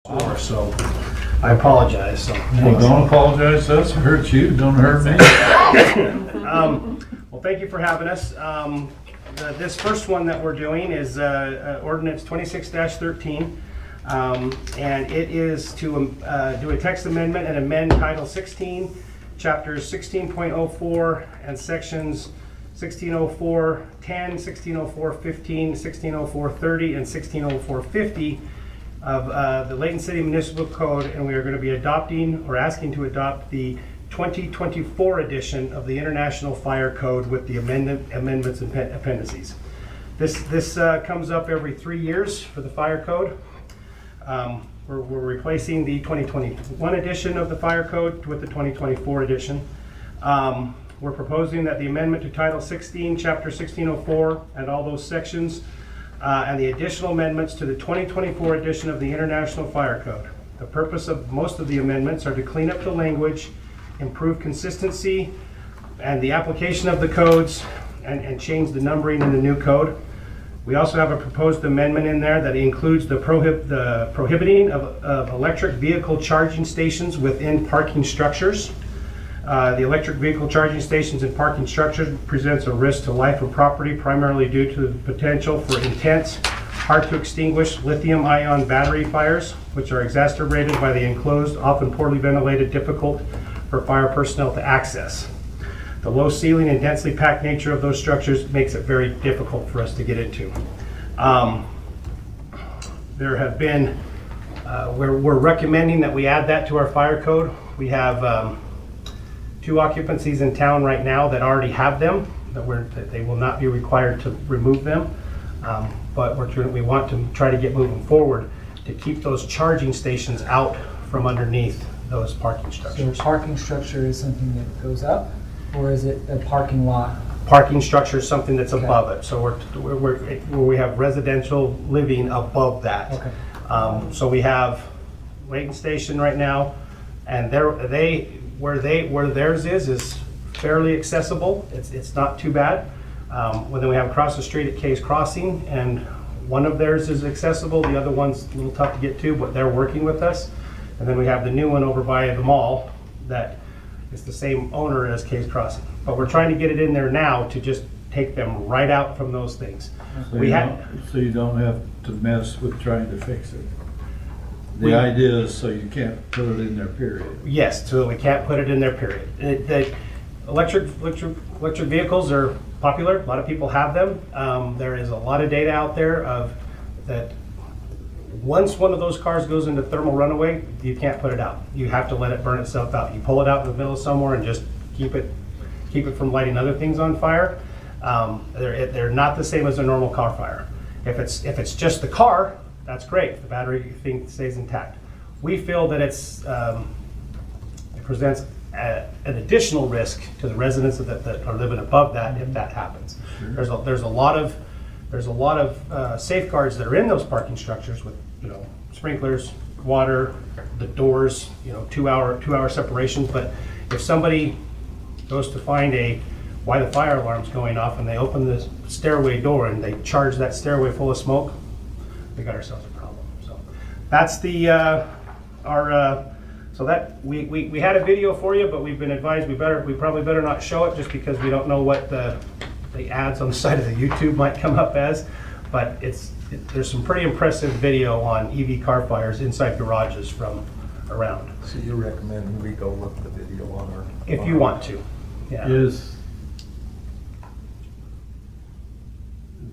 So I apologize. So, Well, don't apologize to us. It hurts you. Don't hurt me. well, thank you for having us. This first one that we're doing is ordinance 26-13, and it is to do a text amendment and amend Title 16, Chapters 16.04 and Sections 1604.10, 1604.15, 1604.30, and 1604.50 of the Layton City Municipal Code, and we are going to be adopting or asking to adopt the 2024 edition of the International Fire Code with the amendments and appendices. This comes up every 3 years for the fire code. We're replacing the 2021 edition of the fire code with the 2024 edition. We're proposing that the amendment to Title 16, Chapter 1604, and all those sections, and the additional amendments to the 2024 edition of the International Fire Code. The purpose of most of the amendments are to clean up the language, improve consistency and the application of the codes, and change the numbering in the new code. We also have a proposed amendment in there that includes the prohibiting of electric vehicle charging stations within parking structures. The electric vehicle charging stations and parking structures presents a risk to life and property, primarily due to the potential for intense, hard to extinguish lithium-ion battery fires, which are exacerbated by the enclosed, often poorly ventilated, difficult for fire personnel to access. The low ceiling and densely packed nature of those structures makes it very difficult for us to get into. There have been, we're recommending that we add that to our fire code. We have 2 occupancies in town right now that already have them, that they will not be required to remove them. But we want to try to get moving forward to keep those charging stations out from underneath those parking So structures. a parking structure is something that goes up, or is it a parking lot? Parking structure is something that's Okay. above it. So we have residential living above that. Okay. So we have Layton Station right now, and where theirs is fairly accessible. It's not too bad. Well, then we have across the street at Case Crossing, and one of theirs is accessible. The other one's a little tough to get to, but they're working with us. And then we have the new one over by the mall that is the same owner as Case Crossing. But we're trying to get it in there now to just take them right out from those things. So you don't have to mess with trying to fix it. The idea is so you can't put it in there, period. Yes, so we can't put it in there, period. The electric vehicles are popular. A lot of people have them. There is a lot of data out there of that. Once one of those cars goes into thermal runaway, you can't put it out. You have to let it burn itself out. You pull it out in the middle of somewhere and just keep it from lighting other things on fire. They're not the same as a normal car fire. If it's just the car, that's great. The battery thing stays intact. We feel that it presents an additional risk to the residents that are living above that if that happens. Sure. There's a lot of safeguards that are in those parking structures with sprinklers, water, the doors, 2-hour separations. But if somebody goes to find why the fire alarm's going off and they open the stairway door and they charge that stairway full of smoke, we got ourselves a problem. So that's so that we had a video for you, but we've been advised we probably better not show it just because we don't know what the ads on the side of the YouTube might come up as. But there's some pretty impressive video on EV car fires inside garages from around. So you recommend we go look the video on our... If you want to, yeah.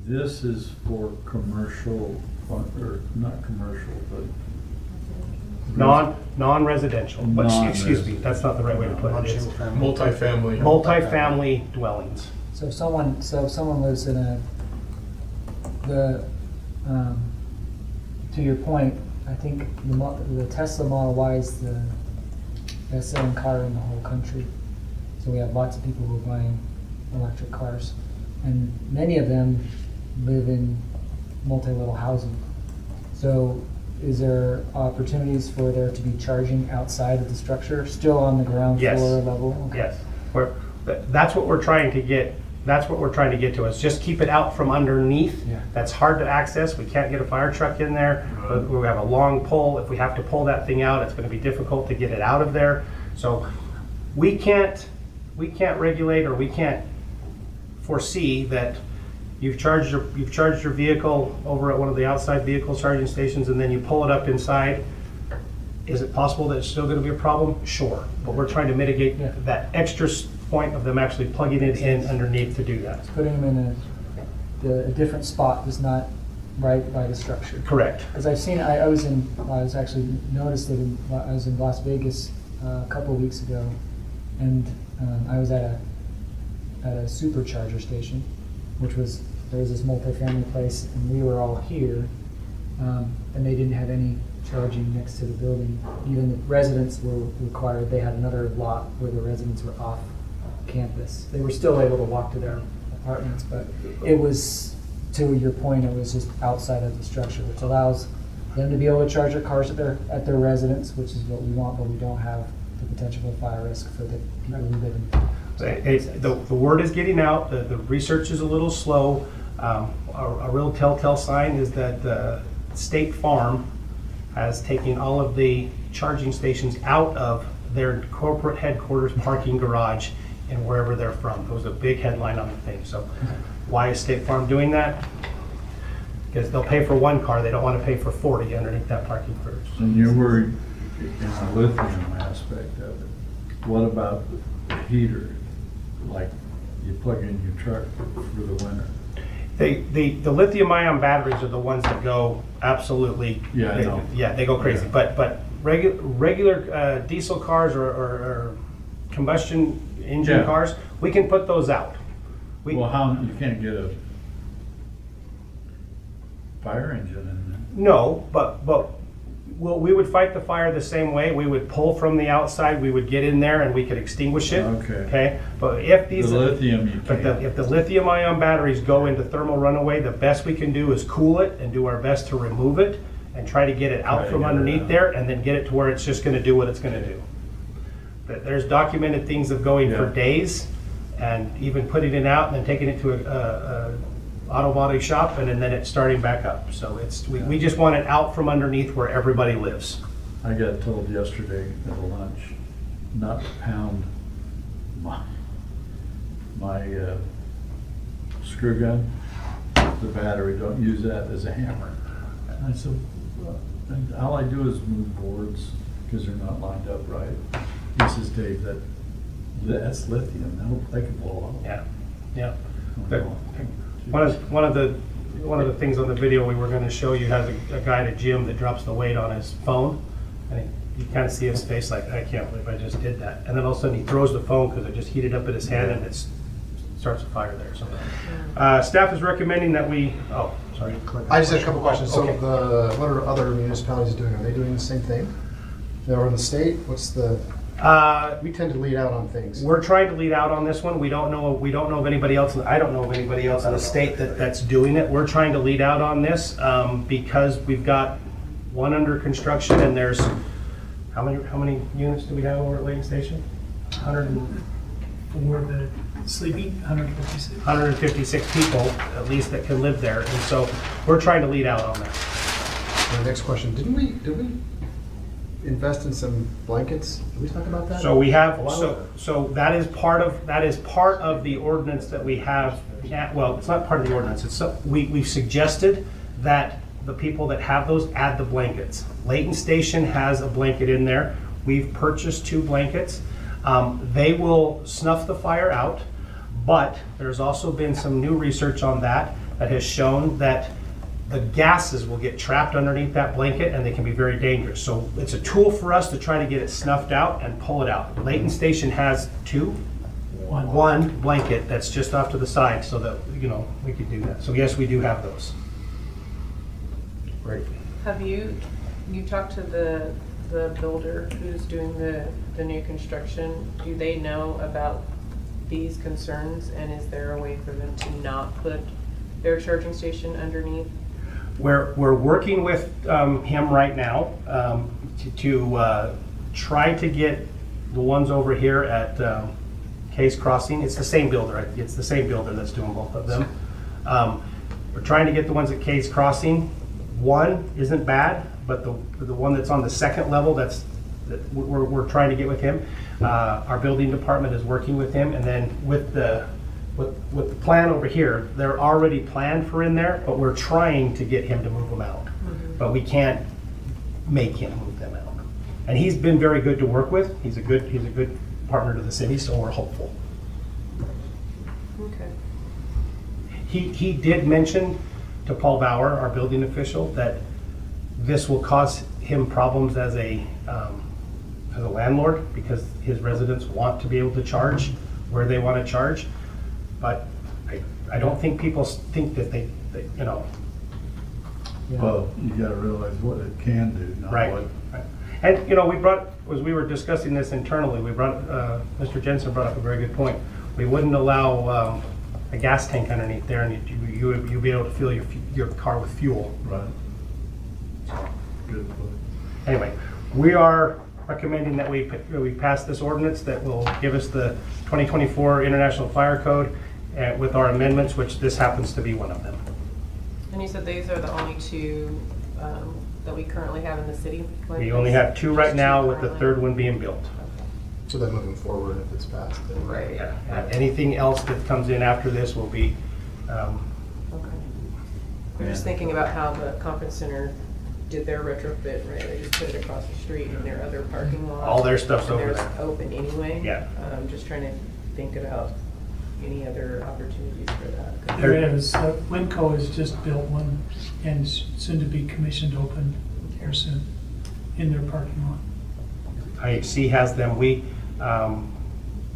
This is for commercial, or not commercial, but Non-residential, but excuse me, that's not the right way to put it. It's Multifamily. multifamily dwellings. So if someone lives in to your point, I think the Tesla Model Y is the best-selling car in the whole country. So we have lots of people who are buying electric cars, and many of them live in multi-level housing. So is there opportunities for there to be charging outside of the structure, still on the ground Yes. floor level? Okay. Yes, that's what we're trying to get That's what we're trying to get to, is just keep it out from underneath. Yeah. That's hard to access. We can't get a fire truck in there. But we have a long pole. If we have to pull that thing out, it's going to be difficult to get it out of there. So we can't regulate, or we can't foresee that you've charged your vehicle over at one of the outside vehicle charging stations, and then you pull it up inside. Is it possible that it's still going to be a problem? Sure, but we're trying to mitigate Yeah. that extra point of them actually plugging it in underneath to do that. Putting them in a different spot is not right by the structure. Correct. Because I've seen, I was actually noticed it I was in Las Vegas a couple of weeks ago, and I was at a supercharger station, which was, there was this multifamily place, and we were all here, and they didn't have any charging next to the building. Even the residents were required, they had another lot where the residents were off campus. They were still able to walk to their apartments, but it was, to your point, it was just outside of the structure, which allows them to be able to charge their cars at their residence, which is what we want, but we don't have the potential for fire risk for the people who live in. The word is getting out, the research is a little slow. A real telltale sign is that State Farm has taken all of the charging stations out of their corporate headquarters parking garage and wherever they're from. It was a big headline on the thing. So why is State Farm doing that? Because they'll pay for one car, they don't want to pay for 40 underneath that parking garage. And you're worried in the lithium aspect of it. What about the heater? Like you plug in your truck for the winter? The lithium ion batteries are the ones that go absolutely, Yeah, I know. they go crazy. Yeah. But regular diesel cars or combustion engine Yeah. cars, we can put those out. Well, how, you can't get a fire engine in there? No, but we would fight the fire the same way. We would pull from the outside, we would get in there and we could extinguish it. Okay. But if The these, lithium you but can't. if the lithium ion batteries go into thermal runaway, the best we can do is cool it and do our best to remove it and try to get it Try out to from get it underneath out. there, and then get it to where it's just gonna do what it's gonna do. But there's documented things of going for Yeah. days, and even putting it out and then taking it to a auto body shop, and then it's starting back up. So we just want it out from underneath where everybody lives. I got told yesterday at a lunch not to pound my screw gun, the battery, don't use that as a hammer. And I said, well, and all I do is move boards because they're not lined up right. He says, Dave, that's lithium, they can blow up. Yeah. Oh, But no. one of the things on the video we were going to show you has a guy at a gym that drops the weight on his phone, and you kind of see his face like, I can't believe I just did that. And then all of a sudden he throws the phone because it just heated up in his hand, and it starts a fire there. So staff is recommending that we. Oh, sorry. I just had a couple questions. Okay. So what are other municipalities doing? Are they doing the same thing? They're in the state? What's the, we tend to lead out on things. We're trying to lead out on this one. We don't know of anybody else. I don't know of anybody else in the state that's doing it. We're trying to lead out on this because we've got one under construction, and there's how many units do we have over at Layton Station? For the sleepy, 156. 156 people at least that can live there, and so we're trying to lead out on that. The next question, did we invest in some blankets? Did we talk about that? So we have, A while ago. so that is part of the ordinance that we have. Well, it's not part of the ordinance. We've suggested that the people that have those add the blankets. Layton Station has a blanket in there. We've purchased 2 blankets. They will snuff the fire out, but there's also been some new research on that has shown that the gases will get trapped underneath that blanket, and they can be very dangerous. So it's a tool for us to try to get it snuffed out and pull it out. Layton Station has 2, one blanket that's just off to the side, so that we could do that. So yes, we do have those. Great. Have you talked to the builder who's doing the new construction? Do they know about these concerns, and is there a way for them to not put their charging station underneath? We're working with him right now to try to get the ones over here at Case Crossing. It's the same builder. It's the same builder that's doing both of them. We're trying to get the ones at Case Crossing. One isn't bad, but the one that's on the second level, that we're trying to get with him. Our building department is working with him, and then with the plan over here, they're already planned for in there, but we're trying to get him to move them out. But we can't make him move them out. And he's been very good to work with. He's a good partner to the city, so we're hopeful. Okay. He did mention to Paul Bauer, our building official, that this will cause him problems as a landlord, because his residents want to be able to charge where they want to charge. But I don't think people think that they you know. Yeah. Well, you gotta realize what it can do, not Right. what. Right. And, you know, as we were discussing this internally, Mr. Jensen brought up a very good point. We wouldn't allow a gas tank underneath there, and you'd be able to fill your car with fuel. Right. Good point. Anyway, we are recommending that we pass this ordinance that will give us the 2024 International Fire Code with our amendments, which this happens to be one of them. And you said these are the only two that we currently have in the city? like We this? only have two right Just now, two with the currently? third one being built. So then moving forward, if it's passed, then. Right. Yeah. Anything else that comes in after this will be, Okay. I'm just thinking about how the conference center did their retrofit, right? They just put it across the street in their other parking lot. all their stuff's And over they're there. like open anyway. Yeah. I'm just trying to think about any other opportunities for that. There is, Winco has just built one and soon to be commissioned open here soon in their parking lot. IHC has them.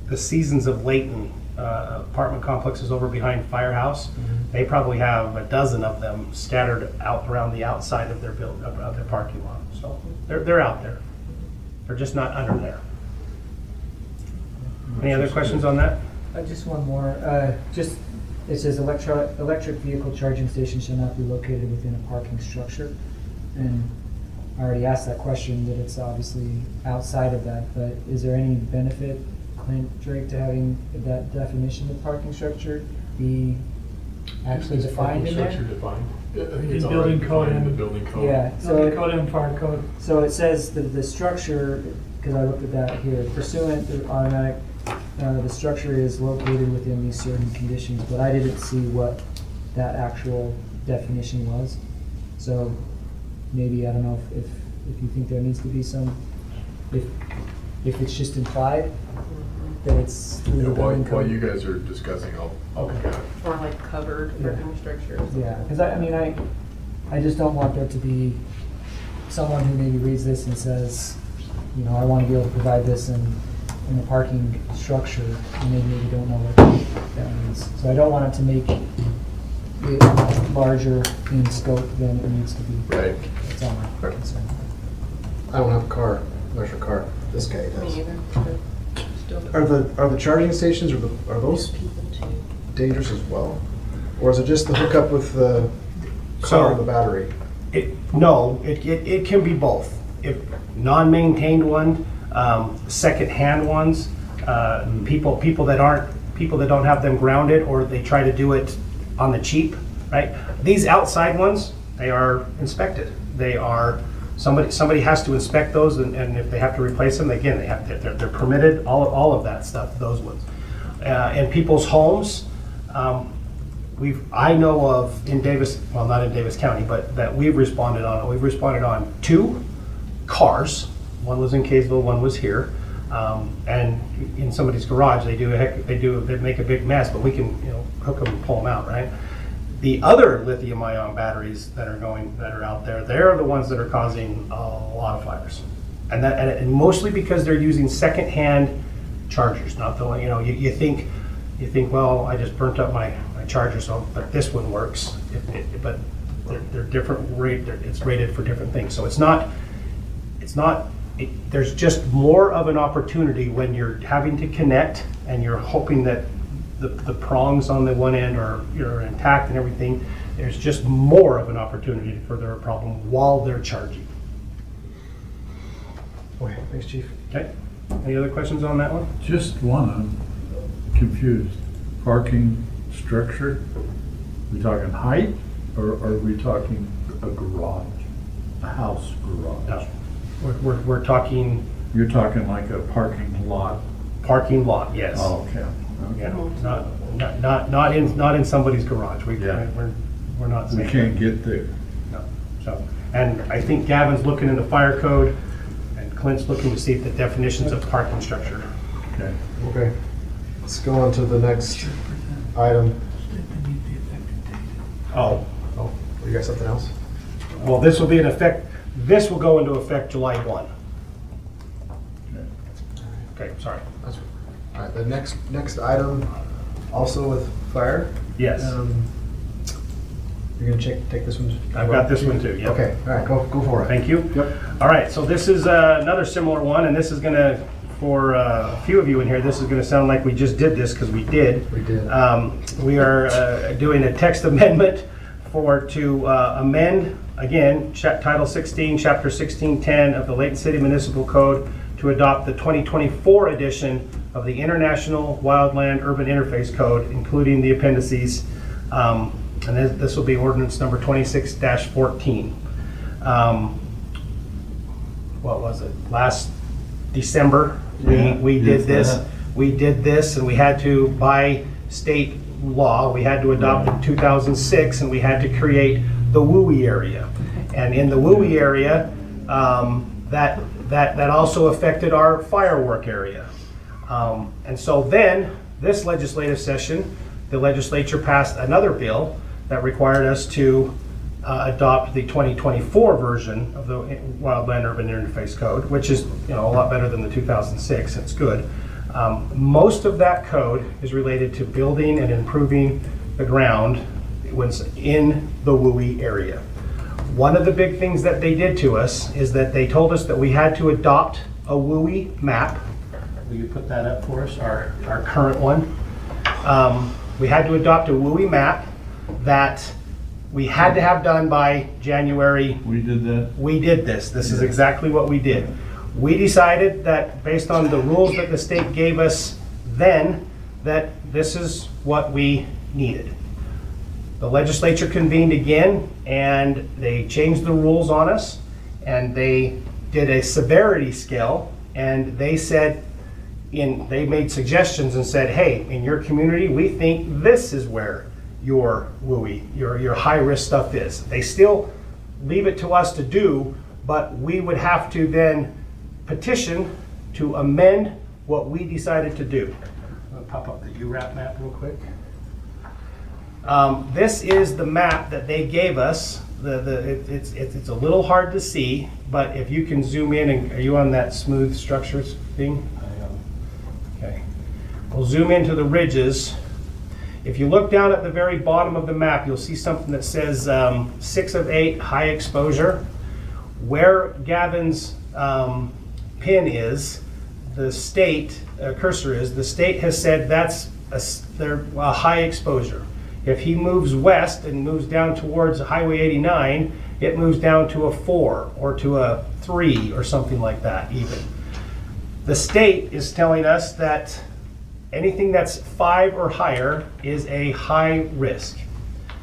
The Seasons of Layton apartment complex is over behind Firehouse. They probably have a dozen of them scattered out around the outside of their of their parking lot. So they're out there. They're just not under there. Any other questions on that? Just one more. It says electric vehicle charging station shall not be located within a parking structure. And I already asked that question, that it's obviously outside of that, but is there any benefit, Clint Drake, to having that definition of parking structure be actually defined in there? Structure defined. I think In it's building already code defined in the and- building code. Yeah, Building so, code and fire code. so it says that the structure, because I looked at that here, pursuant to automatic, the structure is located within these certain conditions, but I didn't see what that actual definition was. So maybe, I don't know if you think there needs to be some, if it's just implied that it's through Yeah, the while, building while code. you guys are discussing, I'll look at it. Or like covered Yeah. parking structures. Yeah, because I just don't want there to be someone who maybe reads this and says, you know, I want to be able to provide this in the parking structure, and they maybe don't know what that means. So I don't want it to make it larger in scope than it needs to be. Right. That's all my concern. I don't have a car, electric car. This guy does. Me either. but still Are the charging stations, are those people too. dangerous as well? Or is it just the hookup with the car and the battery? No, it can be both. If non-maintained one, second-hand ones, people that don't have them grounded, or they try to do it on the cheap, right? These outside ones, they are inspected. They are, somebody has to inspect those, and if they have to replace them, again, they're permitted, all of that stuff, those ones. In people's homes, I know of in Davis, well, not in Davis County, but that we've responded on 2 cars. One was in Kaysville, one was here. And in somebody's garage, they make a big mess, but we can, hook them and pull them out, right? The other lithium-ion batteries that are out there, they're the ones that are causing a lot of fires. And mostly because they're using second-hand chargers, not the one, you think, well, I just burnt up my charger, but this one works. But they're different rate. It's rated for different things. So there's just more of an opportunity when you're having to connect and you're hoping that the prongs on the one end are intact and everything. There's just more of an opportunity to further a problem while they're charging. Okay, thanks, Chief. Okay. Any other questions on that one? Just one, confused. Parking structure, we talking height, or are we talking a garage? A house garage? No. We're talking You're talking like a parking lot? parking lot, yes. Oh, okay. Yeah, Okay. not in somebody's garage. Yeah. We're not We saying. can't get there. No. So, and I think Gavin's looking in the fire code, and Clint's looking to see if the definitions of parking structure. Okay. Okay, let's go on to the next item. Oh, Oh, you got something else? well, this will be in effect, this will go into effect July 1. Okay. Okay, sorry. That's all right. The next item, also with fire. Yes, You're gonna take this one? I've got this one too, yep. Okay, all right, go for it. Thank you. Yep. All right, so this is another similar one, and this is gonna, for a few of you in here, this is gonna sound like we just did this, because we did. We did. We are doing a text amendment to amend, again, Title 16, Chapter 1610 of the Layton City Municipal Code to adopt the 2024 edition of the International Wildland Urban Interface Code, including the appendices. And this will be ordinance number 26-14. What was it? Last December, Yeah, we did yes, this. that. We did this, and we had to, by state law, we had to adopt in 2006, and we had to create the WUI area. And in the WUI area, that also affected our firework area. And so then, this legislative session, the legislature passed another bill that required us to adopt the 2024 version of the Wildland Urban Interface Code, which is, a lot better than the 2006. It's good. Most of that code is related to building and improving the ground when in the WUI area. One of the big things that they did to us is that they told us that we had to adopt a WUI map. Will you put that up for us, our current one? We had to adopt a WUI map that we had to have done by January. We did that? We did this. This is exactly what we did. We decided that based on the rules that the state gave us then, that this is what we needed. The legislature convened again, and they changed the rules on us, and they did a severity scale, and they said, they made suggestions and said, hey, in your community, we think this is where your WUI, your high-risk stuff is. They still leave it to us to do, but we would have to then petition to amend what we decided to do. I'm gonna pop up the URAP map real quick. This is the map that they gave us. It's a little hard to see, but if you can zoom in, and are you on that smooth structures thing? I am. Okay. We'll zoom into the ridges. If you look down at the very bottom of the map, you'll see something that says 6 of 8 high exposure. Where Gavin's pin is, the state, cursor is, the state has said that's a high exposure. If he moves west and moves down towards Highway 89, it moves down to a 4 or to a 3 or something like that even. The state is telling us that anything that's 5 or higher is a high risk.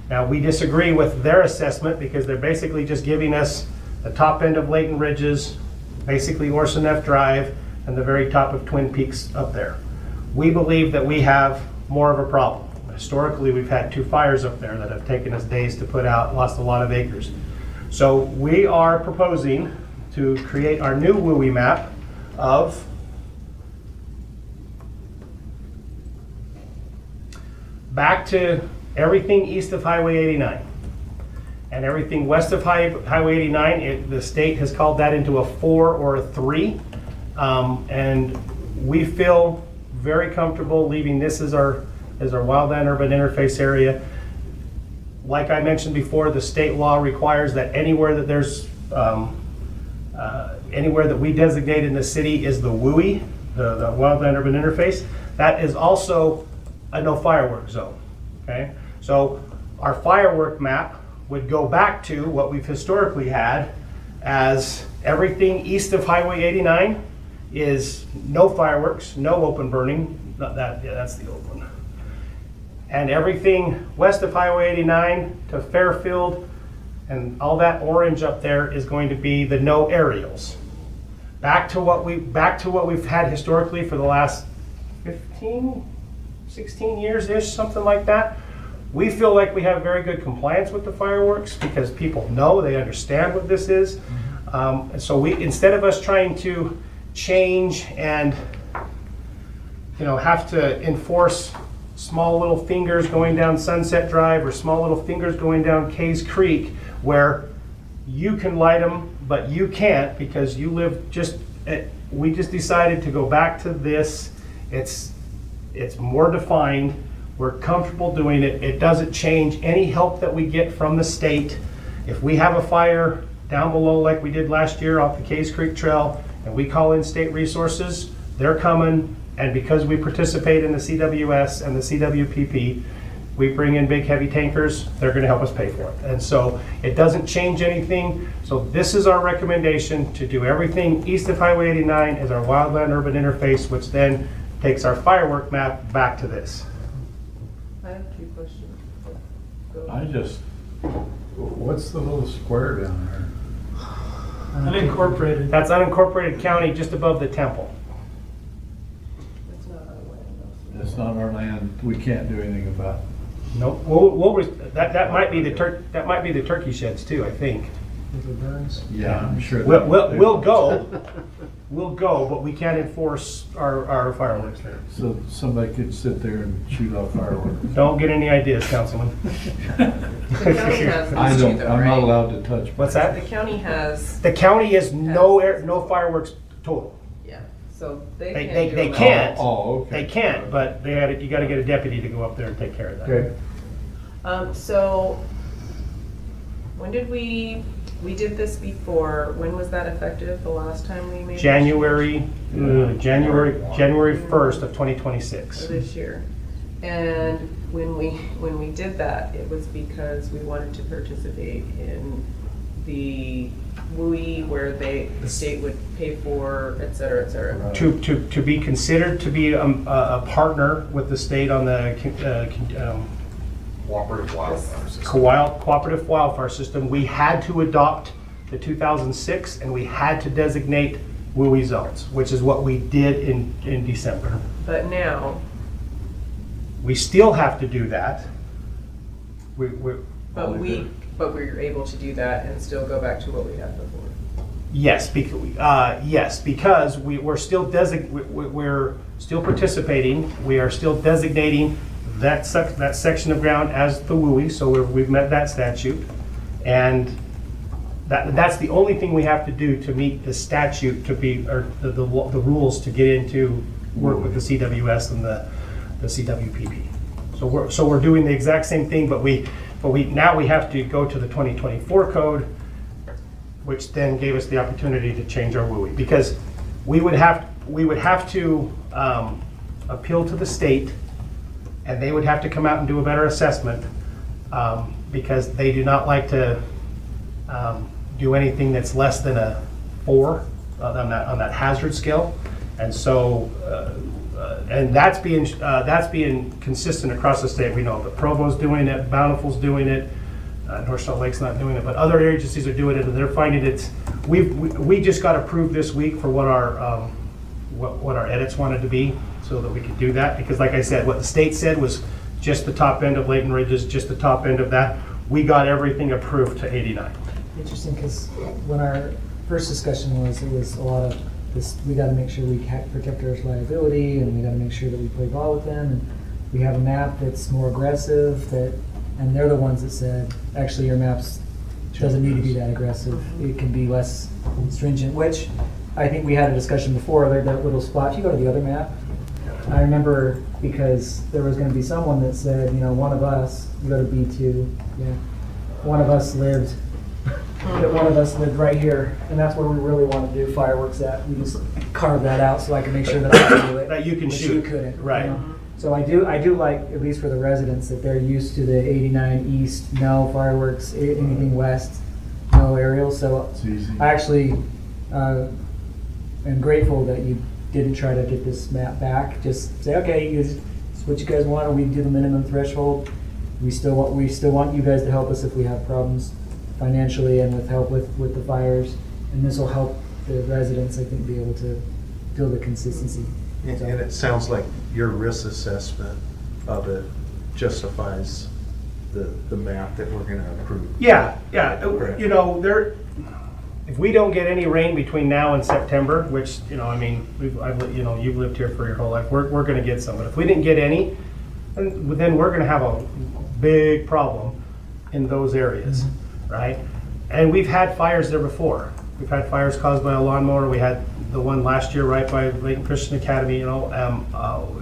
Now, we disagree with their assessment because they're basically just giving us the top end of Layton Ridges, basically Orson F. Drive, and the very top of Twin Peaks up there. We believe that we have more of a problem. Historically, we've had 2 fires up there that have taken us days to put out, lost a lot of acres. So we are proposing to create our new WUI map of back to everything east of Highway 89. And everything west of Highway 89, the state has called that into a 4 or a 3. And we feel very comfortable leaving this as our wildland urban interface area. Like I mentioned before, the state law requires that anywhere that there's anywhere that we designate in the city is the WUI, the wildland urban interface. That is also a no firework zone. Okay, so our firework map would go back to what we've historically had as everything east of Highway 89 is no fireworks, no open burning, not that, yeah, that's the old one. And everything west of Highway 89 to Fairfield and all that orange up there is going to be the no aerials. Back to what we've had historically for the last 15, 16 years-ish, something like that. We feel like we have very good compliance with the fireworks because people know, they understand what this is. And so instead of us trying to change and, have to enforce small little fingers going down Sunset Drive or small little fingers going down Case Creek where you can light them, but you can't because you live we just decided to go back to this. It's more defined. We're comfortable doing it. It doesn't change any help that we get from the state. If we have a fire down below like we did last year off the Case Creek Trail and we call in state resources, they're coming. And because we participate in the CWS and the CWPP, we bring in big heavy tankers, they're gonna help us pay for it. And so it doesn't change anything. So this is our recommendation, to do everything east of Highway 89 as our wildland urban interface, which then takes our firework map back to this. I have two questions. Go. What's the little square down there? Unincorporated. That's unincorporated county just above the temple. It's not our way, no. It's not our land, we can't do anything about it. Nope, that might be the turkey sheds too, I think. If it burns. Yeah, I'm sure. We'll go, but we can't enforce our fireworks there. So somebody could sit there and shoot off fireworks. Don't get any ideas, Councilman. The county has I these don't, too, though, I'm right? not allowed to touch. What's The that? county has, The county is no fireworks total. yeah, so they They- can't they- do they it. can't. Oh, okay. They can't, but you gotta get a deputy to go up there and take care of that. Okay. So, when did we did this before, when was that effective, the last time we made? this January 1st of 2026. change? This year. And when we did that, it was because we wanted to participate in the WUI where the state would pay for, et cetera, et cetera. To be considered to be a partner with the state on the Cooperative wildfire system. cooperative wildfire system, we had to adopt the 2006 and we had to designate WUI zones, which is what we did in December. But now, We still have to do that. but we're able to do that and still go back to what we had before. Yes, because we're still we're still participating. We are still designating that section of ground as the WUI, so we've met that statute, and that's the only thing we have to do to meet the statute or the rules to get into work with the CWS and the CWPP. So we're doing the exact same thing, but now we have to go to the 2024 code, which then gave us the opportunity to change our WUI, because we would have to appeal to the state, and they would have to come out and do a better assessment, because they do not like to do anything that's less than a 4 on that hazard scale, and so and that's being consistent across the state. We know that Provo's doing it, Bountiful's doing it. North Salt Lake's not doing it, but other agencies are doing it, and they're finding it. We just got approved this week for what our edits wanted to be, so that we could do that. Because, like I said, what the state said was just the top end of Layton Ridges, just the top end of that. We got everything approved to 89. Interesting, because when our first discussion was, it was a lot of this, we gotta make sure we protect our liability, and we gotta make sure that we play ball with them, and we have a map that's more aggressive, and they're the ones that said, actually, your maps doesn't need to be that aggressive, it can be less stringent, which I think we had a discussion before, that little spot, if you go to the other map, I remember, because there was gonna be someone that said, one of us, you go to B2, yeah, one of us lived right here, and that's where we really want to do fireworks at. We just carve that out so I can make sure that I can do it. That you can but shoot. You couldn't. Right. So I do like, at least for the residents, that they're used to the 89 east, no fireworks, anything west, no aerials. So It's easy. I actually am grateful that you didn't try to get this map back. Just say, okay, it's what you guys want, and we do the minimum threshold. We still want you guys to help us if we have problems financially and with help with the fires. And this will help the residents, I think, be able to feel the consistency. And So- and it sounds like your risk assessment of it justifies the map that we're gonna approve. Yeah, Correct. you know, if we don't get any rain between now and September, which, you know, I mean, you've lived here for your whole life, we're gonna get some, but if we didn't get any, then we're gonna have a big problem in those areas, right? And we've had fires there before. We've had fires caused by a lawnmower. We had the one last year right by Layton Christian Academy, you know,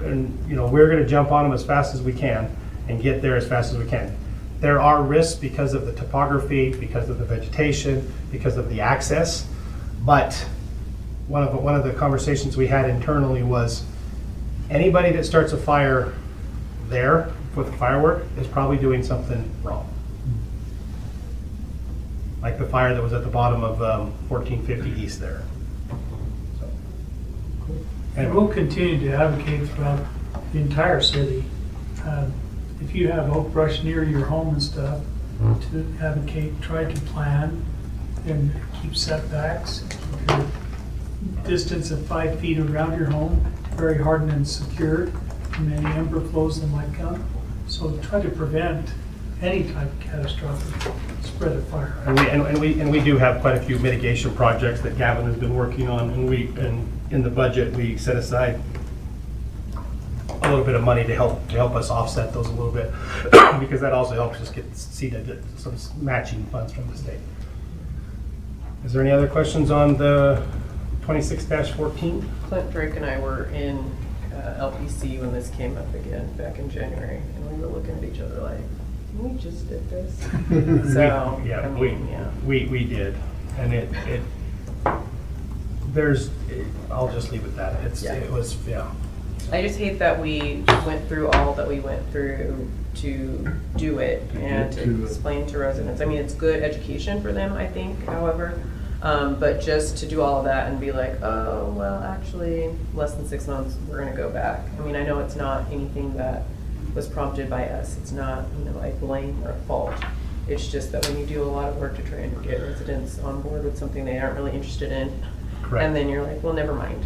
and, you know, we're gonna jump on them as fast as we can and get there as fast as we can. There are risks because of the topography, because of the vegetation, because of the access, but one of the conversations we had internally was anybody that starts a fire there with a firework is probably doing something wrong. Like the fire that was at the bottom of 1450 East there. So, And we'll continue to advocate throughout the entire city. If you have oak brush near your home and stuff, to advocate, try to plan and keep setbacks. Keep your distance of 5 feet around your home very hardened and secured from any ember flows that might come. So try to prevent any type of catastrophic spread of fire. And we do have quite a few mitigation projects that Gavin has been working on, and in the budget, we set aside a little bit of money to help us offset those a little bit, because that also helps us get some matching funds from the state. Is there any other questions on the 26-14? Clint Drake and I were in LPC when this came up again back in January, and we were looking at each other like, we just did this. So, I Yeah, mean, yeah. we did, and I'll just leave it at that. Yeah. It was, yeah. I just hate that we went through all that we went through to do it and get to to it. explain to residents. I mean, it's good education for them, I think, however, but just to do all of that and be like, oh, well, actually, less than 6 months, we're gonna go back. I mean, I know it's not anything that was prompted by us. It's not, a blame or a fault. It's just that when you do a lot of work to try and get residents on board with something they aren't really interested in, Correct. and then you're like, well, never mind.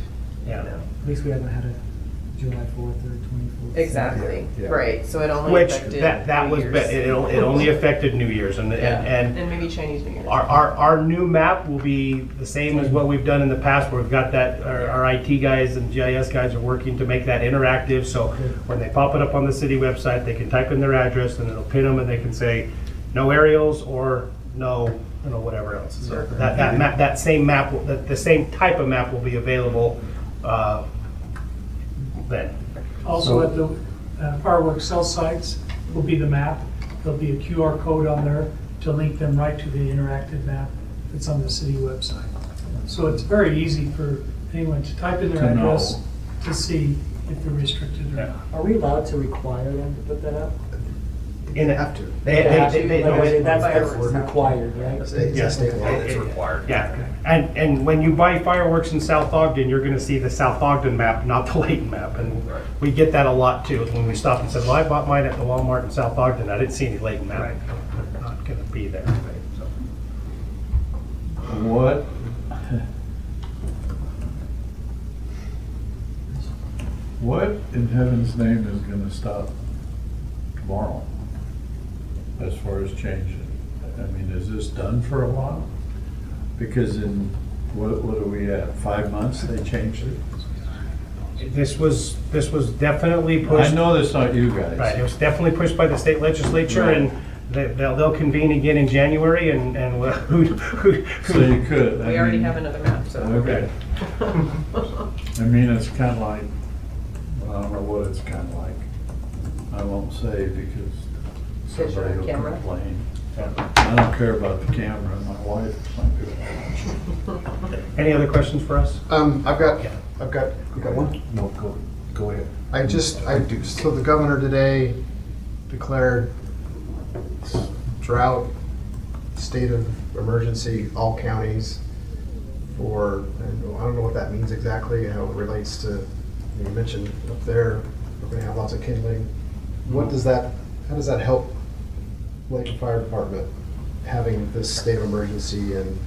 Yeah. At least we haven't had a July 4th or 24th. Exactly, Yeah. right, so it only Which, affected that New was, Year's. it only affected New Year's, and Yeah, and maybe Chinese New Year. our new map will be the same as what we've done in the past, where we've got that, our IT guys and GIS guys are working to make that interactive, so when they pop it up on the city website, they can type in their address, and it'll pin them, and they can say, no aerials, or no, whatever else. So that map, that same map, the same type of map will be available then. Also at the fireworks cell sites will be the map. There'll be a QR code on there to link them right to the interactive map that's on the city website. So it's very easy for anyone to type in their To know. address to see if they're restricted or not. Are we allowed to require them to put that up? In it. Have to. That's required, right? It's a state law. It's required. Yeah, and when you buy fireworks in South Ogden, you're gonna see the South Ogden map, not the Layton map, and we get that a lot too, when we stop and say, well, I bought mine at the Walmart in South Ogden, I didn't see any Layton map. They're not gonna be there, so. What? What in heaven's name is gonna stop tomorrow as far as changing? I mean, is this done for a while? Because in, what are we at, 5 months they changed it? This was definitely pushed. I know that's not you guys. Right, it was definitely pushed by the state legislature, Right. and they'll convene again in January, and who. So you could. I We already mean, have another map, so we're Okay. good. I mean, it's kind of like, well, I don't know what it's kind of like. I won't say because Is your somebody will camera? complain. I don't care about the camera, my wife is not good. Any other questions for us? You got one? No, go ahead. So the governor today declared drought, state of emergency, all counties for, and I don't know what that means exactly, how it relates to, you mentioned up there, we're gonna have lots of kindling. What does that, how does that help Layton Fire Department, having this state of emergency and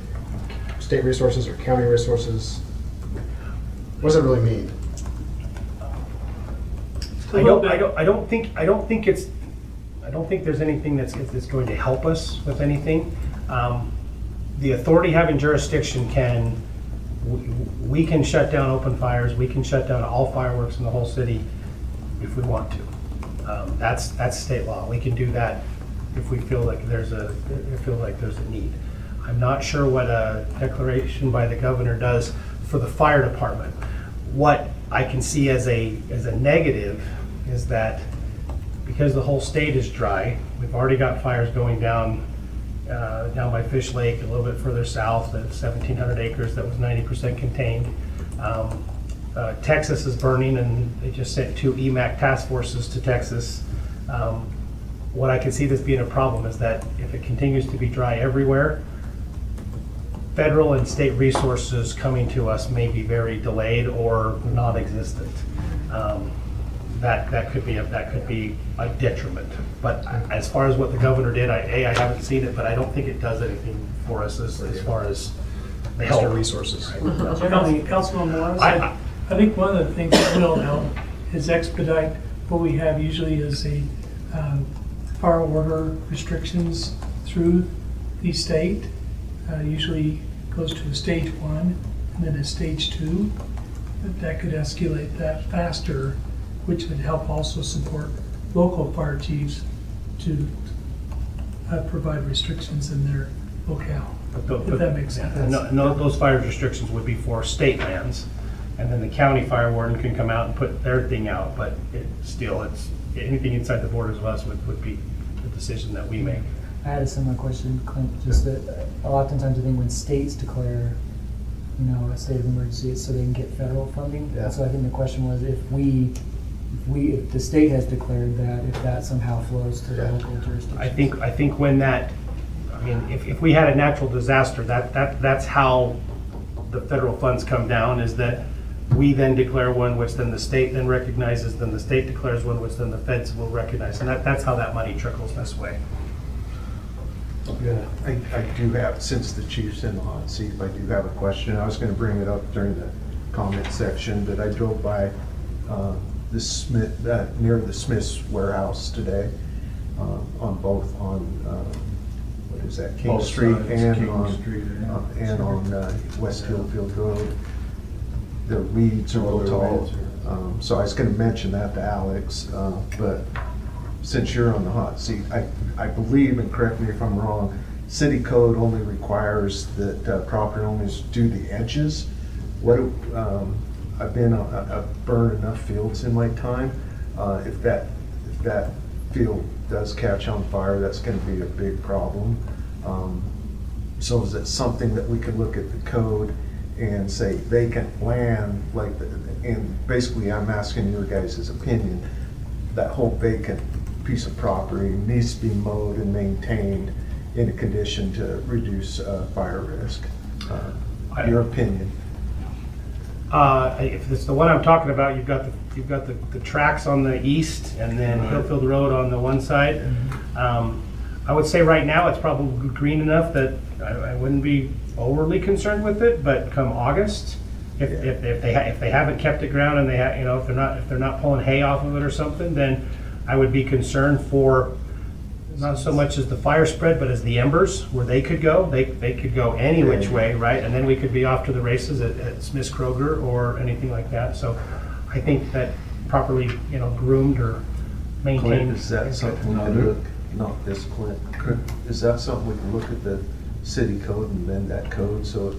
state resources or county resources? What does it really mean? I don't think there's anything that's going to help us with anything. The authority having jurisdiction we can shut down open fires, we can shut down all fireworks in the whole city if we want to. That's state law. We can do that if we feel like there's a need. I'm not sure what a declaration by the governor does for the fire department. What I can see as a negative is that because the whole state is dry, we've already got fires going down by Fish Lake, a little bit further south, the 1,700 acres that was 90% contained. Texas is burning, and they just sent 2 EMAC task forces to Texas. What I can see this being a problem is that if it continues to be dry everywhere, federal and state resources coming to us may be very delayed or non-existent. That could be a detriment. But as far as what the governor did, I haven't seen it, but I don't think it does anything for us as far as Extra help. resources. Councilman Morris, I think one of the things that will help is expedite what we have usually is a fire order restrictions through the state. Usually goes to a stage 1 and then a stage 2. That could escalate that faster, which would help also support local fire chiefs to provide restrictions in their locale. If that makes sense. No, those fire restrictions would be for state lands, and then the county fire warden can come out and put their thing out, but it's anything inside the borders of us would be the decision that we make. I had a similar question, Clint, just that oftentimes I think when states declare, a state of emergency, it's so they can get federal funding. Yeah. So I think the question was if the state has declared that, if that somehow flows to the Yeah. local jurisdiction. I think when if we had a natural disaster, that's how the federal funds come down, is that we then declare one, which then the state then recognizes, then the state declares one, which then the feds will recognize, and that's how that money trickles this way. Yeah, I do have, since the chief's in the hot seat, I do have a question. I was gonna bring it up during the comment section, but I drove by the Smith, near the Smith's warehouse today, on both, what is that, King Both Street sides, and King on, Street, yeah. and on West Hillfield Road. The weeds are a little tall. So I was gonna mention that to Alex, but since you're on the hot seat, I believe, and correct me if I'm wrong, city code only requires that property owners do the edges. I've burned enough fields in my time. If that field does catch on fire, that's gonna be a big problem. So is it something that we could look at the code and say vacant land, and basically I'm asking your guys' opinion, that whole vacant piece of property needs to be mowed and maintained in a condition to reduce fire risk. Your opinion? If it's the one I'm talking about, you've got the tracks on the east, and then Hillfield Road on the one side. I would say right now it's probably green enough that I wouldn't be overly concerned with it. But come August, if they haven't kept it ground and if they're not pulling hay off of it or something, then I would be concerned for not so much as the fire spread, but as the embers, where they could go. They could go any which way, right? And then we could be off to the races at Smith's Kroger or anything like that. So I think that properly, groomed or maintained. Clint, is that something we could look, not this Clint, is that something we can look at the city code and amend that code so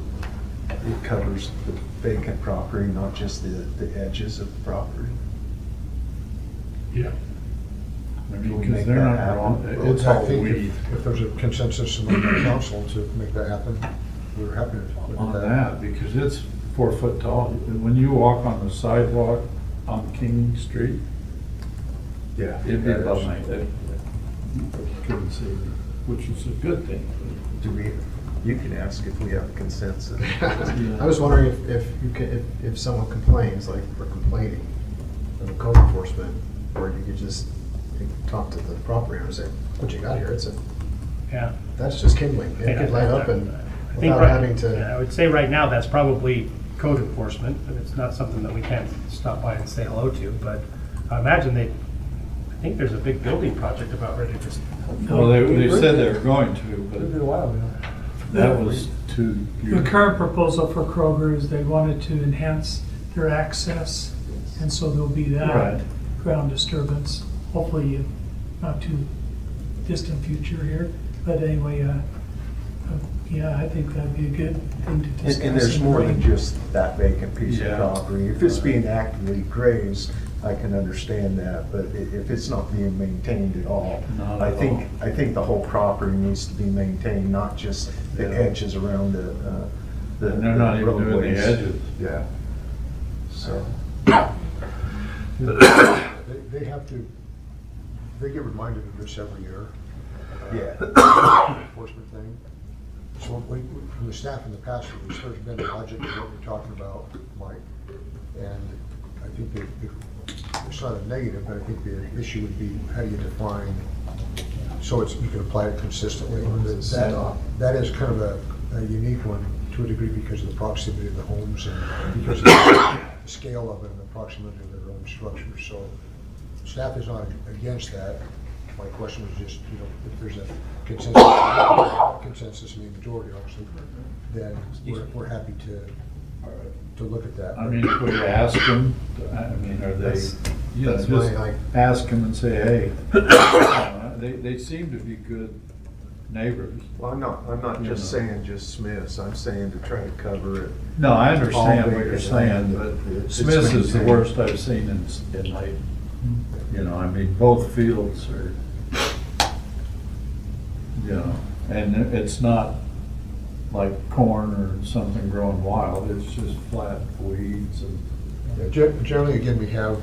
it covers the vacant property, not just the edges of the property? Yeah. I Can mean, we because make they're that not happen? wrong. Well, It's all I think weed if there's a consensus among the council to make that happen, we're happy to look on at that, because it's 4 foot tall. When you walk on the sidewalk on King Street, Yeah. it'd be about like that. You couldn't see me, which is a good thing. Do we, You can ask if we have a consensus. I was wondering if you can, if someone complains, like we're complaining, of code enforcement, or you could just talk to the property owner and say, what you got here, Yeah. that's just kindling. It could light up and I think without right- having yeah, I to, would say right now, that's probably code enforcement, but it's not something that we can't stop by and say hello to, but I imagine I think there's a big building project about ready to just. Well, they said they were going to, A little but bit a while ago. that was 2 years. The current proposal for Kroger is they wanted to enhance their access, and so there'll be that Right. ground disturbance, hopefully in not too distant future here. But anyway, yeah, I think that'd be a good thing to discuss. And there's more than bring. just that vacant piece of Yeah. property. If it's being actively grazed, I can understand that, but if it's not being maintained at all, Not I at think, I think the whole property needs to be maintained, not just the Yeah. edges around the And they're not even doing the roadways. edges. Yeah. So, They have to, they get reminded of this every year. yeah. Enforcement thing. So from the staff in the past, there's been logic to what you're talking about, Mike. And I think that it's not a negative, but I think the issue would be, how do you define, so you can apply it consistently. That is kind of a unique one to a degree because of the proximity of the homes and because of the scale of it and the proximity of their own structures. So staff is not against that. My question was just, if there's a consensus in the majority, obviously, then we're happy to look at that. I mean, if we ask them, I mean, are they, you know, that's just my, like- ask them and say, hey, they seem to be good neighbors. Well, I'm not You just know. saying just Smiths, I'm saying to try to cover it. No, I understand All what you're vacant saying, land, but it's Smith's is the maintained. worst I've seen in Layton. You know, I mean, both fields are, you know, and it's not like corn or something growing wild, it's just flat weeds and. Yeah, generally, again, we have,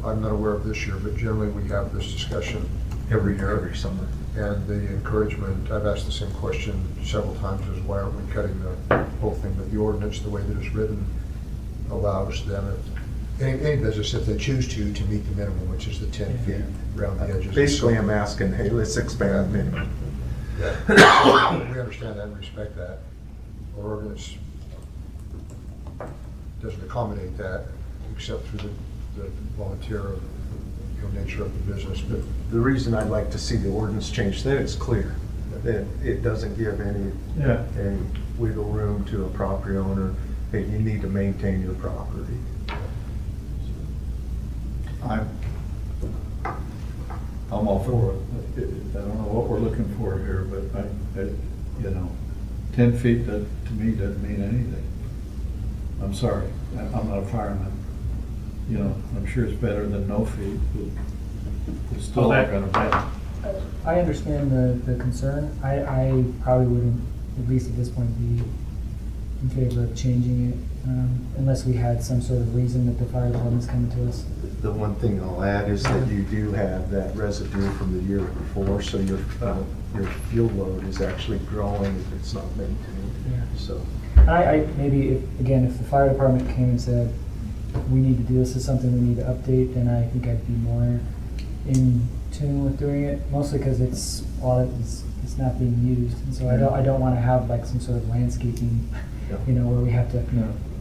I'm not aware of this year, but generally we have this discussion every year. Every summer. And the encouragement, I've asked the same question several times, is why aren't we cutting the whole thing? But the ordinance, the way that it's written, allows them, any business, if they choose to meet the minimum, which is the 10 feet around the edges. Basically, I'm asking, hey, let's expand minimum. Yeah. We understand that and respect that. Our ordinance doesn't accommodate that, except through the volunteer nature of the business. But The reason I'd like to see the ordinance changed, then it's clear, that it doesn't give any wiggle room to a property owner, that you need to maintain your property. I'm all for it. I don't know what we're looking for here, but you know, 10 feet, that to me doesn't mean anything. I'm sorry, I'm not a fireman. You know, I'm sure it's better than no feet, but it's still not gonna matter. I understand the concern. I probably wouldn't, at least at this point, be in favor of changing it unless we had some sort of reason that the fire department's coming to us. The one thing I'll add is that you do have that residue from the year before, so your fuel load is actually growing if it's not maintained, Yeah. so. I maybe, if the fire department came and said, we need to do this, is something we need to update, then I think I'd be more in tune with doing it, mostly because it's not being used, and so I don't want to have like some sort of landscaping, where we have to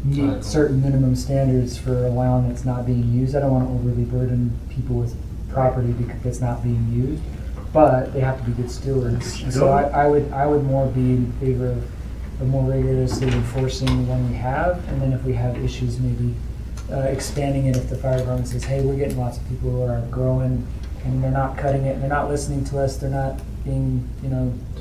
meet certain minimum standards for a lawn that's not being used. I don't want to overly burden people with property because it's not being used, but they have to be good stewards. And so I would more be in favor of more rigorously enforcing the one we have, and then if we have issues, maybe expanding it if the fire department says, hey, we're getting lots of people who are growing and they're not cutting it, and they're not listening to us, they're not being, It's a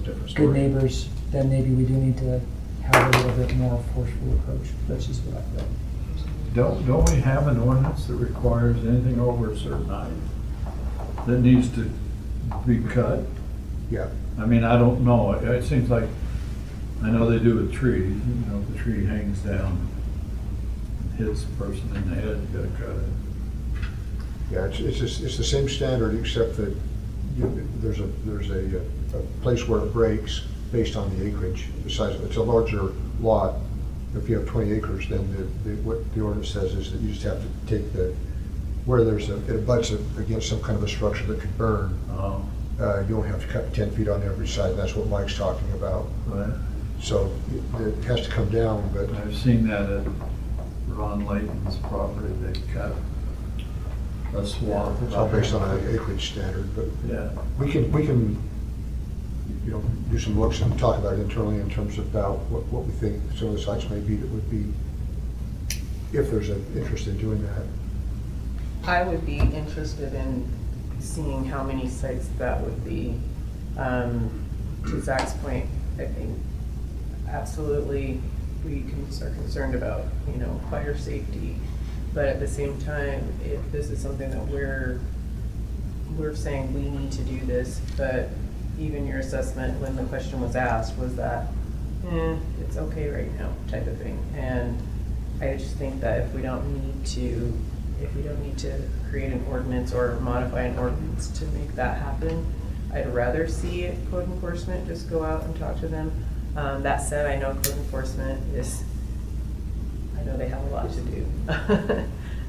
different good story. neighbors, then maybe we do need to have a little bit more forceful approach. That's just what I feel. Don't we have an ordinance that requires anything over a certain height that needs to be cut? yeah, I mean, I don't know, it seems like, I know they do with trees, the tree hangs down, hits the person in the head, you gotta cut it. yeah, it's the same standard, except that there's a place where it breaks, based on the acreage. Besides, it's a larger lot. If you have 20 acres, then what the ordinance says is that you just have to take where it abuts against some kind of a structure that could burn. Oh, You only have to cut 10 feet on every side. That's what Mike's talking about. right. So it has to come down, but I've seen that at Ron Layton's property, they cut a swath. it's all based on an acreage standard. But Yeah, we can, do some looks and talk about it internally in terms of about what we think some of the sites may be that would be, if there's an interest in doing that. I would be interested in seeing how many sites that would be. To Zach's point, I think absolutely we are concerned about, fire safety. But at the same time, if this is something that we're saying we need to do this, but even your assessment when the question was asked was that, it's okay right now type of thing. And I just think that if we don't need to create an ordinance or modify an ordinance to make that happen, I'd rather see code enforcement just go out and talk to them. That said, I know code enforcement I know they have a lot to do.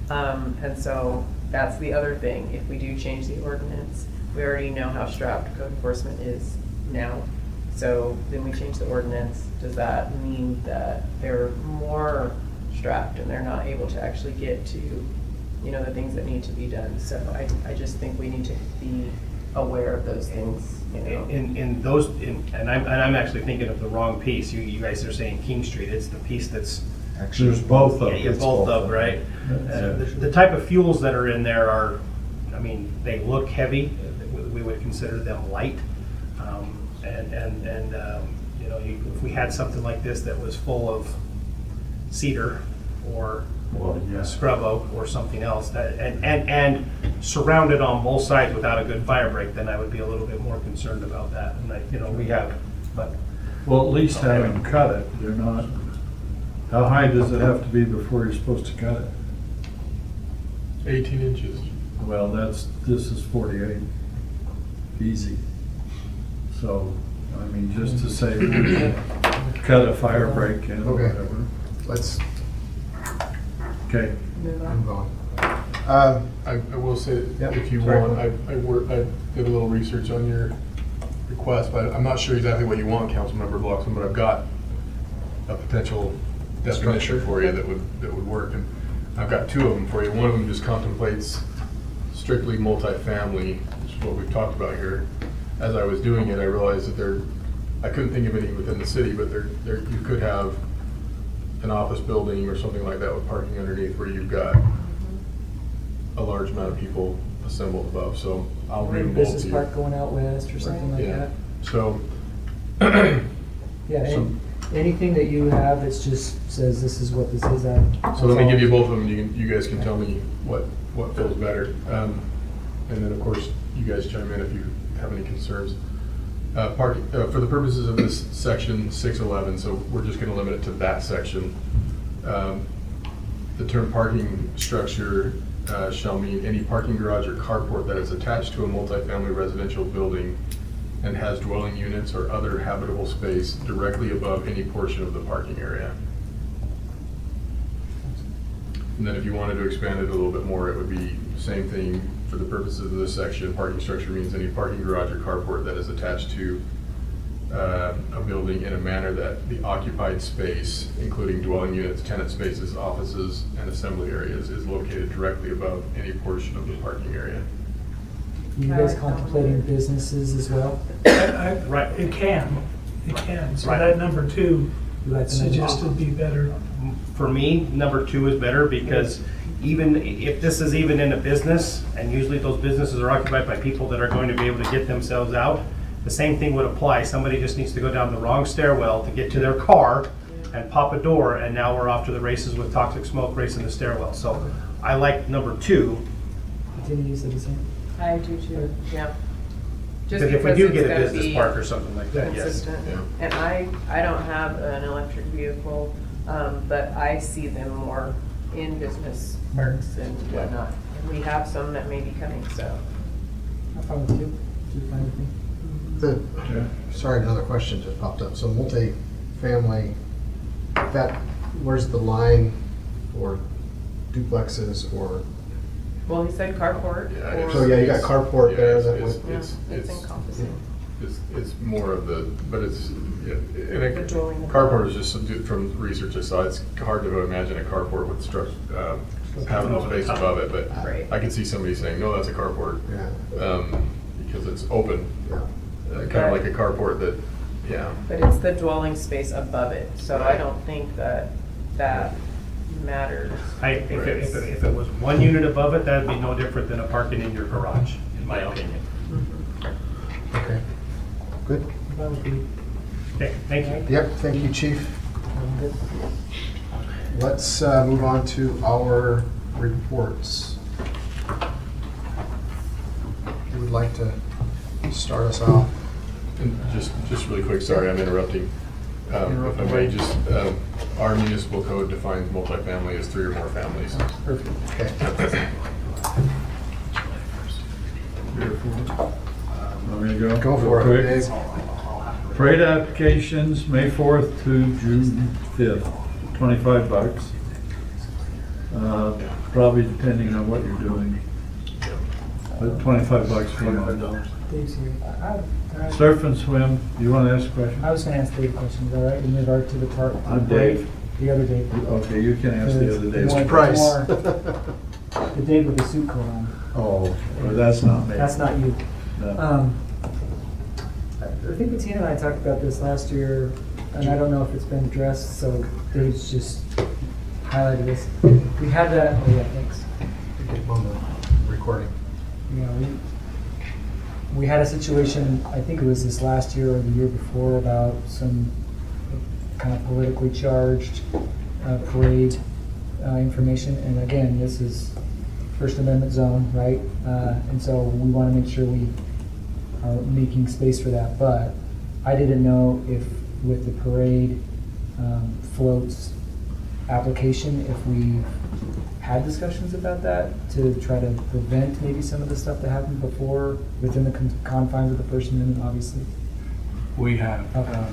And so that's the other thing. If we do change the ordinance, we already know how strapped code enforcement is now. So then we change the ordinance. Does that mean that they're more strapped and they're not able to actually get to, the things that need to be done? So I just think we need to be aware of those things. And I'm actually thinking of the wrong piece. You guys are saying King Street. It's the piece that's Actually, there's both of yeah, them. both of, right? That's The type of fuels that are in there are, they look heavy. We would consider them light. If we had something like this that was full of cedar or Well, yeah. scrub oak or something else and surrounded on both sides without a good fire break, then I would be a little bit more concerned about that. And we have, but Well, at least have them cut it, they're not, how high does it have to be before you're supposed to cut it? 18 inches. Well, this is 48, easy. So, just to say, cut a fire break in or Okay. whatever. Let's Okay, Move on. move on. I will say, Yep. if you Sorry. want, I did a little research on your request, but I'm not sure exactly what you want, Councilmember Bloxham, but I've got a potential definition Structure. for you that would work. And I've got two of them for you. One of them just contemplates strictly multifamily, which is what we've talked about here. As I was doing it, I realized that I couldn't think of any within the city, but you could have an office building or something like that with parking underneath where you've got a large amount of people assembled above. So I'll read them both Business to you. park going out west or something like Yeah. that. So, Yeah, So- anything that you have, it's just says this is what this is. so let me give you both of them. You guys can tell me what feels better. And then, of course, you guys chime in if you have any concerns. For the purposes of this section 611, so we're just going to limit it to that section. The term parking structure shall mean any parking garage or carport that is attached to a multifamily residential building and has dwelling units or other habitable space directly above any portion of the parking area. And then if you wanted to expand it a little bit more, it would be same thing for the purposes of this section. Parking structure means any parking garage or carport that is attached to a building in a manner that the occupied space, including dwelling units, tenant spaces, offices, and assembly areas, is located directly above any portion of the parking area. You guys contemplating businesses as well? Right. It can. So Right. that number 2 You like the suggested be better. For me, number 2 is better because even if this is even in a business, and usually those businesses are occupied by people that are going to be able to get themselves out, the same thing would apply. Somebody just needs to go down the wrong stairwell to get to their car and pop a door, and now we're off to the races with toxic smoke racing the stairwell. So I like number 2. Continue to use it as a. I do too, yeah. Just Because if we do it's get a gotta business be park or something like that, yes. consistent. Yeah. And I don't have an electric vehicle, but I see them more in business parks and whatnot. And we have some that may be coming, so. I'm fine with 2. 2 fine with me. Sorry, another question just popped up. So multi-family, where's the line for duplexes or? Well, he said carport. Yeah, or- So yeah, you got carport there that would. Yeah, it's encompassing. It's more of the, but it's, yeah, and The dwelling. carport is just, from research I saw, it's hard to imagine a carport with having no space above it, but Right. I can see somebody saying, no, that's a carport, Yeah. because it's open, Yeah. kind of like a carport that, yeah. But it's the dwelling space above it, so I Right. don't think that matters. If it was one unit above it, that'd be no different than a parking in your garage, in my opinion. Okay. Good. That would be, Okay, thank you. Yep, thank you, chief. good. Let's move on to our reports. Who would like to start us off? And just really quick, sorry, I'm interrupting. If I may, just, our municipal code defines multifamily as 3 or more families. Perfect. Okay. Want me to go? Go for Real it, quick? Dave. Parade applications, May 4th to June 5th, $25. Probably depending on what you're doing. But $25 for them. Dave's here. Surf and swim, you want to ask a question? I was gonna ask Dave a question, is that right, in regard to the part? I'm Dave. The other Dave. Okay, you can ask the other Dave's. More- Price. more- The Dave with the suit coat on. Oh, well, that's not me. That's not you. No. I think Bettina and I talked about this last year, and I don't know if it's been addressed, so Dave's just highlighted this. We had that, oh yeah, thanks. Get on the recording. You know, we had a situation, I think it was this last year or the year before, about some kind of politically charged parade information. And again, this is First Amendment zone, right? And so we want to make sure we are making space for that. But I didn't know if with the parade floats application, if we had discussions about that to try to prevent maybe some of the stuff that happened before within the confines of the First Amendment, obviously. We have. Okay.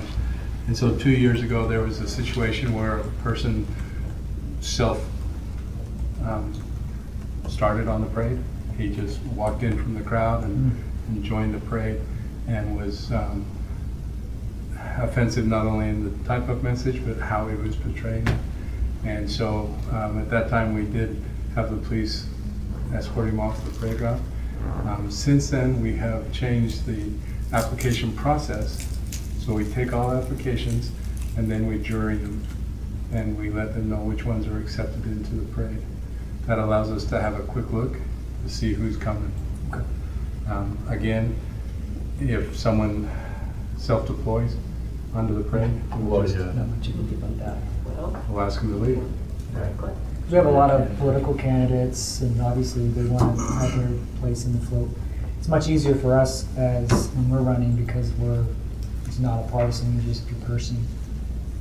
And so 2 years ago, there was a situation where a person started on the parade. He just walked in from the crowd and joined the parade, and was offensive not only in the type of message, but how it was portrayed. And so at that time, we did have the police escort him off the parade route. Since then, we have changed the application process. So we take all applications and then we jury them, and we let them know which ones are accepted into the parade. That allows us to have a quick look to see who's coming. Again, if someone self-deploys onto the parade, Well, yeah. Not much you can do about that. Well, we'll ask them to leave. We have a lot of political candidates, and obviously they want to have their place in the float. It's much easier for us as when we're running because it's not a partisan, you're just your person,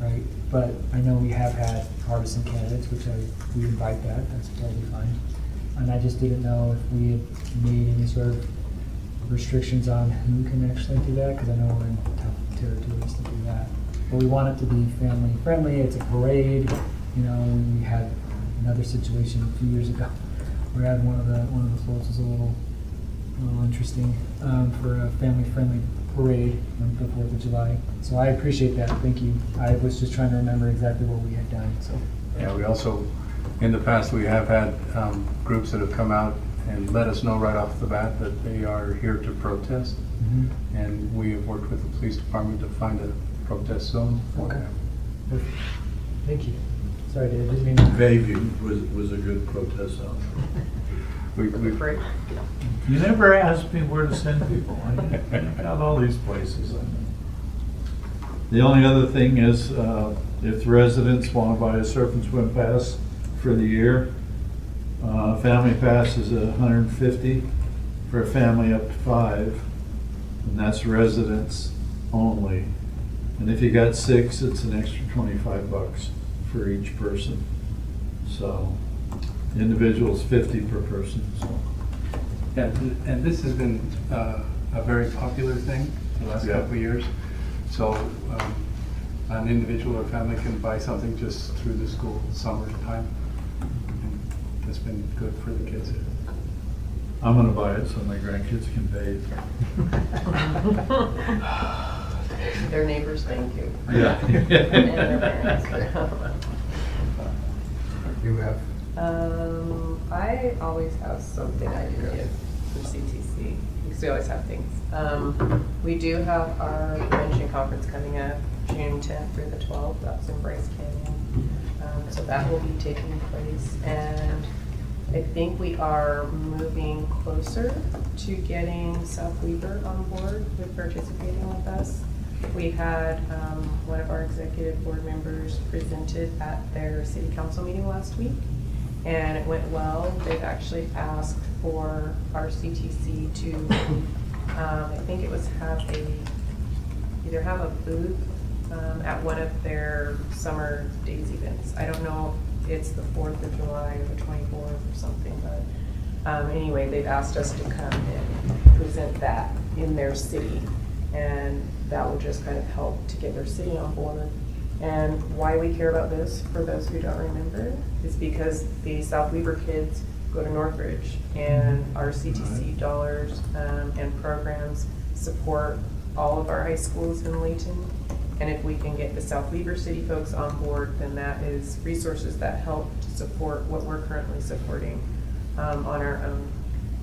right? But I know we have had partisan candidates, which we invite that, that's totally fine. And I just didn't know if we had made any sort of restrictions on who can actually do that, because I know we're in tough territories to do that. But we want it to be family friendly, it's a parade, you know, we had another situation a few years ago. We had one of the floats was a little interesting for a family-friendly parade on the 4th of July. So I appreciate that. Thank you. I was just trying to remember exactly what we had done. So Yeah, we also, in the past, we have had groups that have come out and let us know right off the bat that they are here to protest. And we have worked with the police department to find a protest zone for Okay. them. thank you. Sorry, Dave. I didn't mean to. Bayview was a good protest zone. We great. You never asked me where to send people. I got all these places. The only other thing is, if residents want to buy a surf and swim pass for the year, family pass is $150 for a family up to 5, and that's residents only. And if you got 6, it's an extra $25 for each person. So, the individual's $50 per person. So. Yeah, and this has been a very popular thing. the last Yeah. couple of years. So an individual or family can buy something just through the school summertime. And that's been good for the kids. I'm gonna buy it so my grandkids can bathe. Their neighbors, thank you. Yeah. And their parents. You have, I always have something I do give for CTC, because we always have things. We do have our prevention conference coming up June 10th through the 12th. That's in Bryce Canyon. So that will be taking place, and I think we are moving closer to getting South Weaver on board with participating with us. We had one of our executive board members presented at their city council meeting last week, and it went well. They've actually asked for our CTC to, I think it was either have a booth at one of their summer days events. I don't know if it's the 4th of July or the 24th or something, but anyway, they've asked us to come and present that in their city. And that will just kind of help to get their city on board. And why we care about this, for those who don't remember, is because the South Weaver kids go to Northridge, and our CTC dollars and programs support all of our high schools in Layton. And if we can get the South Weaver city folks on board, then that is resources that help to support what we're currently supporting on our own.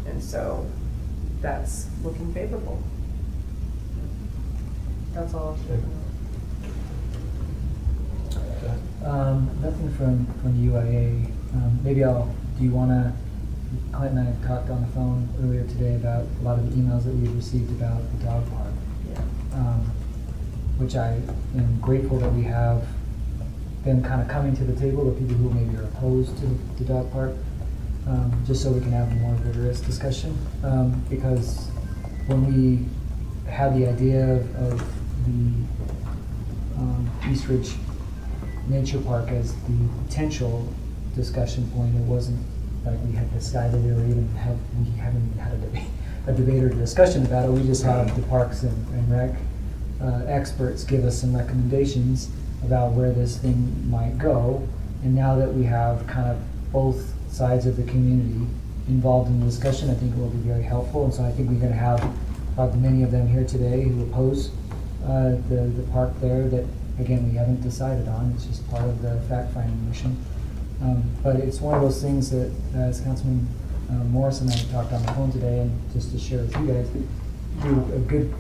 And so that's looking favorable. That's all. Nothing from the UIA. Maybe do you want to, Clint and I have talked on the phone earlier today about a lot of the emails that we've received about the dog park. Yeah. Which I am grateful that we have them kind of coming to the table, the people who maybe are opposed to the dog park, just so we can have a more vigorous discussion. Because when we had the idea of the East Ridge Nature Park as the potential discussion point, it wasn't like we had decided or even we haven't had a debate or discussion about it. We just had the Parks and Rec experts give us some recommendations about where this thing might go. And now that we have kind of both sides of the community involved in the discussion, I think it will be very helpful. And so I think we're going to have probably many of them here today who oppose the park there that, again, we haven't decided on. It's just part of the fact-finding mission. But it's one of those things that, as Councilman Morris and I talked on the phone today, and just to share with you guys, do a good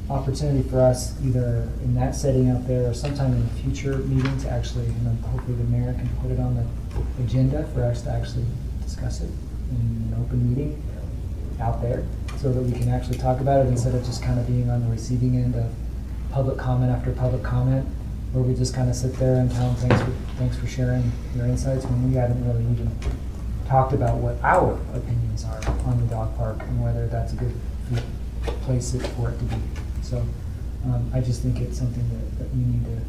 opportunity for us, either in that setting out there or sometime in a future meeting, to actually, hopefully the mayor can put it on the agenda for us to actually discuss it in an open meeting out there, so that we can actually talk about it instead of just kind of being on the receiving end of public comment after public comment, where we just kind of sit there and tell them thanks for sharing your insights, when we haven't really even talked about what our opinions are on the dog park and whether that's a good place for it to be. So I just think it's something that we need to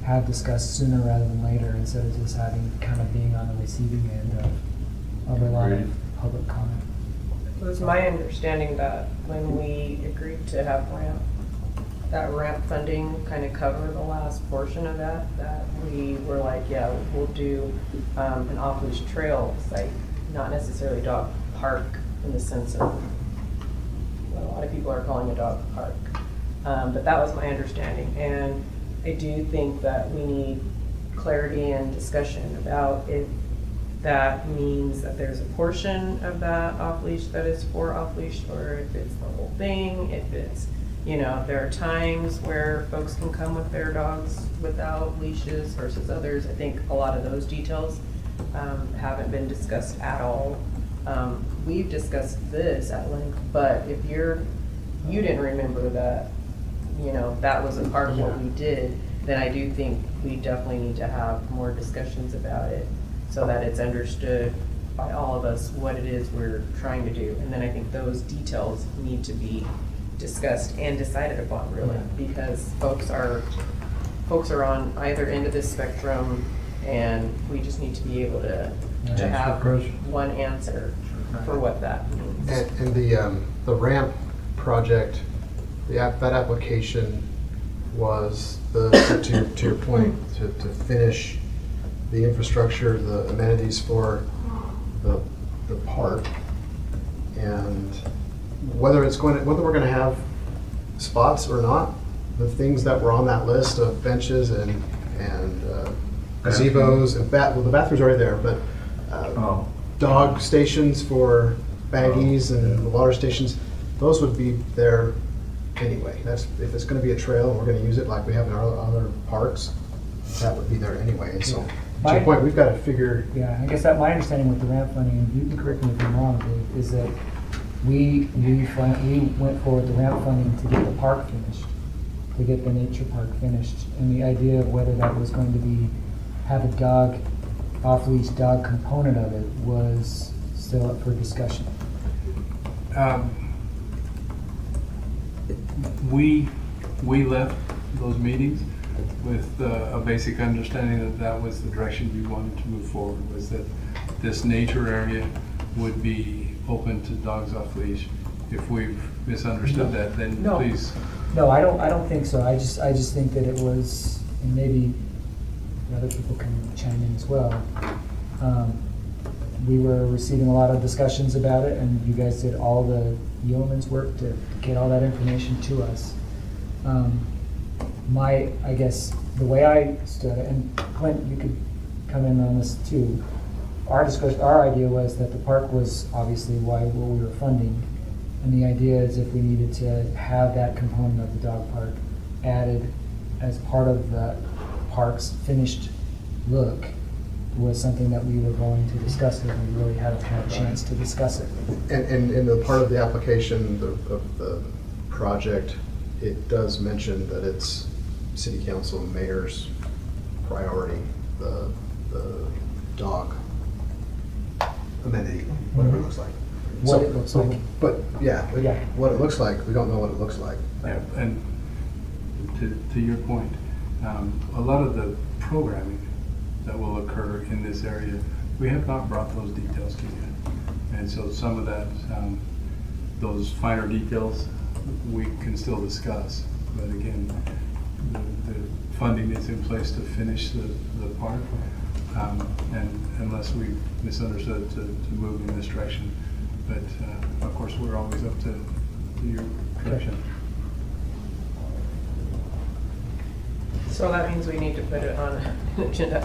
have discussed sooner rather than later, instead of just having kind of being on the receiving end of a lot of public comment. It was my understanding that when we agreed to have that ramp funding kind of cover the last portion of that we were like, yeah, we'll do an off-leash trail site, not necessarily dog park in the sense of what a lot of people are calling a dog park. But that was my understanding, and I do think that we need clarity and discussion about if that means that there's a portion of that off-leash that is for off-leash, or if it's the whole thing, if it's, there are times where folks can come with their dogs without leashes versus others. I think a lot of those details haven't been discussed at all. We've discussed this at length, but if you didn't remember that, that was a part of what we did, then I do think we definitely need to have more discussions about it so that it's understood by all of us what it is we're trying to do. And then I think those details need to be discussed and decided upon, really, because folks are on either end of this spectrum, and we just need to be able to have one answer for what that means. And the ramp project, that application was to your point, to finish the infrastructure, the amenities for the park, and whether we're going to have spots or not, the things that were on that list of benches and gazebos and well, the bathroom's already there, but Oh. dog stations for baggies and the water stations, those would be there anyway. That's, if it's gonna be a trail and we're gonna use it like we have in our other parks, that would be there anyway. And so, to My- your point, we've gotta figure, Yeah, I guess that my understanding with the ramp funding, and you can correct me if I'm wrong, Dave, is that we went forward the ramp funding to get the park finished, to get the nature park finished, and the idea of whether that was going to be, have a dog, off-leash dog component of it was still up for discussion. We left those meetings with a basic understanding that that was the direction we wanted to move forward, was that this nature area would be open to dogs off leash. If we've misunderstood that, then No. please. No, I don't think so. I just think that it was, and maybe other people can chime in as well. We were receiving a lot of discussions about it, and you guys did all the yeoman's work to get all that information to us. I guess, the way I stood it, and Clint, you could come in on this too. Our idea was that the park was obviously what we were funding, and the idea is if we needed to have that component of the dog park added as part of the park's finished look was something that we were going to discuss, and we really hadn't had a chance to discuss it. and in the part of the application of the project, it does mention that it's city council and mayor's priority, the dog amenity, whatever it looks like. What So- it looks like. But, yeah, Yeah. what it looks like, we don't know what it looks like. Yeah, and to your point, a lot of the programming that will occur in this area, we have not brought those details to you. And so some of that, those finer details, we can still discuss. But again, the funding is in place to finish the park. And unless we misunderstood to move in this direction. But of course, we're always up to your direction. So that means we need to put it on an agenda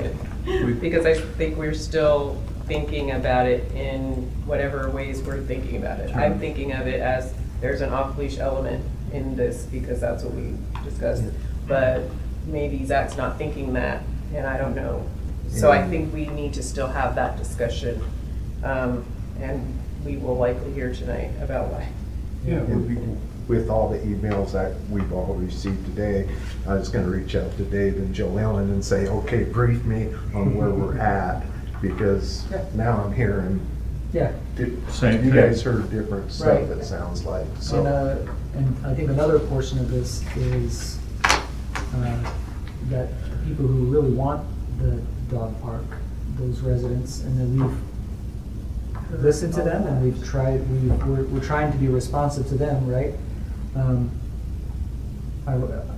We- item, because I think we're still thinking about it in whatever ways we're thinking about it. I'm thinking of it as there's an off-leash element in this, because that's what we discussed. But maybe Zach's not thinking that, and I don't know. So I think we need to still have that discussion, and we will likely hear tonight about why. Yeah, it would be, With all the emails that we've all received today, I was gonna reach out to Dave and Joellen and say, okay, brief me on where we're at, because Yeah. now I'm hearing, Yeah. Same you thing. guys heard different stuff, Right. it sounds like, so. And I think another portion of this is that people who really want the dog park, those residents, and then we've listened to them and we're trying to be responsive to them, right?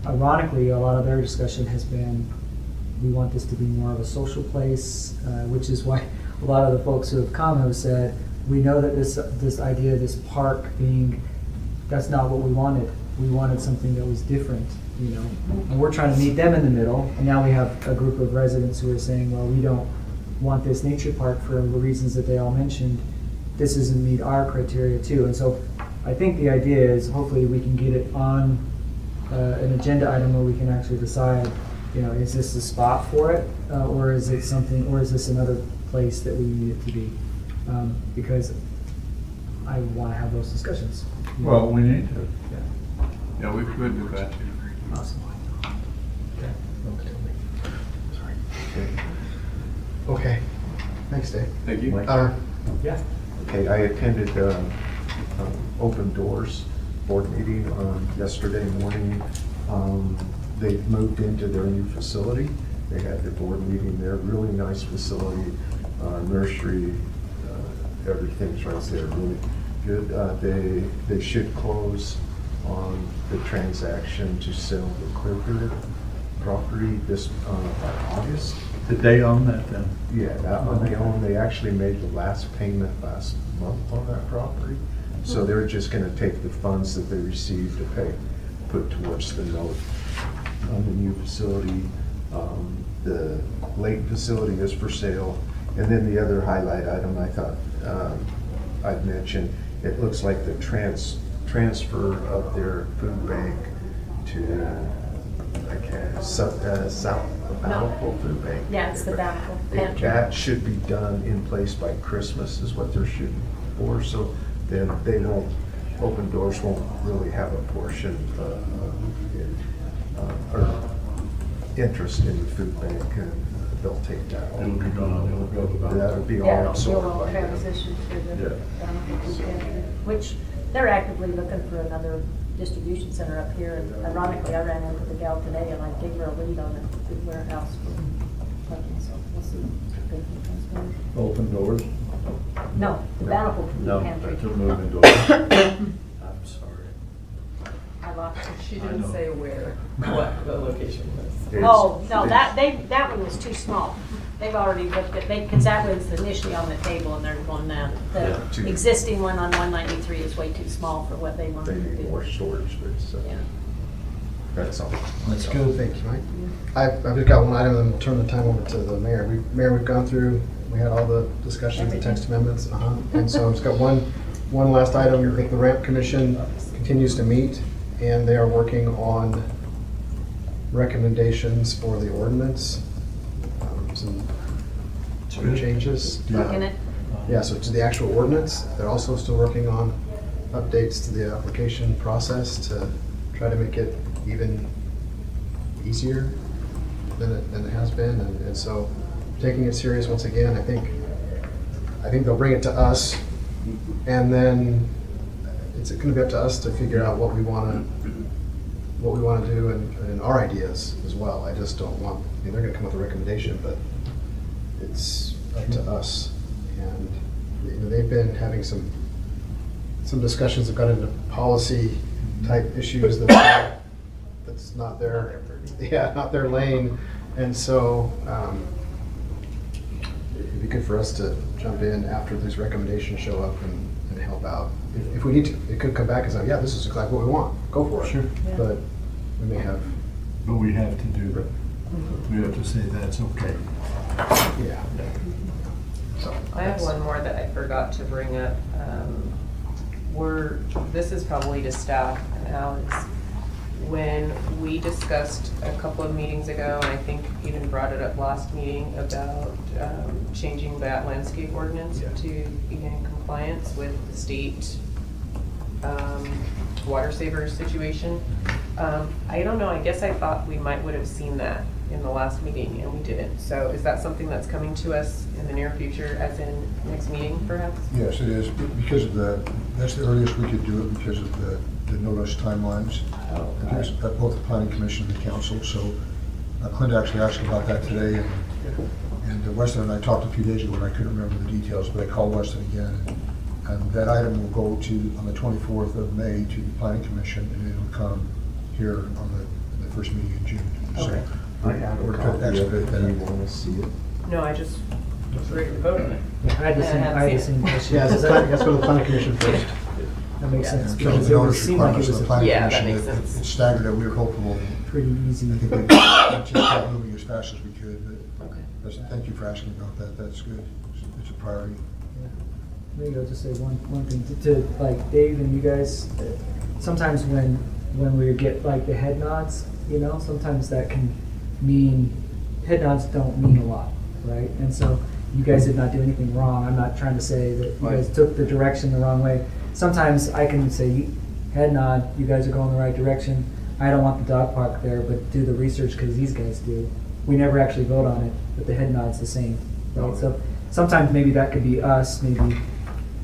Ironically, a lot of their discussion has been, we want this to be more of a social place, which is why a lot of the folks who have come have said, we know that this idea of this park being, that's not what we wanted. We wanted something that was different, you know? And we're trying to meet them in the middle, and now we have a group of residents who are saying, well, we don't want this nature park for the reasons that they all mentioned. This doesn't meet our criteria too. And so I think the idea is hopefully we can get it on an agenda item where we can actually decide, you know, is this the spot for it? Or is it something, or is this another place that we need it to be? Because I want to have those discussions. Well, we need to. yeah, we could do that too. Awesome. Okay, thanks, Dave. Thank you. Yeah. Okay, I attended Open Doors board meeting yesterday morning. They've moved into their new facility. They had their board meeting there, really nice facility, nursery, everything's right there, really good. They should close on the transaction to sell the Clearfield property this, by August. Did they own that then? Yeah, that one they own. They actually made the last payment last month on that property. So they're just gonna take the funds that they received to pay, put towards the note on the new facility. The Layton facility is for sale. And then the other highlight item I thought I'd mention, it looks like the transfer of their food bank to, South Bountiful Food Bank. Yeah, it's the Bountiful Pantry. That should be done in place by Christmas is what they're shooting for, so then they won't, Open Doors won't really have a portion or interest in the food bank, and they'll take that. It'll be gone, it'll go to That'll be all Yeah, absorbed we'll by them. transition to the Yeah. Bountiful Food Pantry, which they're actively looking for another distribution center up here. And ironically, I ran into the gal today and I gave her a lead on a food warehouse for Layton, so we'll see. if they can transfer. Open Doors? No, the Bountiful Food No, Pantry. that's a moving door. I'm sorry. I lost it. She I didn't know. say where, what the location was. Oh, no, that one was too small. They've already looked at, because that was initially on the table and they're going now. Yeah, The too. existing one on 193 is way too small for what they want They to need do. more storage space, so Yeah. that's all. That's good. Thank you, Mike. I've just got one item, and then turn the time over to the mayor. Mayor, we've gone through, we had all the discussions, the text amendments, and so I've just got one last item. I think the ramp commission continues to meet, and they are working on recommendations for the ordinance, some changes. Looking at, Yeah, so to the actual ordinance, they're also still working on updates to the application process to try to make it even easier than it has been, and so taking it serious once again. I think they'll bring it to us, and then it's gonna be up to us to figure out what we wanna do and our ideas as well. I just don't want, I mean, they're gonna come with a recommendation, but it's up to us. And you know, they've been having some discussions that got into policy type issues that's not not their lane. And so it'd be good for us to jump in after these recommendations show up and help out. If we need to, it could come back and say, yeah, this is exactly what we want, go for it. Sure. But we may have, But we have to do that. We have to say that's okay. yeah. So I have one more that I forgot to bring up. This is probably to staff and Alex. When we discussed a couple of meetings ago, and I think even brought it up last meeting about changing that landscape ordinance Yeah. to be in compliance with the state water savers situation. I don't know, I guess I thought we would have seen that in the last meeting and we didn't. So is that something that's coming to us in the near future, as in next meeting perhaps? Yes, it is, because of that's the earliest we could do it because of the notice timelines. Because at both the planning commission and the council, so Clint actually asked about that today, and Weston and I talked a few days ago, and I couldn't remember the details, but I called Weston again, and that item will go on the 24th of May to the planning commission, and it'll come here on the first meeting in June. So Okay. I have a we're copy gonna of it. expedite Do you that. want to see it? No, I just was ready to vote on it. I had the same, I had the same question. Yeah, let's go to the planning commission first. That makes sense, So because the it notice seemed like it requirements of was the a planning Yeah, that commission, makes sense. it's staggered, that we were hopeful. pretty easy. I think we just kept moving as fast as we could, but Okay. thank you for asking about that, that's good. It's a priority. Maybe I'll just say one thing to like Dave and you guys. Sometimes when we get like the head nods, you know, sometimes that can mean head nods don't mean a lot, right? And so you guys did not do anything wrong. I'm not trying to say that you guys took the direction the wrong way. Sometimes I can say head nod, you guys are going the right direction. I don't want the dog park there, but do the research because these guys do. We never actually vote on it, but the head nod's the same, right? So sometimes maybe that could be us, maybe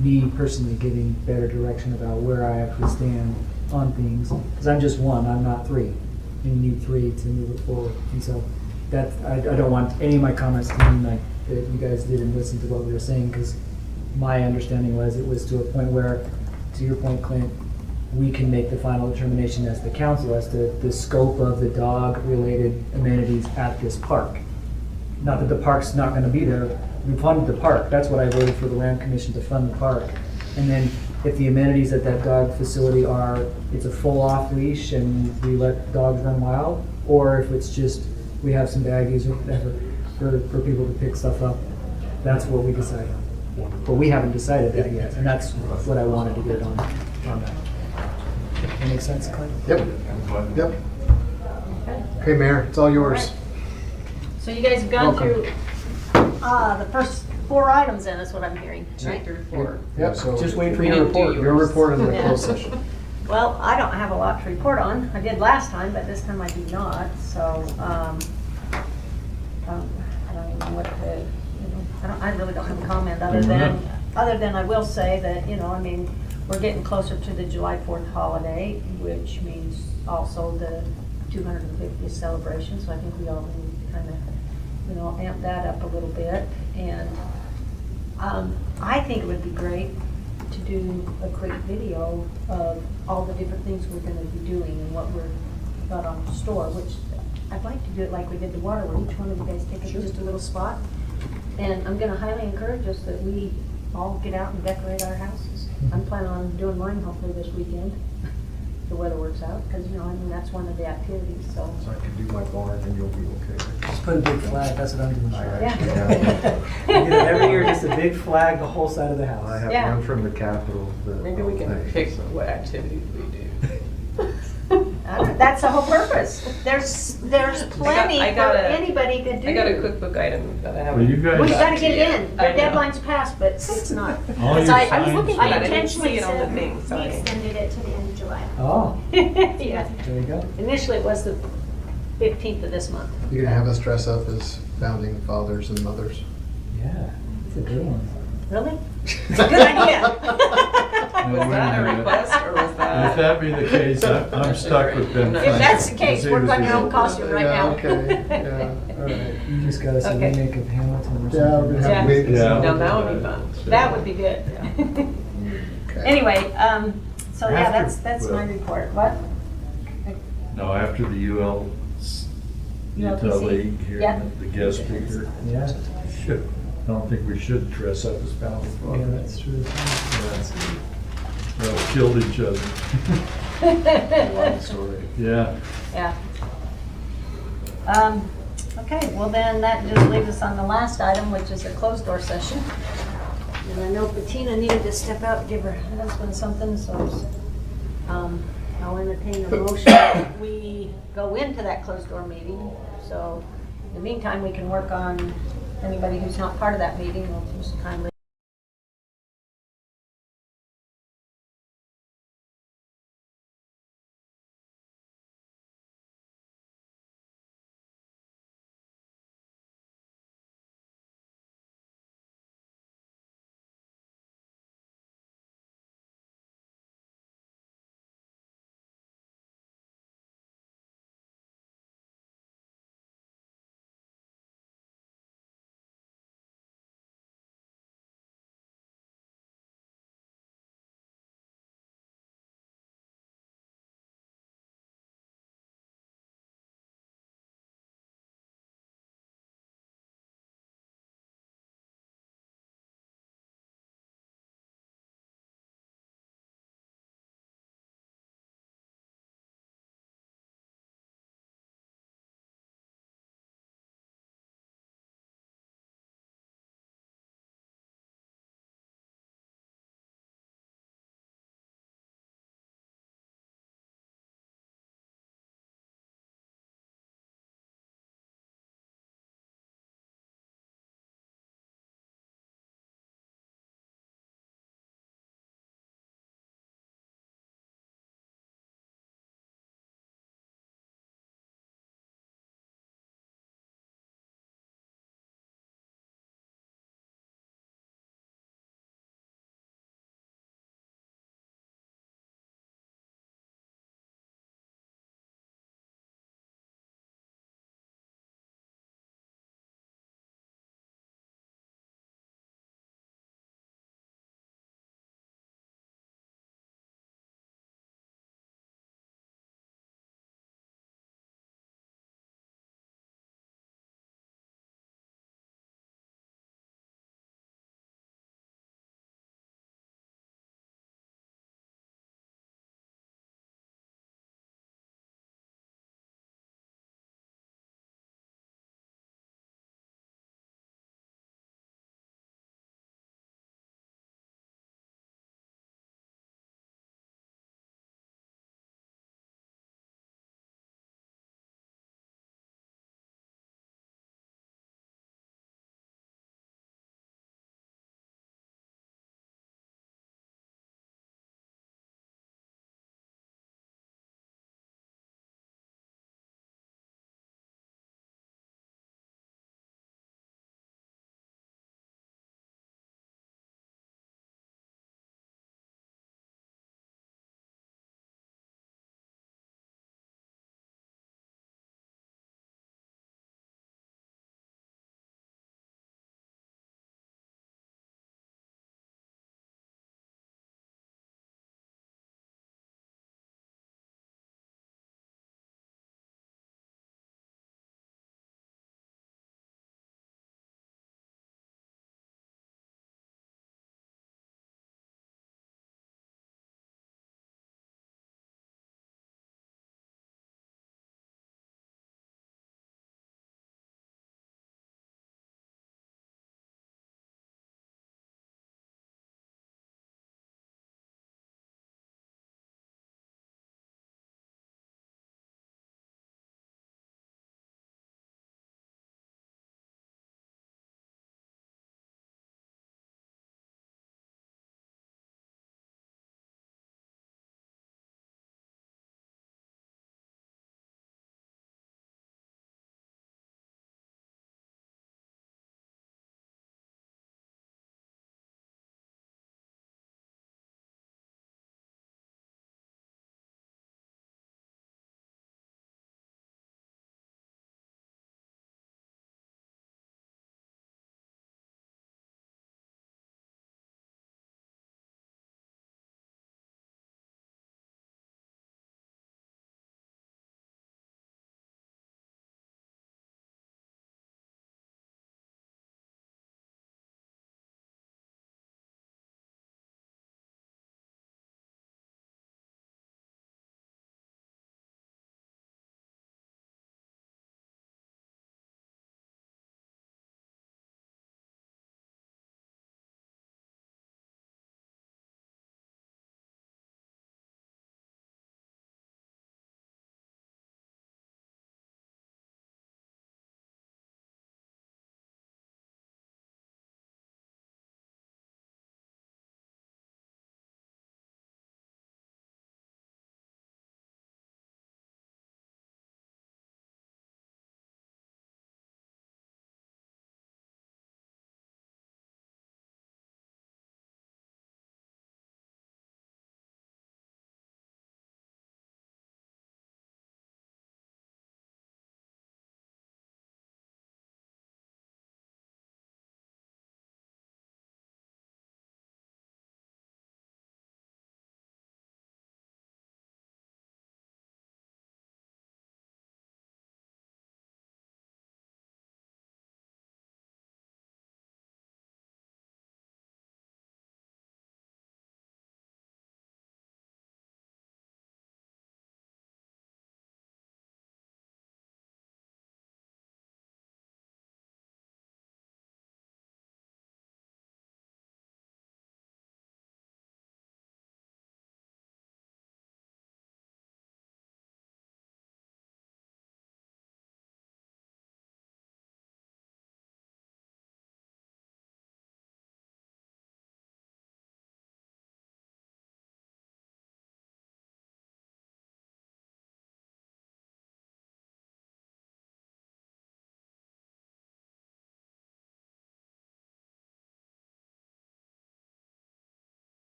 me personally giving better direction about where I actually stand on things. Because I'm just one, I'm not three. You need three to move it forward. And so that I don't want any of my comments to mean like that you guys didn't listen to what we were saying, because my understanding was it was to a point where, to your point, Clint, we can make the final determination as the council as to the scope of the dog-related amenities at this park. Not that the park's not gonna be there, we funded the park, that's what I voted for the land commission to fund the park. And then if the amenities at that dog facility are, it's a full off leash and we let dogs run wild, or if it's just, we have some baggies or whatever for people to pick stuff up, that's what we decide on. But we haven't decided that yet, and that's what I wanted to get on that. That makes sense, Clint? Yep, yep. Okay, Mayor, it's all yours. So you guys have gone Welcome. through, the first 4 items then, is what I'm hearing, Two right? through four. Yep, so. Just wait for We your didn't do report. Your report in the Yeah. closed session. Well, I don't have a lot to report on. I did last time, but this time I do not, so, I don't even know what to, I really don't have a comment other than I will say that, I mean, we're getting closer to the July 4th holiday, which means also the 250th celebration, so I think we all need to kind of, amp that up a little bit. And I think it would be great to do a quick video of all the different things we're gonna be doing and what we're got on store, which I'd like to do it like we did the water, where each one of you guys take just a little spot. And I'm gonna highly encourage us that we all get out and decorate our houses. I'm planning on doing mine hopefully this weekend, if the weather works out, because, that's one of the activities, so. So I can do my barn and you'll be okay. Just put a big flag, that's what I'm doing. I Yeah. actually have, We do that every year, just a big flag, the whole side of the I house. have Yeah. one from the Capitol. that Maybe we can I'll take, pick so. what activities we do. That's the whole purpose. There's plenty I for got a- anybody to do. I got a cookbook item that I Well, haven't. you guys. Well, you gotta get it in. I Your know. deadline's passed, but it's not. All your I was signs looking, are- I I didn't intentionally see it on the said. thing, We sorry. extended it to the end of July. Oh, Yeah. there you go. Initially, it was the 15th of this month. You're gonna have us dress up as founding fathers and mothers. Yeah, it's a good one. Really? Good idea. No, Was wait that a minute. request or was If that? that be the case, I'm stuck with Ben. If If that's the Franklin, case, 'cause he work was on your the- own costume right Yeah, now. okay, yeah, all right. You just got us a Okay. remake of Hamilton or something. Yeah, we're gonna have Yeah. to make. Yeah. Now that would be fun. That would be good. Okay. Anyway, so yeah, After- that's my well- report. What? No, after the Utah ULPC? League here, Yeah. the guest speaker. Yeah, Should, I don't think we should dress up as founding yeah, fathers. that's true. They all killed each other. Long story. Yeah. Yeah. Okay, well then, that just leaves us on the last item, which is a closed door session. And I know Bettina needed to step out and give her husband something, so I'll entertain a motion that we go into that closed door meeting. So in the meantime, we can work on anybody who's not part of that meeting, we'll just kindly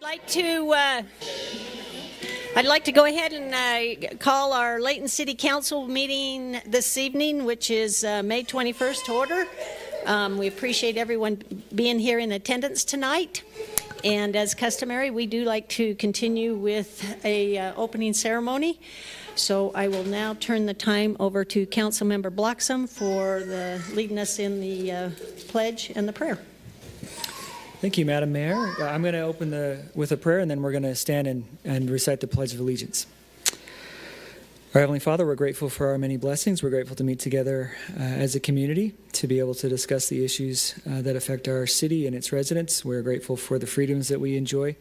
I'd like to go ahead and call our Layton City Council meeting this evening, which is May 21st, to order. We appreciate everyone being here in attendance tonight. And as customary, we do like to continue with a opening ceremony. So I will now turn the time over to Councilmember Bloxham for leading us in the pledge and the prayer. Thank you, Madam Mayor. I'm going to open with a prayer, and then we're going to stand and recite the Pledge of Allegiance. Our Heavenly Father, we're grateful for our many blessings. We're grateful to meet together as a community to be able to discuss the issues that affect our city and its residents. We're grateful for the freedoms that we enjoy.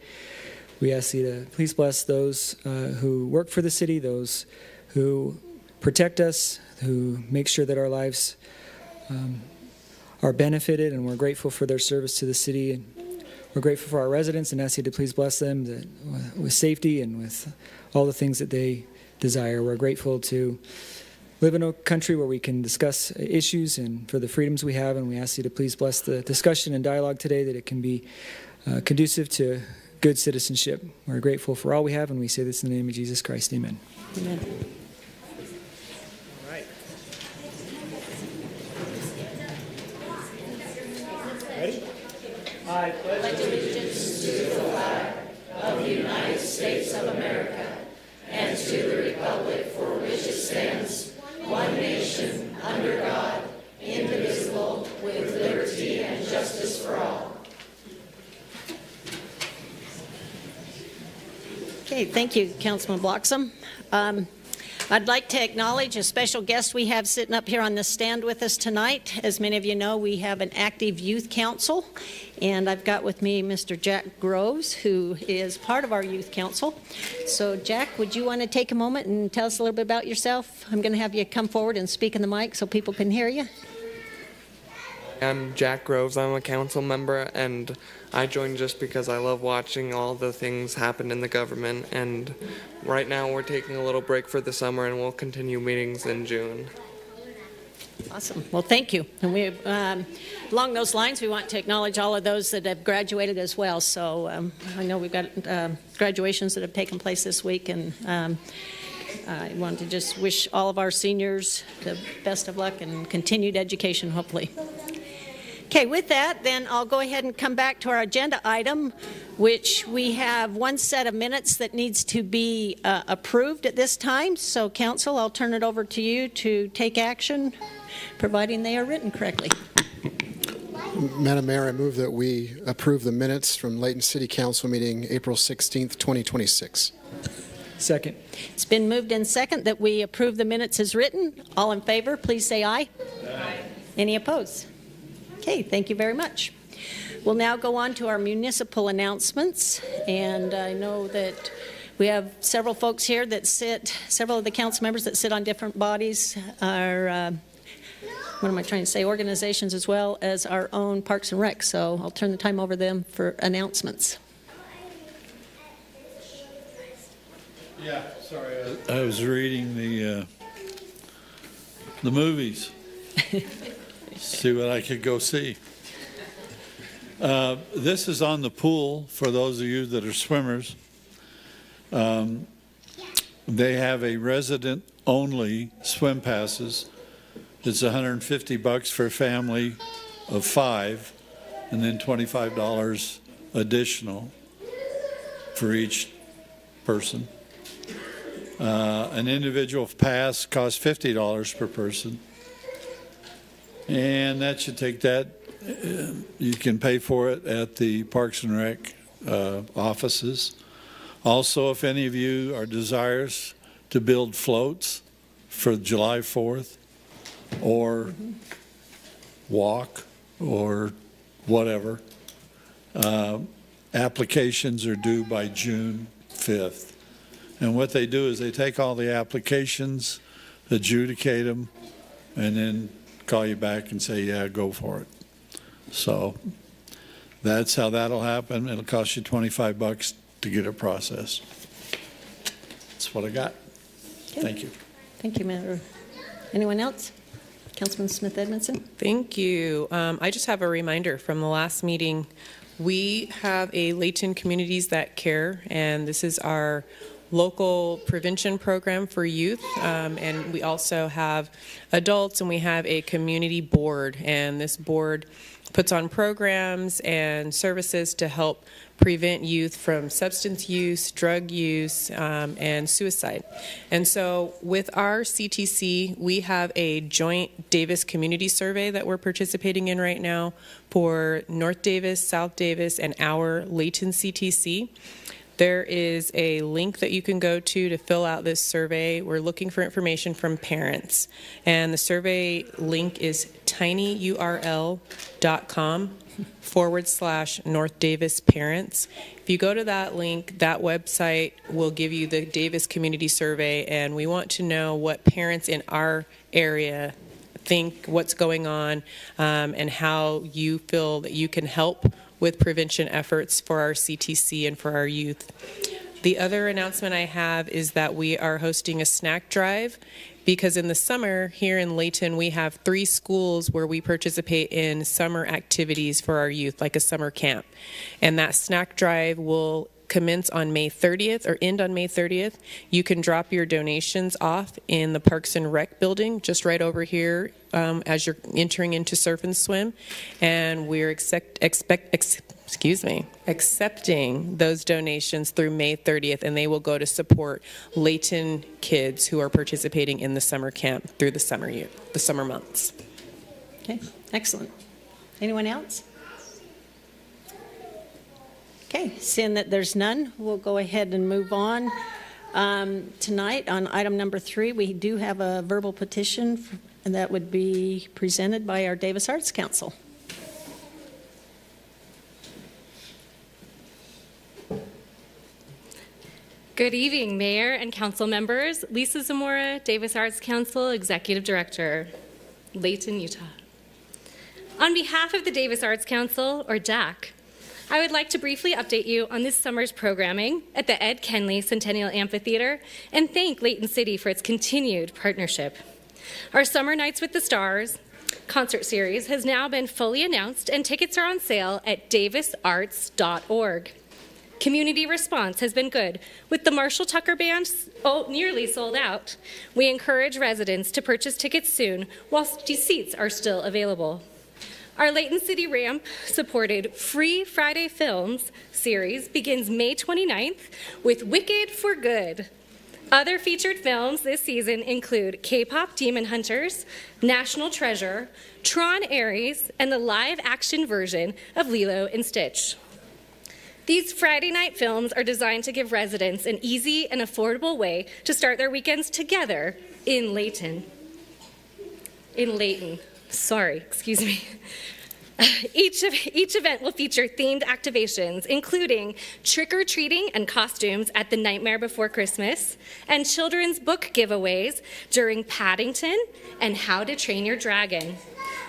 We ask you to please bless those who work for the city, those who protect us, who make sure that our lives are benefited, and we're grateful for their service to the city. And we're grateful for our residents and ask you to please bless them with safety and with all the things that they desire. We're grateful to live in a country where we can discuss issues and for the freedoms we have, and we ask you to please bless the discussion and dialogue today, that it can be conducive to good citizenship. We're grateful for all we have, and we say this in the name of Jesus Christ. Amen. Amen. I pledge allegiance to the flag of the United States of America and to the republic for which it stands, one nation, under God, indivisible, with liberty and justice for all. Okay, thank you, Councilman Bloxham. I'd like to acknowledge a special guest we have sitting up here on the stand with us tonight. As many of you know, we have an active youth council, and I've got with me Mr. Jack Groves, who is part of our youth council. So, Jack, would you want to take a moment and tell us a little bit about yourself? I'm going to have you come forward and speak in the mic so people can hear you. I'm Jack Groves. I'm a council member, and I joined just because I love watching all the things happen in the government. And right now we're taking a little break for the summer, and we'll continue meetings in June. Awesome. Well, thank you. And we, along those lines, we want to acknowledge all of those that have graduated as well. So I know we've got graduations that have taken place this week, and I want to just wish all of our seniors the best of luck and continued education, hopefully. Okay, with that, then I'll go ahead and come back to our agenda item, which we have one set of minutes that needs to be approved at this time. So, Council, I'll turn it over to you to take action, providing they are written correctly. Madam Mayor, I move that we approve the minutes from Layton City Council meeting April 16th, 2026. Second. It's been moved and second that we approve the minutes as written. All in favor, please say aye. Aye. Any opposed? Okay, thank you very much. We'll now go on to our municipal announcements, and I know that we have several folks here that several of the council members that sit on different bodies, organizations as well as our own Parks and Rec, so I'll turn the time over to them for announcements. Yeah, sorry. I was reading the movies. See what I could go see. This is on the pool for those of you that are swimmers. They have a resident-only swim passes. It's $150 for a family of 5, and then $25 additional for each person. An individual pass costs $50 per person. And that should take that. You can pay for it at the Parks and Rec offices. Also, if any of you are desirous to build floats for July 4th or walk or whatever, applications are due by June 5th. And what they do is they take all the applications, adjudicate them, and then call you back and say, yeah, go for it. So that's how that'll happen. It'll cost you $25 to get it processed. That's what I got. Okay. Thank you. Thank you, Mayor. Anyone else? Councilman Smith Edmondson? Thank you. I just have a reminder from the last meeting. We have a Layton Communities That Care, and this is our local prevention program for youth. And we also have adults, and we have a community board. And this board puts on programs and services to help prevent youth from substance use, drug use, and suicide. And so with our CTC, we have a joint Davis community survey that we're participating in right now for North Davis, South Davis, and our Layton CTC. There is a link that you can go to fill out this survey. We're looking for information from parents. And the survey link is tinyurl.com/North Davis Parents. If you go to that link, that website will give you the Davis Community Survey, and we want to know what parents in our area think, what's going on, and how you feel that you can help with prevention efforts for our CTC and for our youth. The other announcement I have is that we are hosting a snack drive, because in the summer here in Layton, we have 3 schools where we participate in summer activities for our youth, like a summer camp. And that snack drive will commence on May 30th or end on May 30th. You can drop your donations off in the Parks and Rec building, just right over here as you're entering into Surf and Swim. And we're accepting those donations through May 30th, and they will go to support Layton kids who are participating in the summer camp through the summer months. Okay, excellent. Anyone else? Okay, seeing that there's none, we'll go ahead and move on. Tonight, on item number 3, we do have a verbal petition, and that would be presented by our Davis Arts Council. Good evening, Mayor and Council members. Lisa Zamora, Davis Arts Council Executive Director, Layton, Utah. On behalf of the Davis Arts Council, or DAC, I would like to briefly update you on this summer's programming at the Ed Kenley Centennial Amphitheater and thank Layton City for its continued partnership. Our Summer Nights with the Stars concert series has now been fully announced, and tickets are on sale at davisarts.org. Community response has been good, with the Marshall Tucker Band nearly sold out. We encourage residents to purchase tickets soon while seats are still available. Our Layton City Ramp-supported Free Friday Films series begins May 29th with Wicked for Good. Other featured films this season include K-pop Demon Hunters, National Treasure, Tron Ares, and the live-action version of Lilo and Stitch. These Friday night films are designed to give residents an easy and affordable way to start their weekends together in Layton. Excuse me. Each event will feature themed activations, including trick-or-treating and costumes at The Nightmare Before Christmas, and children's book giveaways during Paddington and How to Train Your Dragon.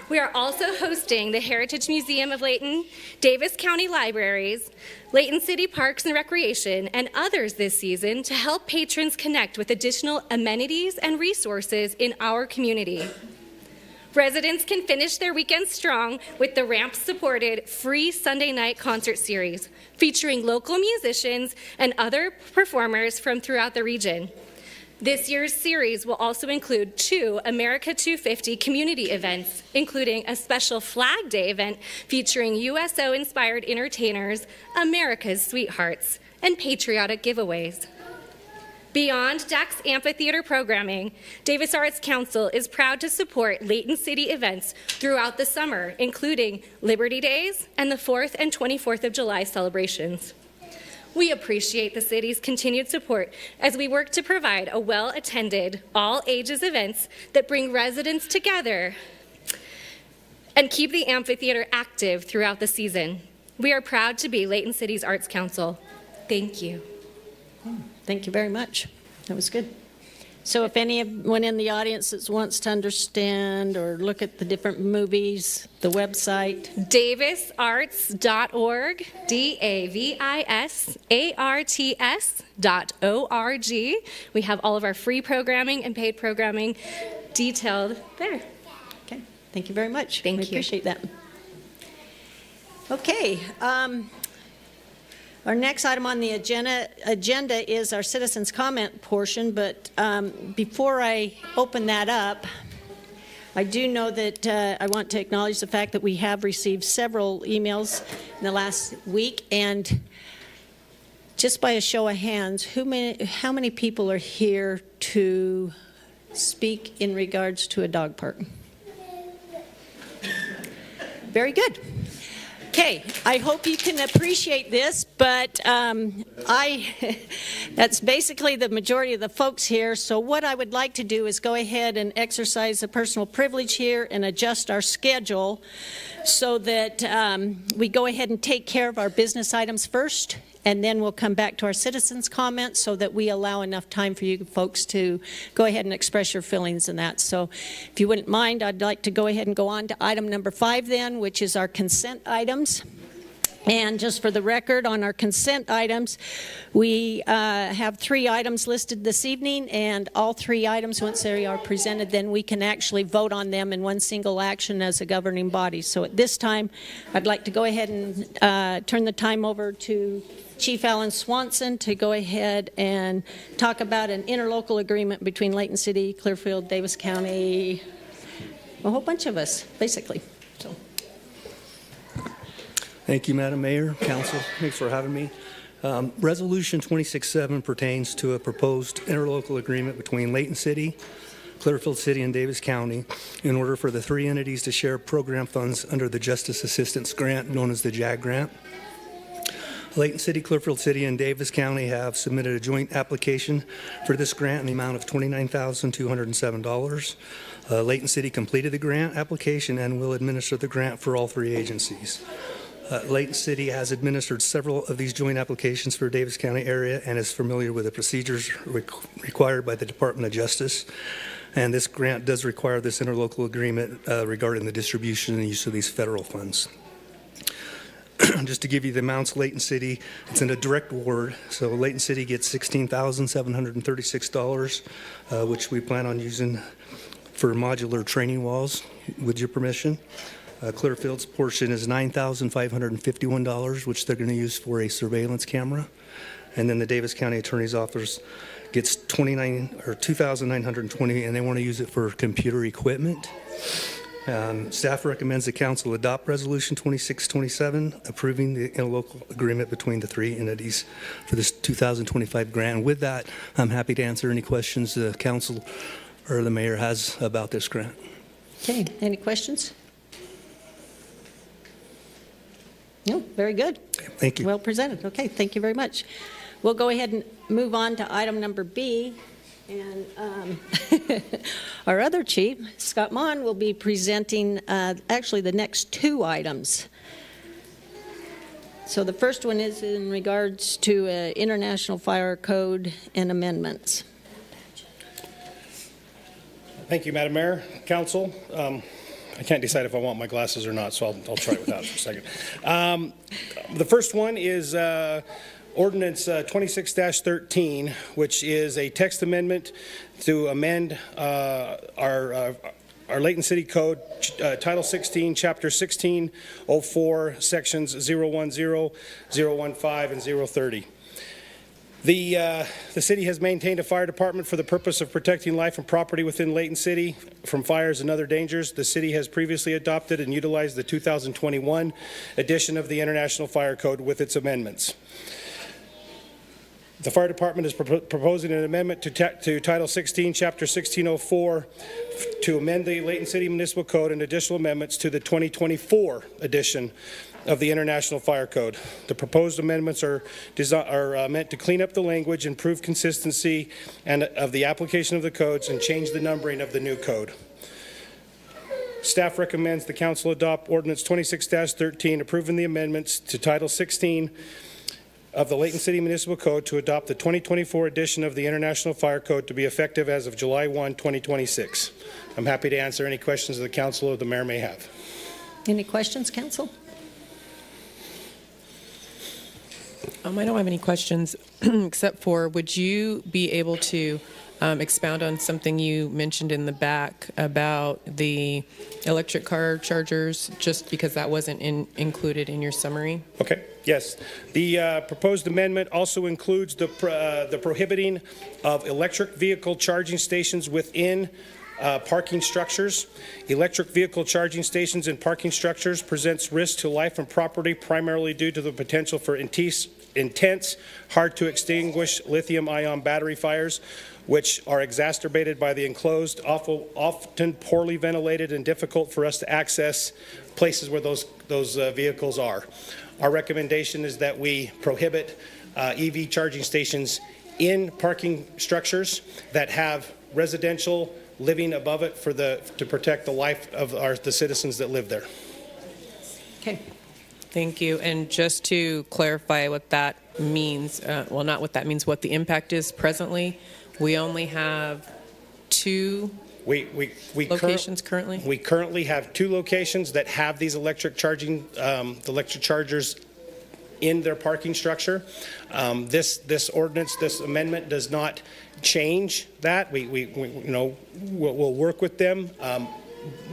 We are also hosting the Heritage Museum of Layton, Davis County Libraries, Layton City Parks and Recreation, and others this season to help patrons connect with additional amenities and resources in our community. Residents can finish their weekend strong with the Ramp-supported Free Sunday Night Concert Series, featuring local musicians and other performers from throughout the region. This year's series will also include 2 America 250 community events, including a special Flag Day event featuring USO-inspired entertainers, America's Sweethearts, and patriotic giveaways. Beyond DAC's amphitheater programming, Davis Arts Council is proud to support Layton City events throughout the summer, including Liberty Days and the 4th and 24th of July celebrations. We appreciate the city's continued support as we work to provide a well-attended, all-ages events that bring residents together and keep the amphitheater active throughout the season. We are proud to be Layton City's Arts Council. Thank you. Thank you very much. That was good. So if anyone in the audience that wants to understand or look at the different movies, the website? davisarts.org, davisarts.org. We have all of our free programming and paid programming detailed there. Okay, thank you very much. Thank we you. appreciate that. Okay. Our next item on the agenda is our citizens' comment portion, but before I open that up, I do know that I want to acknowledge the fact that we have received several emails in the last week, and just by a show of hands, how many people are here to speak in regards to a dog park? Very good. Okay, I hope you can appreciate this, but that's basically the majority of the folks here. So what I would like to do is go ahead and exercise a personal privilege here and adjust our schedule so that we go ahead and take care of our business items first, and then we'll come back to our citizens' comments so that we allow enough time for you folks to go ahead and express your feelings in that. So if you wouldn't mind, I'd like to go ahead and go on to item number 5 then, which is our consent items. And just for the record, on our consent items, we have 3 items listed this evening, and all 3 items, once they are presented, then we can actually vote on them in one single action as a governing body. So at this time, I'd like to go ahead and turn the time over to Chief Alan Swanson to go ahead and talk about an interlocal agreement between Layton City, Clearfield, Davis County, a whole bunch of us, basically. So. Thank you, Madam Mayor, Council. Thanks for having me. Resolution 26-7 pertains to a proposed interlocal agreement between Layton City, Clearfield City, and Davis County in order for the 3 entities to share program funds under the Justice Assistance Grant known as the JAG Grant. Layton City, Clearfield City, and Davis County have submitted a joint application for this grant in the amount of $29,207. Layton City completed the grant application and will administer the grant for all 3 agencies. Layton City has administered several of these joint applications for Davis County area and is familiar with the procedures required by the Department of Justice. And this grant does require this interlocal agreement regarding the distribution and use of these federal funds. Just to give you the amounts, Layton City, it's in a direct award. So Layton City gets $16,736, which we plan on using for modular training walls, with your permission. Clearfield's portion is $9,551, which they're going to use for a surveillance camera. And then the Davis County Attorney's Office gets $2,920, and they want to use it for computer equipment. Staff recommends the council adopt Resolution 2627, approving the interlocal agreement between the 3 entities for this 2025 grant. And with that, I'm happy to answer any questions the council or the mayor has about this grant. Okay, any questions? No, very good. Thank you. Well presented. Okay, thank you very much. We'll go ahead and move on to item number B. And our other chief, Scott Mon, will be presenting actually the next 2 items. So the first one is in regards to International Fire Code and amendments. Thank you, Madam Mayor, Council. I can't decide if I want my glasses or not, so I'll try it without for a second. The first one is Ordinance 26-13, which is a text amendment to amend our Layton City Code, Title 16, Chapter 1604, Sections 010, 015, and 030. The city has maintained a fire department for the purpose of protecting life and property within Layton City from fires and other dangers. The city has previously adopted and utilized the 2021 edition of the International Fire Code with its amendments. The fire department is proposing an amendment to Title 16, Chapter 1604, to amend the Layton City Municipal Code and additional amendments to the 2024 edition of the International Fire Code. The proposed amendments are meant to clean up the language, improve consistency and of the application of the codes, and change the numbering of the new code. Staff recommends the council adopt Ordinance 26-13, approving the amendments to Title 16 of the Layton City Municipal Code to adopt the 2024 edition of the International Fire Code to be effective as of July 1, 2026. I'm happy to answer any questions the council or the mayor may have. Any questions, council? I don't have any questions except for, would you be able to expound on something you mentioned in the back about the electric car chargers, just because that wasn't included in your summary? Okay, yes. The proposed amendment also includes the prohibiting of electric vehicle charging stations within parking structures. Electric vehicle charging stations in parking structures presents risk to life and property primarily due to the potential for intense, hard-to-extinguish lithium-ion battery fires, which are exacerbated by the enclosed, often poorly ventilated and difficult for us to access places where those vehicles are. Our recommendation is that we prohibit EV charging stations in parking structures that have residential living above it to protect the life of the citizens that live there. Okay. Thank you. And just to clarify what that means, well, not what that means, what the impact is presently, we only have two locations currently? We currently have 2 locations that have these electric chargers in their parking structure. This ordinance, this amendment does not change that. We'll work with them.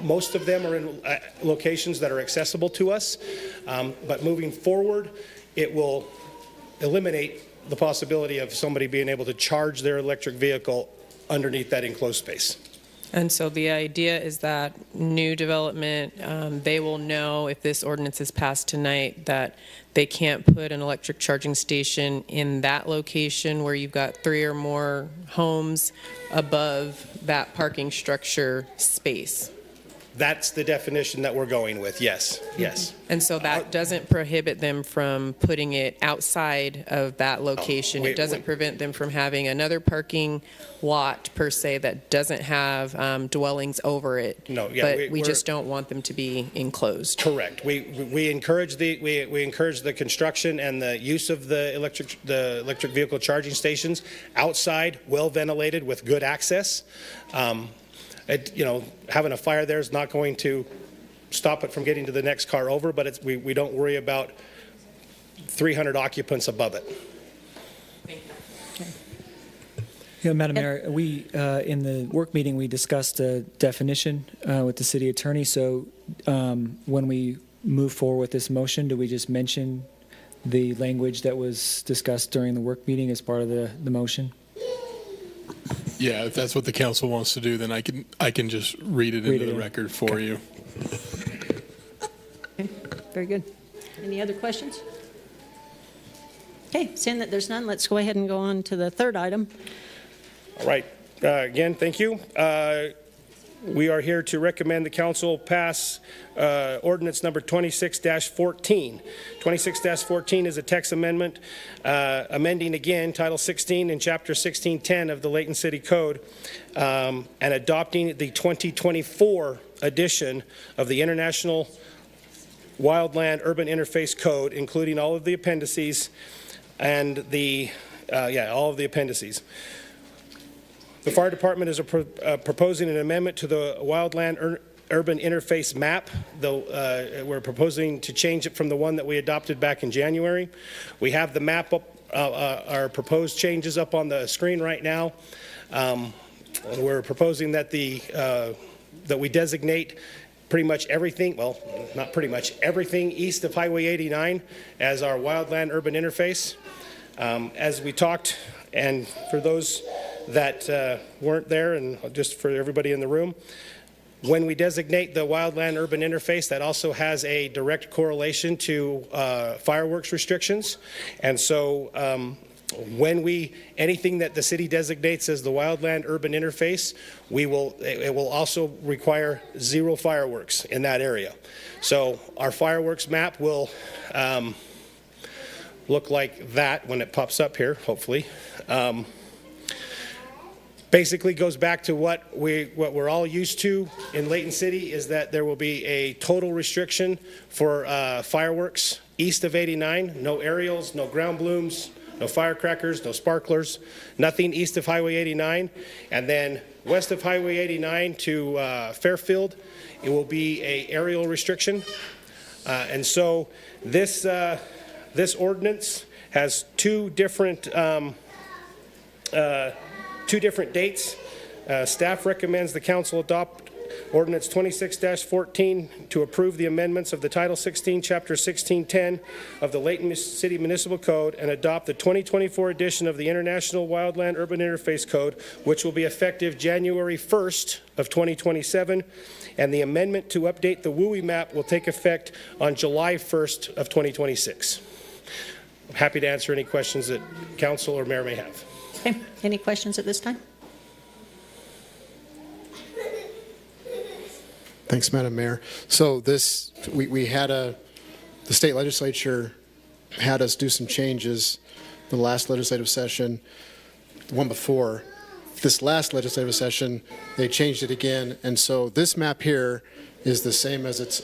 Most of them are in locations that are accessible to us, but moving forward, it will eliminate the possibility of somebody being able to charge their electric vehicle underneath that enclosed space. And so the idea is that new development, they will know if this ordinance is passed tonight that they can't put an electric charging station in that location where you've got 3 or more homes above that parking structure space. That's the definition that we're going with, yes, yes. And so that doesn't prohibit them from putting it outside of that location. It doesn't prevent them from having another parking lot per se that doesn't have dwellings over it. No, yeah, but we just don't want them to be enclosed. Correct. We encourage the construction and the use of the electric vehicle charging stations outside, well ventilated with good access. Having a fire there is not going to stop it from getting to the next car over, but we don't worry about 300 occupants above it. Yeah, Madam Mayor, we in the work meeting we discussed a definition with the city attorney. So when we move forward with this motion, do we just mention the language that was discussed during the work meeting as part of the motion? Yeah, if that's what the council wants to do, then I can just read it into the record for you. Okay, very good. Any other questions? Okay, seeing that there's none, let's go ahead and go on to the third item. All right. Again, thank you. We are here to recommend the council pass ordinance number 26-14. 26-14 is a text amendment amending again Title 16 and Chapter 1610 of the Layton City Code and adopting the 2024 edition of the International Wildland Urban Interface Code, including all of the appendices and all of the appendices. The fire department is proposing an amendment to the Wildland Urban Interface map. We're proposing to change it from the one that we adopted back in January. We have the map up, our proposed changes up on the screen right now. We're proposing that that we designate pretty much everything, well, not pretty much, everything east of Highway 89 as our Wildland Urban Interface. As we talked, and for those that weren't there, and just for everybody in the room, when we designate the Wildland Urban Interface, that also has a direct correlation to fireworks restrictions. And so anything that the city designates as the Wildland Urban Interface, it will also require 0 fireworks in that area. So our fireworks map will look like that when it pops up here, hopefully. Basically goes back to what we're all used to in Layton City, is that there will be a total restriction for fireworks east of 89. No aerials, no ground blooms, no firecrackers, no sparklers, nothing east of Highway 89. And then west of Highway 89 to Fairfield, it will be a aerial restriction. And so this ordinance has two different two different dates. Staff recommends the council adopt Ordinance 26-14 to approve the amendments of the Title 16, Chapter 1610 of the Layton City Municipal Code and adopt the 2024 edition of the International Wildland Urban Interface Code, which will be effective January 1st of 2027. And the amendment to update the WUI map will take effect on July 1st of 2026. I'm happy to answer any questions that council or mayor may have. Okay, any questions at this time? Thanks, Madam Mayor. So this, we had the state legislature had us do some changes the last legislative session, the one before. This last legislative session, they changed it again. And so this map here is the same as it's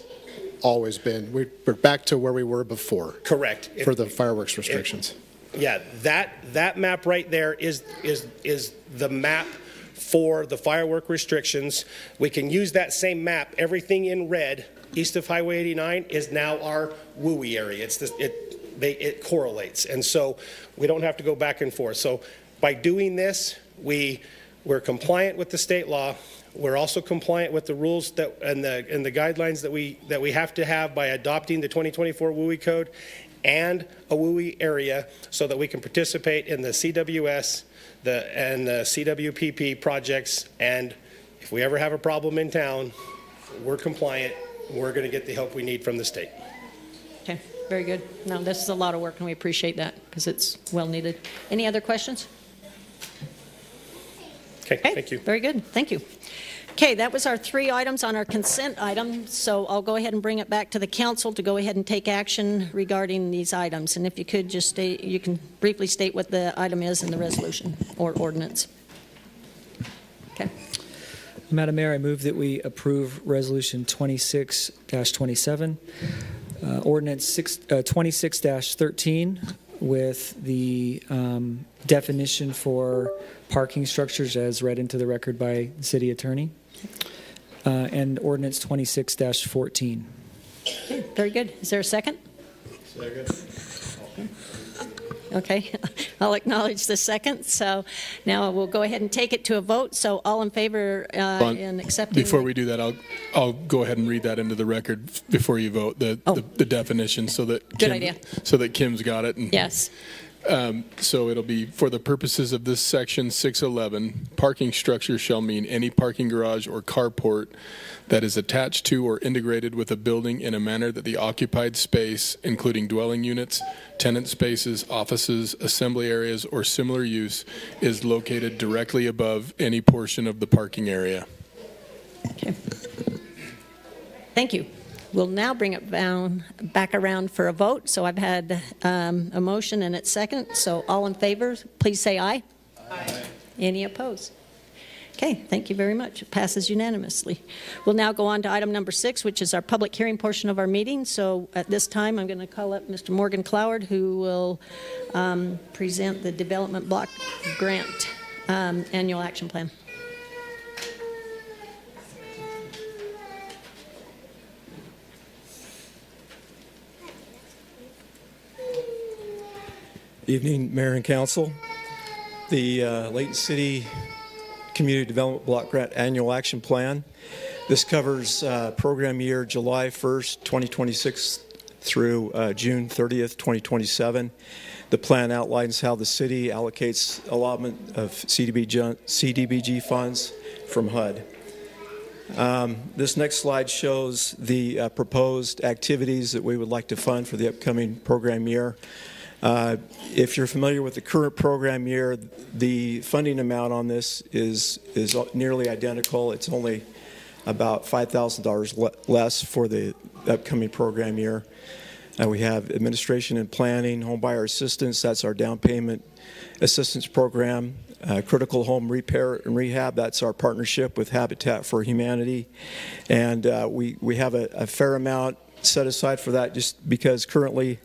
always been. We're back to where we were before. Correct. For the fireworks restrictions. Yeah, that map right there is the map for the firework restrictions. We can use that same map. Everything in red east of Highway 89 is now our WUI area. It correlates, and so we don't have to go back and forth. So by doing this, we're compliant with the state law. We're also compliant with the rules that and the guidelines that we have to have by adopting the 2024 WUI code and a WUI area, so that we can participate in the CWS and the CWPP projects. And if we ever have a problem in town, we're compliant. We're going to get the help we need from the state. Okay, very good. No, this is a lot of work, and we appreciate that because it's well needed. Any other questions? Okay, thank you. Very good, thank you. Okay, that was our 3 items on our consent item, so I'll go ahead and bring it back to the council to go ahead and take action regarding these items. And if you could just state, you can briefly state what the item is in the resolution or ordinance. Okay. Madam Mayor, I move that we approve Resolution 26-27, Ordinance 26-13 with the definition for parking structures as read into the record by the city attorney, and Ordinance 26-14. Okay, very good. Is there a second? Second. Okay, I'll acknowledge the second. So now we'll go ahead and take it to a vote. So all in favor in accepting? Before we do that, I'll go ahead and read that into the record before you vote, the definition, so that Good idea. So that Kim's got it. And, yes. So it'll be, for the purposes of this section 611, parking structure shall mean any parking garage or carport that is attached to or integrated with a building in a manner that the occupied space, including dwelling units, tenant spaces, offices, assembly areas, or similar use, is located directly above any portion of the parking area. Okay. Thank you. We'll now bring it back around for a vote. So I've had a motion and it's second. So all in favor, please say aye. Aye. Any opposed? Okay, thank you very much. It passes unanimously. We'll now go on to item number 6, which is our public hearing portion of our meeting. So at this time, I'm going to call up Mr. Morgan Cloward, who will present the Development Block Grant Annual Action Plan. Evening, Mayor and Council. The Layton City Community Development Block Grant Annual Action Plan. This covers program year July 1st, 2026 through June 30th, 2027. The plan outlines how the city allocates allotment of CDBG funds from HUD. This next slide shows the proposed activities that we would like to fund for the upcoming program year. If you're familiar with the current program year, the funding amount on this is nearly identical. It's only about $5,000 less for the upcoming program year. We have administration and planning, home buyer assistance, that's our down payment assistance program, critical home repair and rehab, that's our partnership with Habitat for Humanity. And we have a fair amount set aside for that just because currently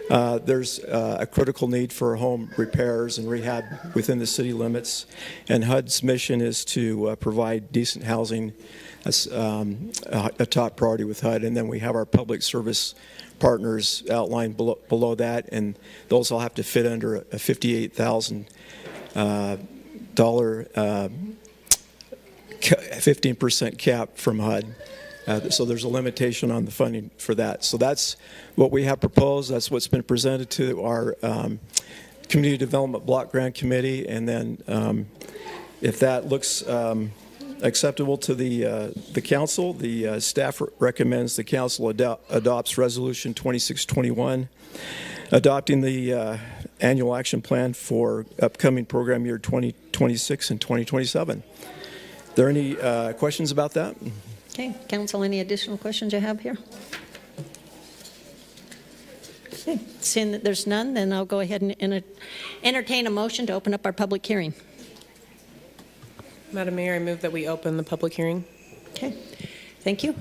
there's a critical need for home repairs and rehab within the city limits. And HUD's mission is to provide decent housing. That's a top priority with HUD. And then we have our public service partners outlined below that, and those all have to fit under a $58,000 15% cap from HUD. So there's a limitation on the funding for that. So that's what we have proposed. That's what's been presented to our Community Development Block Grant Committee. And then if that looks acceptable to the council, the staff recommends the council adopts Resolution 2621, adopting the annual action plan for upcoming program year 2026 and 2027. Are there any questions about that? Okay, council, any additional questions you have here? Okay, seeing that there's none, then I'll go ahead and entertain a motion to open up our public hearing. Madam Mayor, I move that we open the public hearing. Okay, thank you.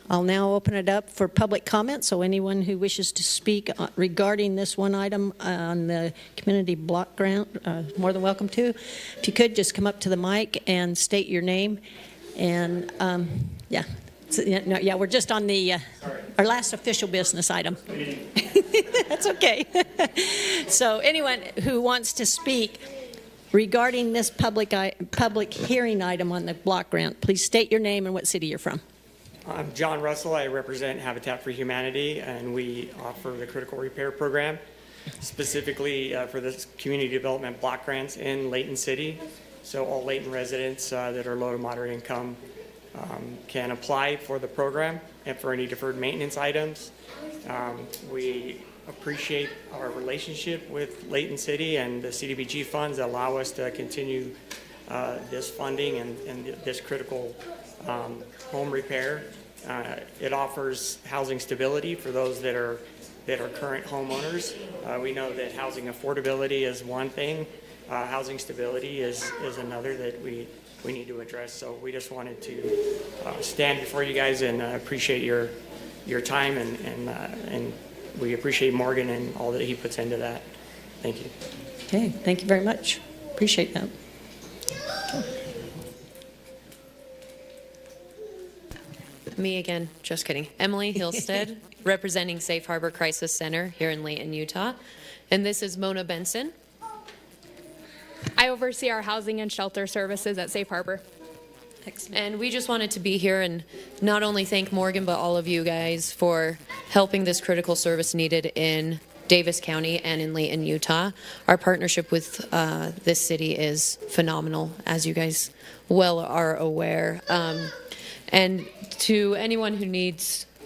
I'll now open it up for public comment, so anyone who wishes to speak regarding this one item on the community block grant, more than welcome to. If you could, just come up to the mic and state your name. And yeah, so, yeah, we're just on the our last official business item. That's okay. So anyone who wants to speak regarding this public hearing item on the block grant, please state your name and what city you're from. I'm John Russell. I represent Habitat for Humanity, and we offer the critical repair program, specifically for the community development block grants in Layton City. So all Layton residents that are low to moderate income can apply for the program and for any deferred maintenance items. We appreciate our relationship with Layton City and the CDBG funds that allow us to continue this funding and this critical home repair. It offers housing stability for those that are current homeowners. We know that housing affordability is one thing. Housing stability is another that we need to address. So we just wanted to stand before you guys and appreciate your time and we appreciate Morgan and all that he puts into that. Thank you. Okay, thank you very much. Appreciate that. Okay. Me again, just kidding. Emily Hilstead, representing Safe Harbor Crisis Center here in Layton, Utah. And this is Mona Benson. I oversee our housing and shelter services at Safe Harbor. Excellent. And we just wanted to be here and not only thank Morgan, but all of you guys for helping this critical service needed in Davis County and in Layton, Utah. Our partnership with this city is phenomenal, as you guys well are aware. And to anyone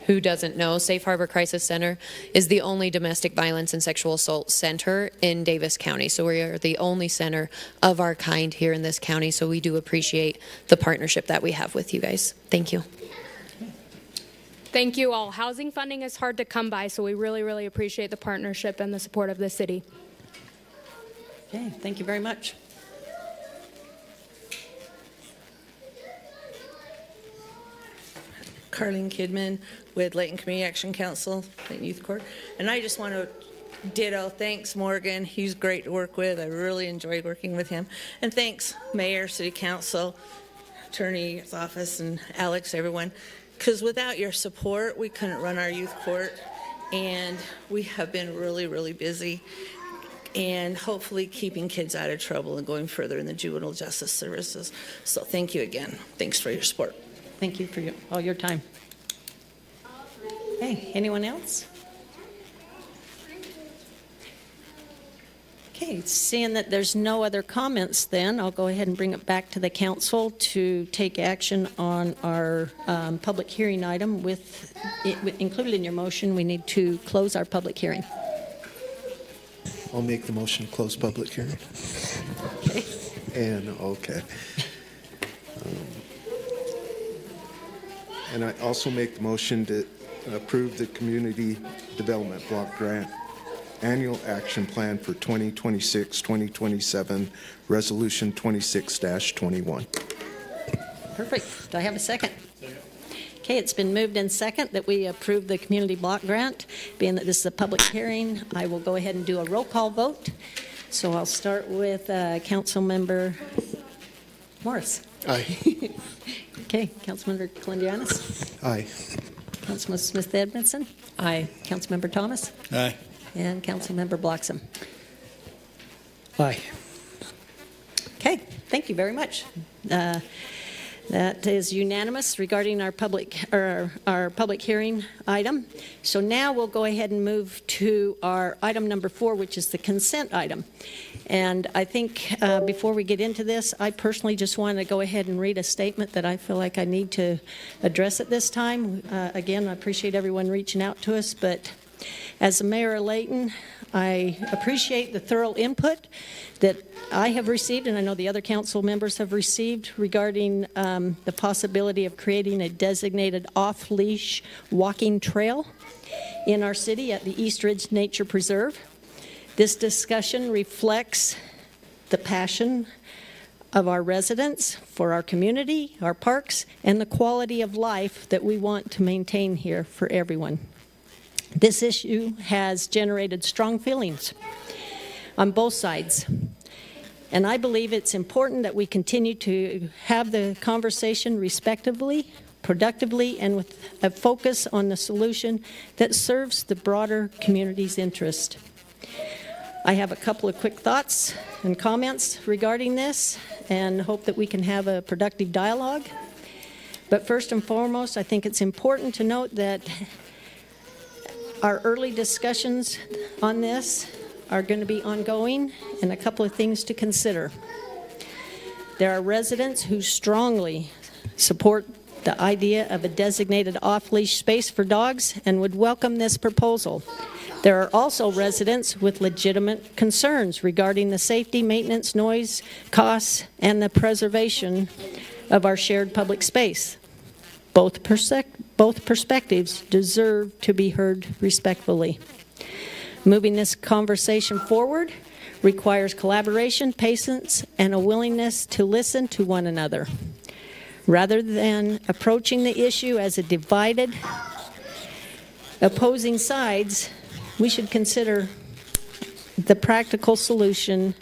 who doesn't know, Safe Harbor Crisis Center is the only domestic violence and sexual assault center in Davis County. So we are the only center of our kind here in this county. So we do appreciate the partnership that we have with you guys. Thank you. Thank you all. Housing funding is hard to come by, so we really, really appreciate the partnership and the support of the city. Okay, thank you very much. Carlene Kidman with Layton Community Action Council, Layton Youth Court. And I just want to ditto, thanks Morgan, he's great to work with. I really enjoyed working with him. And thanks Mayor, City Council, Attorney's Office, and Alex, everyone. Because without your support, we couldn't run our youth court. And we have been really, really busy. And hopefully keeping kids out of trouble and going further in the juvenile justice services. So thank you again. Thanks for your support. Thank you for all your time. Okay, anyone else? Okay, seeing that there's no other comments then, I'll go ahead and bring it back to the council to take action on our public hearing item. Included in your motion, we need to close our public hearing. I'll make the motion to close public hearing. Okay. And, okay. And I also make the motion to approve the Community Development Block Grant Annual Action Plan for 2026-2027, Resolution 26-21. Perfect. Do I have a second? Okay, it's been moved in second that we approve the community block grant. Being that this is a public hearing, I will go ahead and do a roll call vote. So I'll start with Council Member Morris. Aye. Okay, Councilmember Kalendianis. Aye. Councilman Smith Edmondson. Aye. Councilmember Thomas. Aye. And Councilmember Bloxham. Aye. Okay, Thank you very much. That is unanimous regarding our public hearing item. So now we'll go ahead and move to our item number 4, which is the consent item. And I think before we get into this, I personally just want to go ahead and read a statement that I feel like I need to address at this time. Again, I appreciate everyone reaching out to us, but as the mayor of Layton, I appreciate the thorough input that I have received, and I know the other council members have received, regarding the possibility of creating a designated off-leash walking trail in our city at the East Ridge Nature Preserve. This discussion reflects the passion of our residents for our community, our parks, and the quality of life that we want to maintain here for everyone. This issue has generated strong feelings on both sides, and I believe it's important that we continue to have the conversation respectively, productively, and with a focus on the solution that serves the broader community's interest. I have a couple of quick thoughts and comments regarding this and hope that we can have a productive dialogue. But first and foremost, I think it's important to note that our early discussions on this are going to be ongoing, and a couple of things to consider. There are residents who strongly support the idea of a designated off-leash space for dogs and would welcome this proposal. There are also residents with legitimate concerns regarding the safety, maintenance, noise, costs, and the preservation of our shared public space. Both perspectives deserve to be heard respectfully. Moving this conversation forward requires collaboration, patience, and a willingness to listen to one another. Rather than approaching the issue as a divided, opposing sides, we should consider the practical solution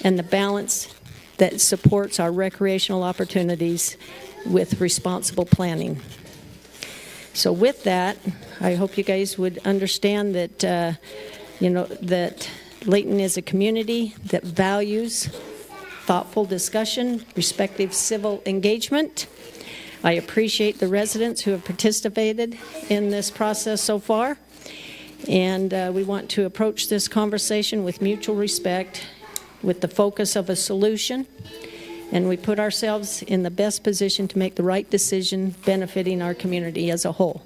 and the balance that supports our recreational opportunities with responsible planning. So with that, I hope you guys would understand that, that Layton is a community that values thoughtful discussion, respectful civil engagement. I appreciate the residents who have participated in this process so far, and we want to approach this conversation with mutual respect, with the focus of a solution, and we put ourselves in the best position to make the right decision benefiting our community as a whole.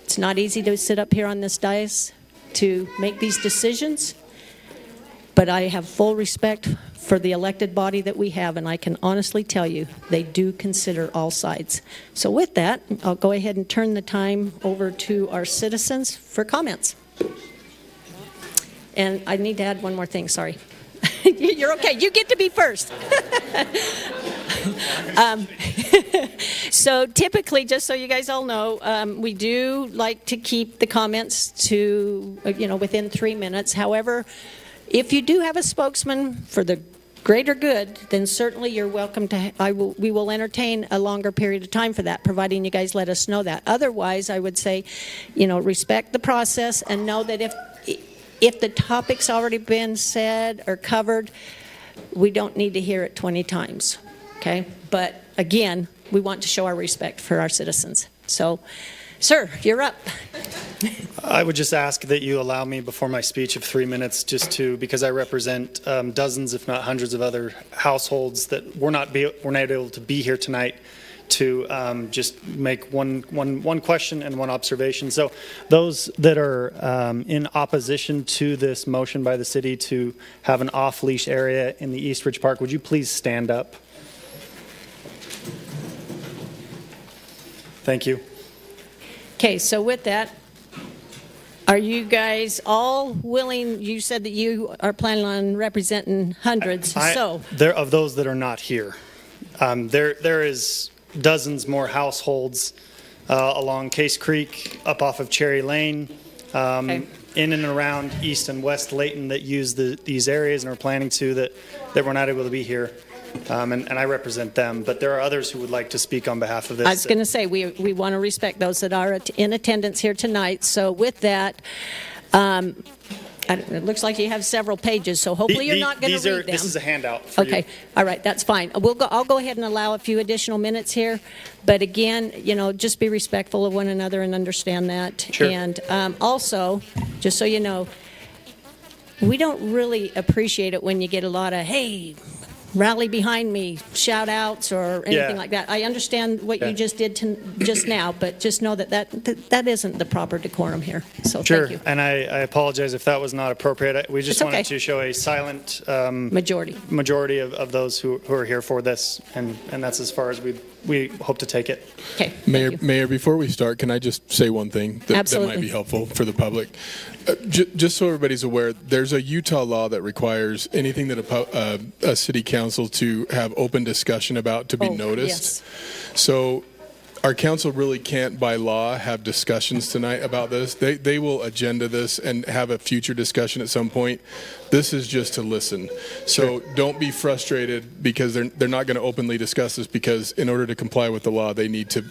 It's not easy to sit up here on this dais to make these decisions, but I have full respect for the elected body that we have, and I can honestly tell you they do consider all sides. So with that, I'll go ahead and turn the time over to our citizens for comments. And I need to add one more thing, sorry. You're okay. You get to be first. So typically, just so you guys all know, we do like to keep the comments to, within 3 minutes. However, if you do have a spokesman for the greater good, then certainly you're welcome to, we will entertain a longer period of time for that, providing you guys let us know that. Otherwise, I would say, respect the process and know that if the topic's already been said or covered, we don't need to hear it 20 times, okay? But again, we want to show our respect for our citizens. So, sir, you're up. I would just ask that you allow me before my speech of 3 minutes because I represent dozens, if not hundreds of other households that were not able to be here tonight, to just make one question and one observation. So those that are in opposition to this motion by the city to have an off-leash area in the East Ridge Park, would you please stand up? Thank you. Okay, so with that, are you guys all willing? You said that you are planning on representing hundreds. There of those that are not here. There is dozens more households along Case Creek, up off of Cherry Lane, in and around East and West Layton that use these areas and are planning to that were not able to be here. And I represent them, but there are others who would like to speak on behalf of this. I was going to say, we want to respect those that are in attendance here tonight. So with that, It looks like you have several pages, so hopefully you're not going to read them. This is a handout for Okay, you. all right, that's fine. I'll go ahead and allow a few additional minutes here, but again, just be respectful of one another and understand that. Sure. And also, just so you know, we don't really appreciate it when you get a lot of, hey, rally behind me, shout outs or anything like that. I understand what you just did just now, but just know that isn't the proper decorum here. So Sure, thank you. and I apologize if that was not appropriate. We just It's wanted okay. to show a silent majority of those who are here for this, and that's as far as we hope to take it. Okay. Mayor, before we start, can I just say one thing that might Absolutely. be helpful for the public? Just so everybody's aware, there's a Utah law that requires anything that a city council to have open discussion about to be noticed. Yes. So our council really can't, by law, have discussions tonight about this. They will agenda this and have a future discussion at some point. This is just to listen. So don't be frustrated because they're not going to openly discuss this, because in order to comply with the law, they need to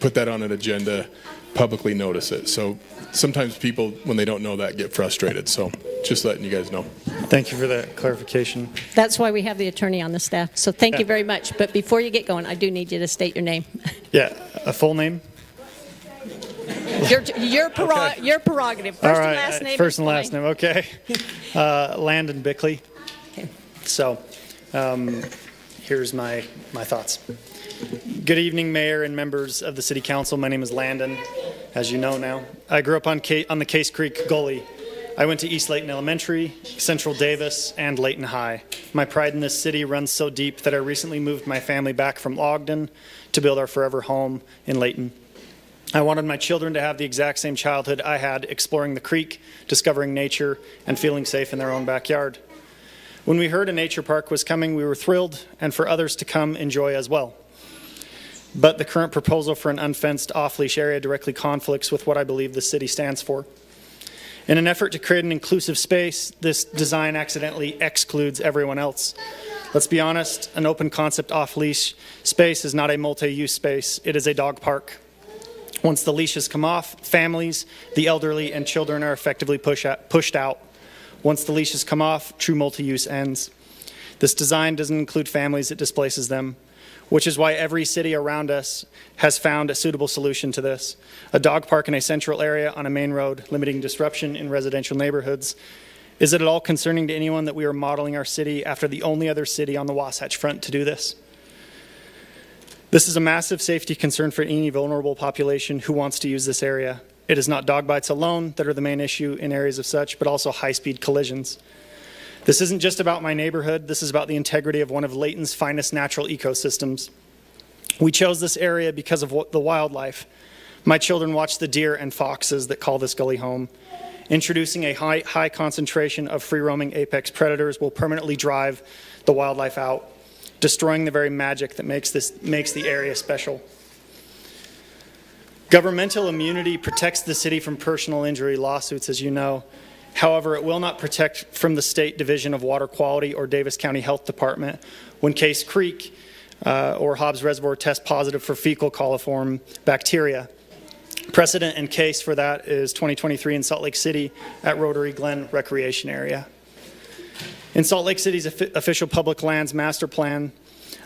put that on an agenda, publicly notice it. So sometimes people, when they don't know that, get frustrated. So just letting you guys know. Thank you for that clarification. That's why we have the attorney on the staff. So thank you very much. But before you get going, I do need you to state your name. Yeah, a full name? Your prerogative. First and last name. First and last name, okay. Landon Bickley. Okay. So here's my thoughts. Good evening, Mayor and members of the City Council. My name is Landon, as you know now. I grew up on the Case Creek Gully. I went to East Layton Elementary, Central Davis, and Layton High. My pride in this city runs so deep that I recently moved my family back from Ogden to build our forever home in Layton. I wanted my children to have the exact same childhood I had, exploring the creek, discovering nature, and feeling safe in their own backyard. When we heard a nature park was coming, we were thrilled, and for others to come enjoy as well. But the current proposal for an unfenced off-leash area directly conflicts with what I believe the city stands for. In an effort to create an inclusive space, this design accidentally excludes everyone else. Let's be honest, an open concept off-leash space is not a multi-use space, it is a dog park. Once the leashes come off, families, the elderly, and children are effectively pushed out. Once the leashes come off, true multi-use ends. This design doesn't include families, it displaces them, which is why every city around us has found a suitable solution to this. A dog park in a central area on a main road, limiting disruption in residential neighborhoods. Is it at all concerning to anyone that we are modeling our city after the only other city on the Wasatch Front to do this? This is a massive safety concern for any vulnerable population who wants to use this area. It is not dog bites alone that are the main issue in areas of such, but also high-speed collisions. This isn't just about my neighborhood, this is about the integrity of one of Layton's finest natural ecosystems. We chose this area because of the wildlife. My children watch the deer and foxes that call this gully home. Introducing a high concentration of free-roaming apex predators will permanently drive the wildlife out, destroying the very magic that makes the area special. Governmental immunity protects the city from personal injury lawsuits, as you know. However, it will not protect from the State Division of Water Quality or Davis County Health Department when Case Creek or Hobbs Reservoir test positive for fecal coliform bacteria. Precedent and case for that is 2023 in Salt Lake City at Rotary Glen Recreation Area. In Salt Lake City's official public lands master plan,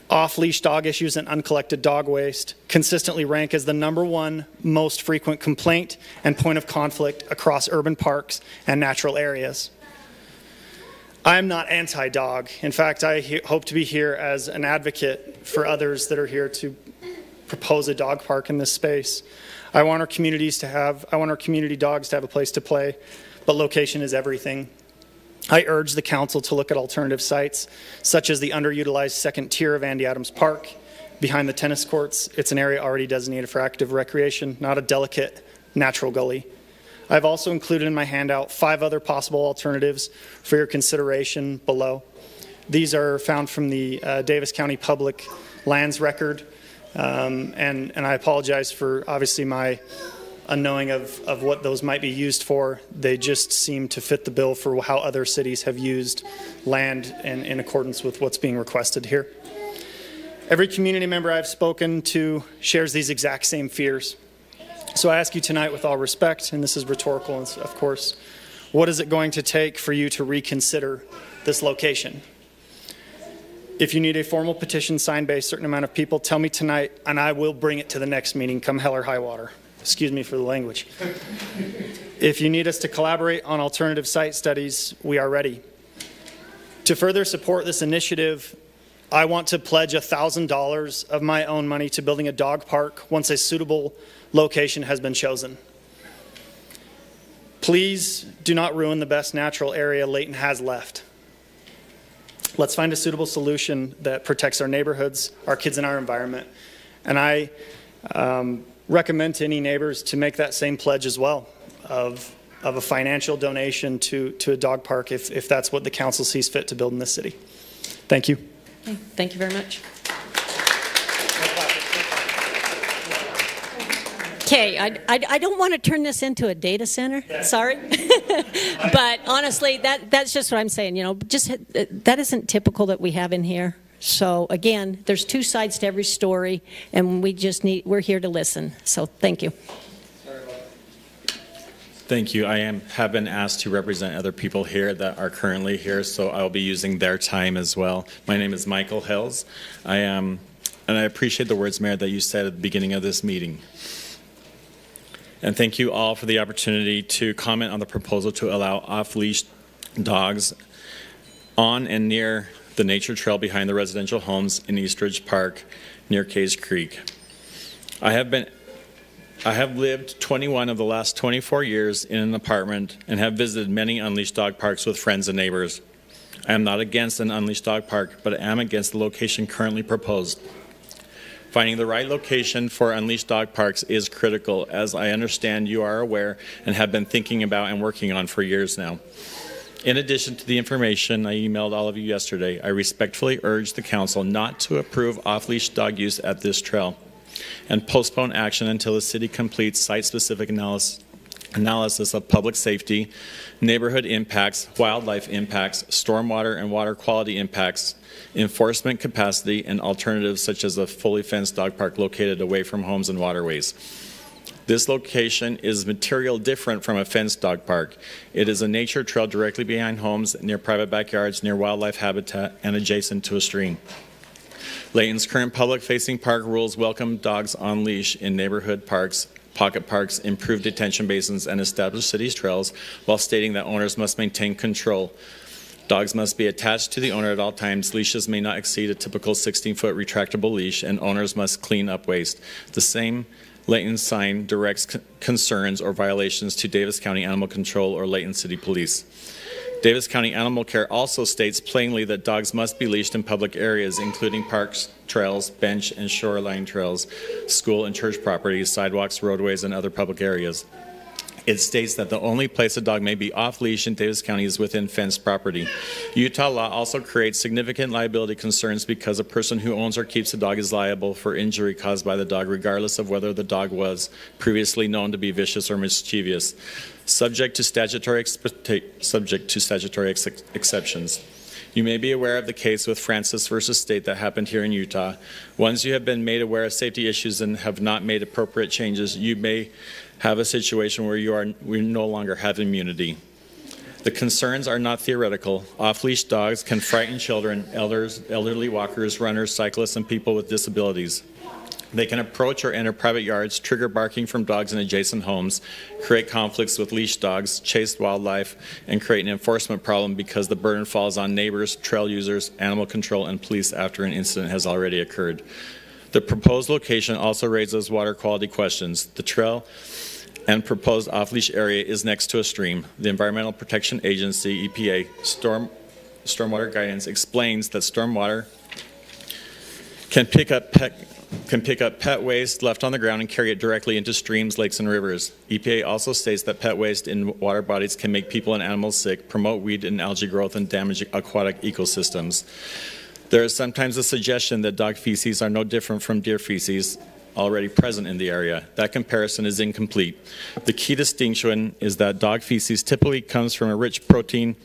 off-leash dog issues and uncollected dog waste consistently rank as the #1 most frequent complaint and point of conflict across urban parks and natural areas. I am not anti-dog. In fact, I hope to be here as an advocate for others that are here to propose a dog park in this space. I want our community dogs to have a place to play, but location is everything. I urge the council to look at alternative sites, such as the underutilized second tier of Andy Adams Park behind the tennis courts. It's an area already designated for active recreation, not a delicate natural gully. I've also included in my handout 5 other possible alternatives for your consideration below. These are found from the Davis County Public Lands Record, and I apologize for obviously my unknowing of what those might be used for. They just seem to fit the bill for how other cities have used land in accordance with what's being requested here. Every community member I've spoken to shares these exact same fears. So I ask you tonight with all respect, and this is rhetorical of course, What is it going to take for you to reconsider this location? If you need a formal petition signed by a certain amount of people, tell me tonight, and I will bring it to the next meeting, come hell or high water. Excuse me for the language. If you need us to collaborate on alternative site studies, we are ready. To further support this initiative, I want to pledge $1,000 of my own money to building a dog park once a suitable location has been chosen. Please do not ruin the best natural area Layton has left. Let's find a suitable solution that protects our neighborhoods, our kids, and our environment. And I recommend to any neighbors to make that same pledge as well of a financial donation to a dog park if that's what the council sees fit to build in this city. Thank you. Okay, thank you very much. Okay, I don't want to turn this into a data center, sorry. But honestly, that's just what I'm saying, you know, just that isn't typical that we have in here. So again, there's two sides to every story, and we're here to listen. So thank you. Thank you. I have been asked to represent other people here that are currently here, so I'll be using their time as well. My name is Michael Hills. And I appreciate the words, Mayor, that you said at the beginning of this meeting. And thank you all for the opportunity to comment on the proposal to allow off-leash dogs on and near the nature trail behind the residential homes in Eastridge Park near Case Creek. I have lived 21 of the last 24 years in an apartment and have visited many unleashed dog parks with friends and neighbors. I am not against an unleashed dog park, but I am against the location currently proposed. Finding the right location for unleashed dog parks is critical, as I understand you are aware and have been thinking about and working on for years now. In addition to the information I emailed all of you yesterday, I respectfully urge the council not to approve off-leash dog use at this trail and postpone action until the city completes site-specific analysis of public safety, neighborhood impacts, wildlife impacts, stormwater and water quality impacts, enforcement capacity, and alternatives such as a fully fenced dog park located away from homes and waterways. This location is material different from a fenced dog park. It is a nature trail directly behind homes, near private backyards, near wildlife habitat, and adjacent to a stream. Layton's current public-facing park rules welcome dogs on leash in neighborhood parks, pocket parks, improved detention basins, and established city trails, while stating that owners must maintain control. Dogs must be attached to the owner at all times. Leashes may not exceed a typical 16-foot retractable leash, and owners must clean up waste. The same Layton sign directs concerns or violations to Davis County Animal Control or Layton City Police. Davis County Animal Care also states plainly that dogs must be leashed in public areas, including parks, trails, bench and shoreline trails, school and church properties, sidewalks, roadways, and other public areas. It states that the only place a dog may be off-leash in Davis County is within fenced property. Utah law also creates significant liability concerns because a person who owns or keeps a dog is liable for injury caused by the dog, regardless of whether the dog was previously known to be vicious or mischievous, subject to statutory exceptions. You may be aware of the case with Francis versus State that happened here in Utah. Once you have been made aware of safety issues and have not made appropriate changes, you may have a situation where we no longer have immunity. The concerns are not theoretical. Off-leash dogs can frighten children, elderly walkers, runners, cyclists, and people with disabilities. They can approach or enter private yards, trigger barking from dogs in adjacent homes, create conflicts with leash dogs, chase wildlife, and create an enforcement problem because the burden falls on neighbors, trail users, animal control, and police after an incident has already occurred. The proposed location also raises water quality questions. The trail and proposed off-leash area is next to a stream. The Environmental Protection Agency, EPA, stormwater guidance explains that stormwater can pick up pet waste left on the ground and carry it directly into streams, lakes, and rivers. EPA also states that pet waste in water bodies can make people and animals sick, promote weed and algae growth, and damage aquatic ecosystems. There is sometimes a suggestion that dog feces are no different from deer feces already present in the area. That comparison is incomplete. The key distinction is that dog feces typically comes from a rich protein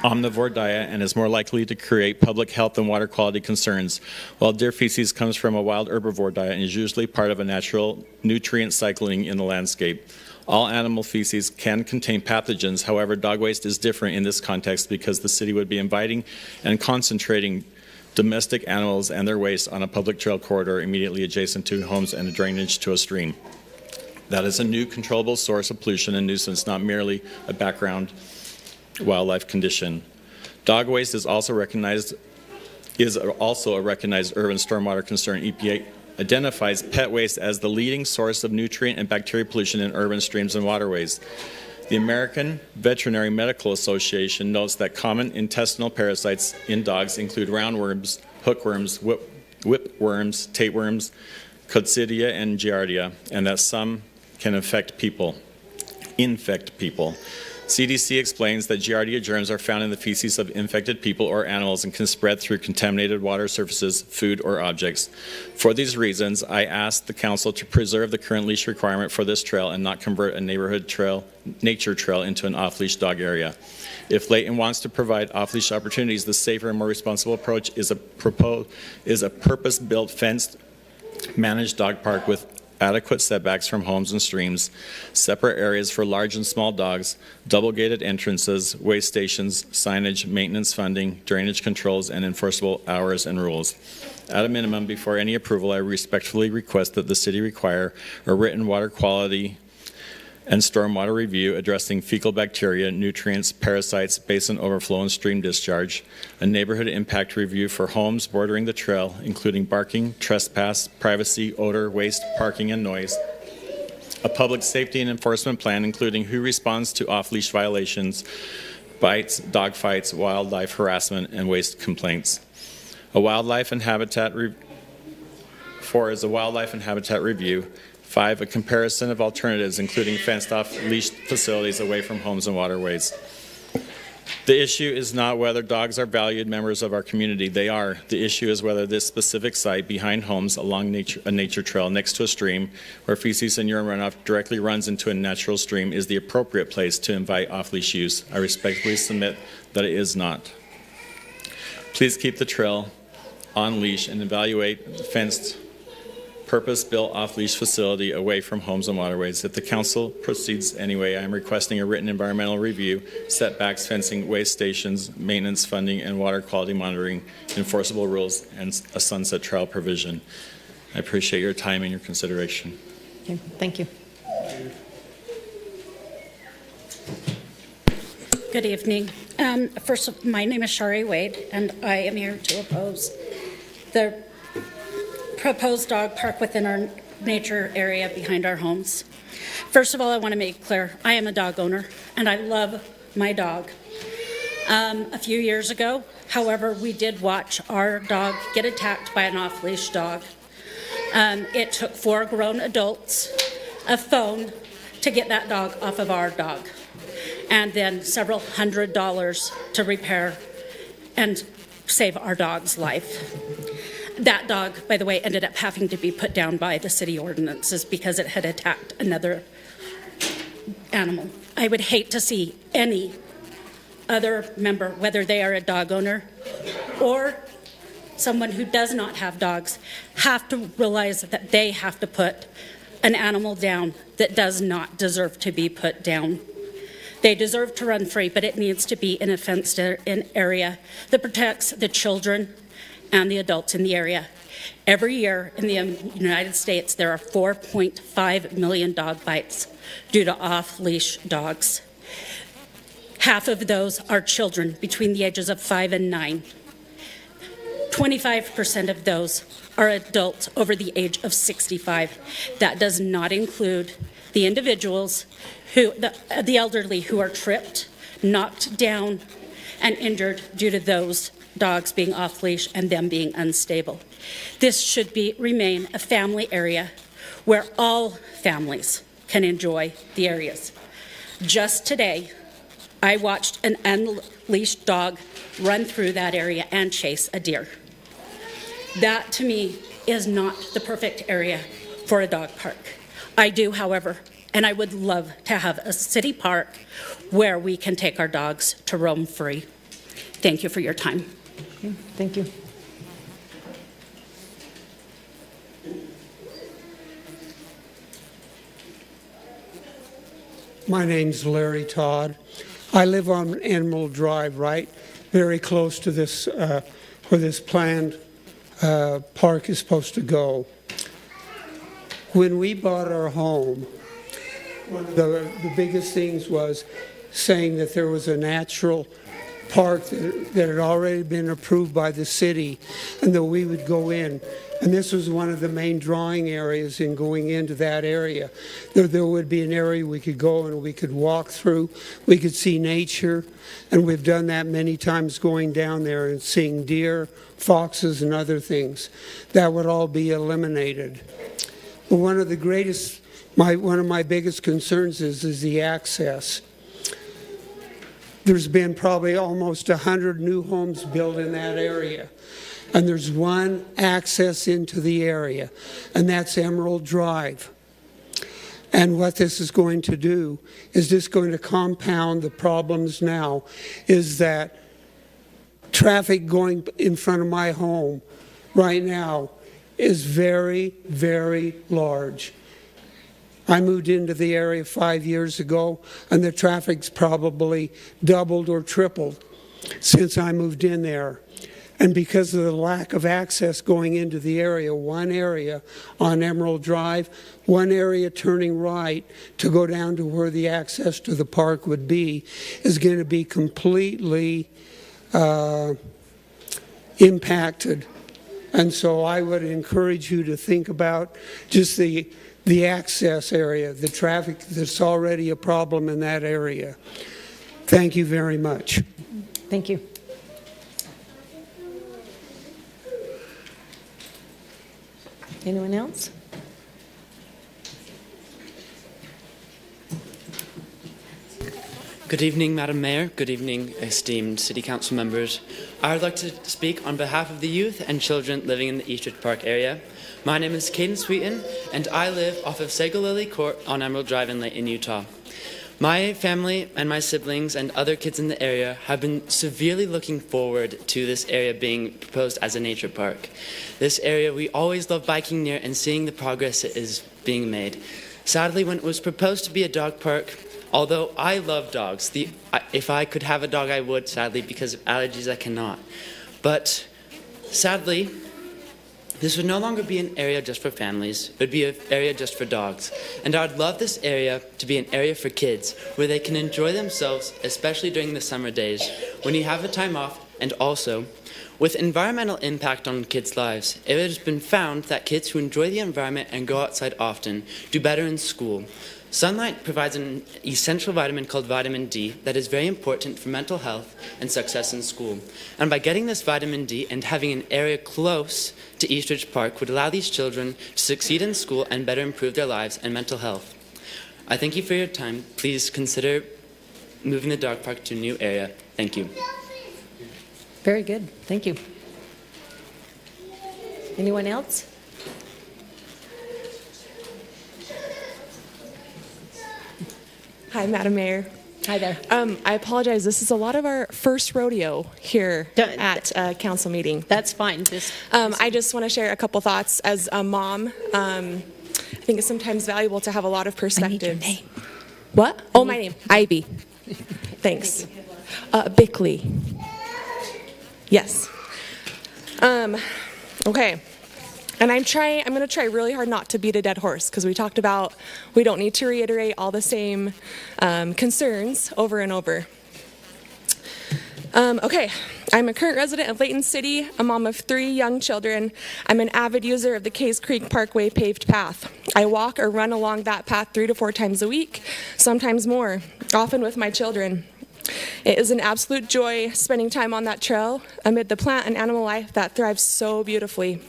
omnivore diet and is more likely to create public health and water quality concerns, while deer feces comes from a wild herbivore diet and is usually part of a natural nutrient cycling in the landscape. All animal feces can contain pathogens. However, dog waste is different in this context because the city would be inviting and concentrating domestic animals and their waste on a public trail corridor immediately adjacent to homes and a drainage to a stream. That is a new controllable source of pollution and nuisance, not merely a background wildlife condition. Dog waste is also a recognized urban stormwater concern. EPA identifies pet waste as the leading source of nutrient and bacteria pollution in urban streams and waterways. The American Veterinary Medical Association notes that common intestinal parasites in dogs include roundworms, hookworms, whipworms, tapeworms, coccidia, and giardia, and that some can infect people. CDC explains that giardia germs are found in the feces of infected people or animals and can spread through contaminated water surfaces, food, or objects. For these reasons, I ask the council to preserve the current leash requirement for this trail and not convert a neighborhood trail, nature trail into an off-leash dog area. If Layton wants to provide off-leash opportunities, the safer and more responsible approach is a purpose-built fenced managed dog park with adequate setbacks from homes and streams, separate areas for large and small dogs, double-gated entrances, waste stations, signage, maintenance funding, drainage controls, and enforceable hours and rules. At a minimum, before any approval, I respectfully request that the city require a written water quality and stormwater review addressing fecal bacteria, nutrients, parasites, basin overflow, and stream discharge, a neighborhood impact review for homes bordering the trail, including barking, trespass, privacy, odor, waste, parking, and noise, a public safety and enforcement plan including who responds to off-leash violations, bites, dog fights, wildlife harassment, and waste complaints. A wildlife and habitat review. 4 is a wildlife and habitat review. 5, a comparison of alternatives, including fenced-off leashed facilities away from homes and waterways. The issue is not whether dogs are valued members of our community. They are. The issue is whether this specific site behind homes along a nature trail next to a stream where feces and urine runoff directly runs into a natural stream is the appropriate place to invite off-leash use. I respectfully submit that it is not. Please keep the trail on leash and evaluate the fenced purpose-built off-leash facility away from homes and waterways. If the council proceeds anyway, I am requesting a written environmental review, setbacks, fencing, waste stations, maintenance funding, and water quality monitoring, enforceable rules, and a sunset trail provision. I appreciate your time and your consideration. Okay, thank you. Good evening. First, my name is Shari Wade, and I am here to oppose the proposed dog park within our nature area behind our homes. First of all, I want to make clear, I am a dog owner, and I love my dog. A few years ago, however, we did watch our dog get attacked by an off-leash dog. It took 4 grown adults, a phone, to get that dog off of our dog, and then several $100s to repair and save our dog's life. That dog, by the way, ended up having to be put down by the city ordinances because it had attacked another animal. I would hate to see any other member, whether they are a dog owner or someone who does not have dogs, have to realize that they have to put an animal down that does not deserve to be put down. They deserve to run free, but it needs to be in a fenced-in area that protects the children and the adults in the area. Every year in the United States, there are 4.5 million dog bites due to off-leash dogs. Half of those are children between the ages of 5 and 9. 25% of those are adults over the age of 65. That does not include the individuals, the elderly who are tripped, knocked down, and injured due to those dogs being off leash and them being unstable. This should remain a family area where all families can enjoy the areas. Just today, I watched an unleashed dog run through that area and chase a deer. That, to me, is not the perfect area for a dog park. I do, however, And I would love to have a city park where we can take our dogs to roam free. Thank you for your time. Okay, thank you. My name's Larry Todd. I live on Emerald Drive, right very close to this, where this planned park is supposed to go. When we bought our home, one of the biggest things was saying that there was a natural park that had already been approved by the city and that we would go in. And this was one of the main drawing areas in going into that area. There would be an area we could go and we could walk through. We could see nature. And we've done that many times going down there and seeing deer, foxes, and other things. That would all be eliminated. But one of my biggest concerns is the access. There's been probably almost 100 new homes built in that area. And there's one access into the area, and that's Emerald Drive. And what this is going to do is just going to compound the problems now, is that traffic going in front of my home right now is very, very large. I moved into the area 5 years ago, and the traffic's probably doubled or tripled since I moved in there. And because of the lack of access going into the area, one area on Emerald Drive, one area turning right to go down to where the access to the park would be, is going to be completely impacted. And so I would encourage you to think about just the access area, the traffic that's already a problem in that area. Thank you very much. Thank you. Anyone else? Good evening, Madam Mayor. Good evening, esteemed City Council members. I would like to speak on behalf of the youth and children living in the Eastridge Park area. My name is Caden Sweeten, and I live off of Sago Lily Court on Emerald Drive in Layton, Utah. My family and my siblings and other kids in the area have been severely looking forward to this area being proposed as a nature park. This area we always love biking near and seeing the progress that is being made. Sadly, when it was proposed to be a dog park, although I love dogs, if I could have a dog I would, sadly, because of allergies I cannot. But sadly, this would no longer be an area just for families. It would be an area just for dogs. And I would love this area to be an area for kids where they can enjoy themselves, especially during the summer days when you have the time off. And also, with environmental impact on kids' lives, it has been found that kids who enjoy the environment and go outside often do better in school. Sunlight provides an essential vitamin called vitamin D that is very important for mental health and success in school. And by getting this vitamin D and having an area close to Eastridge Park would allow these children to succeed in school and better improve their lives and mental health. I thank you for your time. Please consider moving the dog park to a new area. Thank you. Very good. Thank you. Anyone else? Hi, Madam Mayor. Hi there. I apologize. This is a lot of our first rodeo here at a council meeting. That's fine. I just want to share a couple thoughts as a mom. I think it's sometimes valuable to have a lot of perspectives. I need your name. What? Oh, my name. Ivy. Thanks. Bickley. Yes. Okay. And I'm going to try really hard not to beat a dead horse, because we talked about we don't need to reiterate all the same concerns over and over. Okay, I'm a current resident of Layton City, a mom of 3 young children. I'm an avid user of the Case Creek Parkway paved path. I walk or run along that path 3 to 4 times a week, sometimes more, often with my children. It is an absolute joy spending time on that trail amid the plant and animal life that thrives so beautifully.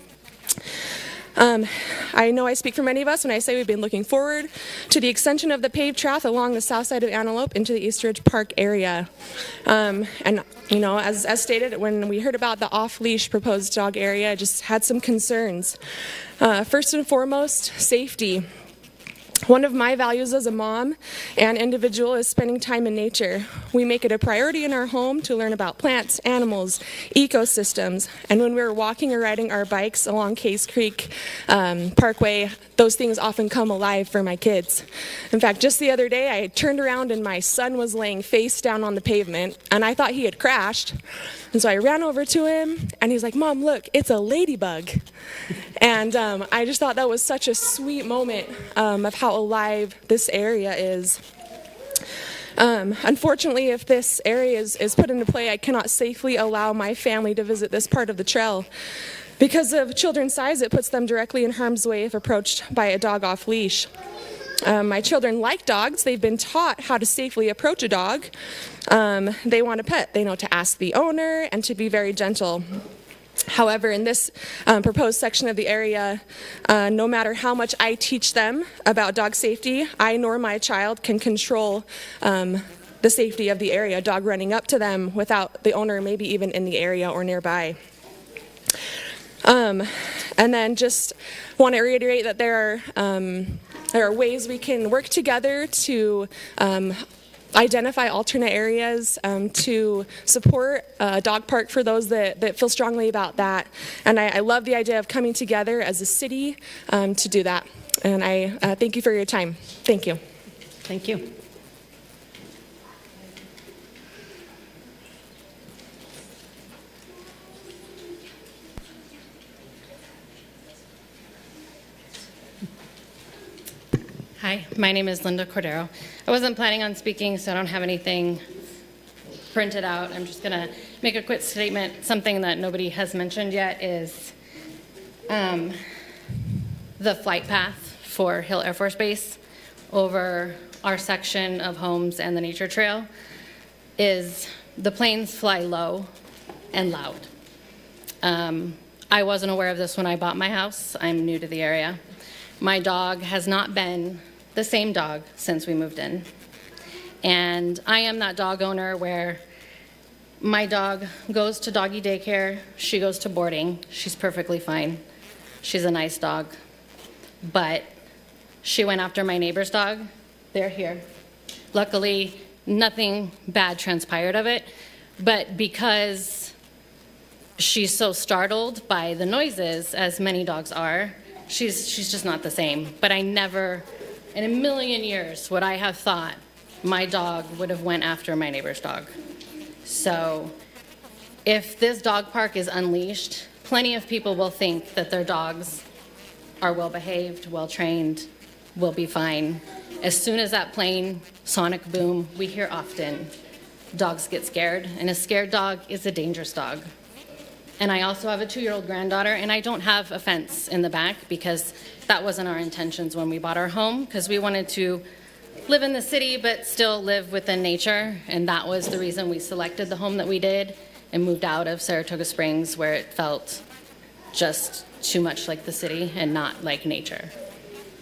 I know I speak for many of us when I say we've been looking forward to the extension of the paved trath along the south side of Antelope into the Eastridge Park area. And, you know, as stated, when we heard about the off-leash proposed dog area, I just had some concerns. First and foremost, safety. One of my values as a mom and individual is spending time in nature. We make it a priority in our home to learn about plants, animals, ecosystems, and when we're walking or riding our bikes along Case Creek Parkway, those things often come alive for my kids. In fact, just the other day, I turned around and my son was laying face down on the pavement, and I thought he had crashed. And so I ran over to him, and he's like, "Mom, look, it's a ladybug." And I just thought that was such a sweet moment of how alive this area is. Unfortunately, if this area is put into play, I cannot safely allow my family to visit this part of the trail. Because of children's size, it puts them directly in harm's way if approached by a dog off leash. My children like dogs. They've been taught how to safely approach a dog. They want a pet. They know to ask the owner and to be very gentle. However, in this proposed section of the area, no matter how much I teach them about dog safety, I nor my child can control the safety of the area, a dog running up to them without the owner maybe even in the area or nearby. And then just want to reiterate that there are ways we can work together to identify alternate areas to support a dog park for those that feel strongly about that. And I love the idea of coming together as a city to do that. And I thank you for your time. Thank you. Thank you. Hi, my name is Linda Cordero. I wasn't planning on speaking, so I don't have anything printed out. I'm just going to make a quick statement. Something that nobody has mentioned yet is the flight path for Hill Air Force Base over our section of homes and the nature trail is the planes fly low and loud. I wasn't aware of this when I bought my house. I'm new to the area. My dog has not been the same dog since we moved in. And I am that dog owner where my dog goes to doggy daycare, she goes to boarding, she's perfectly fine. She's a nice dog. But she went after my neighbor's dog. They're here. Luckily, nothing bad transpired of it. But because she's so startled by the noises, as many dogs are, she's just not the same. But I never, in a million years, would I have thought my dog would have went after my neighbor's dog. So if this dog park is unleashed, plenty of people will think that their dogs are well behaved, well trained, will be fine. As soon as that plane, sonic boom, we hear often, dogs get scared, and a scared dog is a dangerous dog. And I also have a 2-year-old granddaughter, and I don't have a fence in the back because that wasn't our intentions when we bought our home, because we wanted to live in the city but still live within nature, and that was the reason we selected the home that we did and moved out of Saratoga Springs, where it felt just too much like the city and not like nature.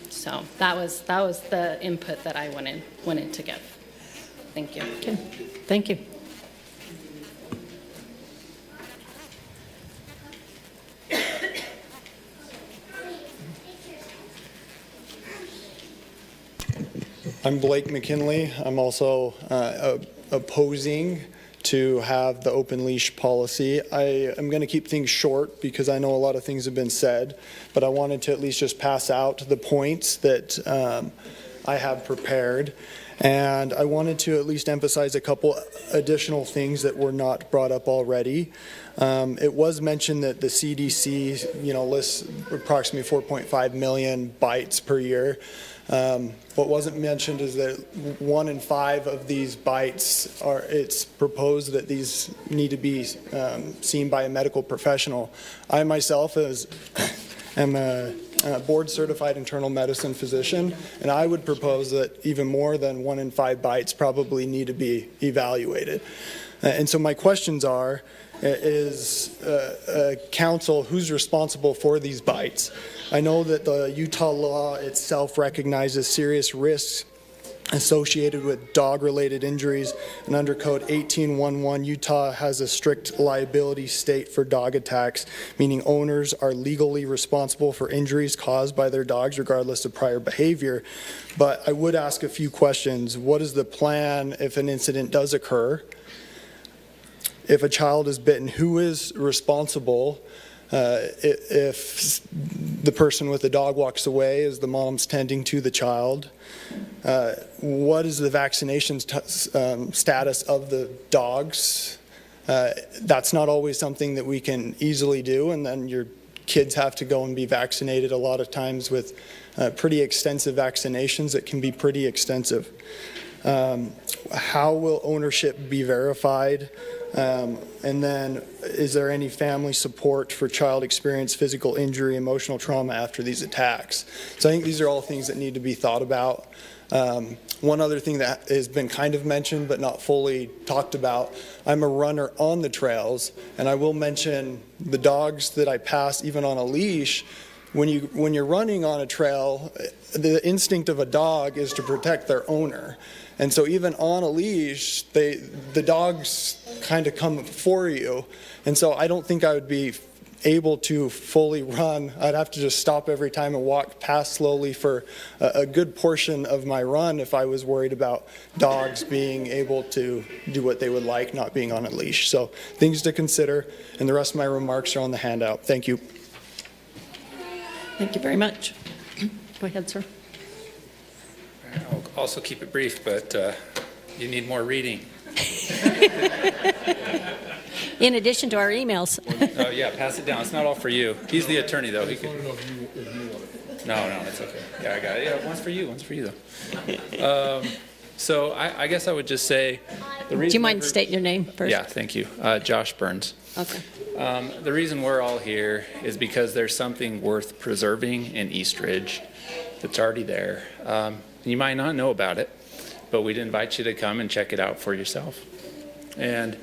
So that was the input that I wanted to give. Thank you. Okay. Thank you. I'm Blake McKinley. I'm also opposing to have the open leash policy. I am going to keep things short because I know a lot of things have been said, but I wanted to at least just pass out the points that I have prepared. And I wanted to at least emphasize a couple additional things that were not brought up already. It was mentioned that the CDC, lists approximately 4.5 million bites per year. What wasn't mentioned is that 1 in 5 of these bites it's proposed that these need to be seen by a medical professional. I myself am a board certified internal medicine physician, and I would propose that even more than 1 in 5 bites probably need to be evaluated. And so my questions are, is council, who's responsible for these bites? I know that the Utah law itself recognizes serious risks associated with dog-related injuries. And under Code 1811, Utah has a strict liability state for dog attacks, meaning owners are legally responsible for injuries caused by their dogs regardless of prior behavior. But I would ask a few questions. What is the plan if an incident does occur? If a child is bitten, who is responsible? If the person with the dog walks away, is the mom's tending to the child? What is the vaccination status of the dogs? That's not always something that we can easily do, and then your kids have to go and be vaccinated a lot of times with pretty extensive vaccinations that can be pretty extensive. How will ownership be verified? And then, is there any family support for child experience physical injury, emotional trauma after these attacks? So I think these are all things that need to be thought about. One other thing that has been kind of mentioned but not fully talked about, I'm a runner on the trails, and I will mention the dogs that I pass even on a leash. When you're running on a trail, the instinct of a dog is to protect their owner. And so even on a leash, the dogs kind of come for you. And so I don't think I would be able to fully run. I'd have to just stop every time and walk past slowly for a good portion of my run if I was worried about dogs being able to do what they would like, not being on a leash. So things to consider, and the rest of my remarks are on the handout. Thank you. Thank you very much. Go ahead, sir. I'll also keep it brief, but you need more reading. In addition to our emails. Oh, yeah, pass it down. It's not all for you. He's the attorney, though. He can... No, it's okay. Yeah, I got it. Yeah, one's for you, though. So I guess I would just say... Do you mind stating your name first? Yeah, thank you. Josh Burns. Okay. The reason we're all here is because there's something worth preserving in Eastridge that's already there. You might not know about it, but we'd invite you to come and check it out for yourself. And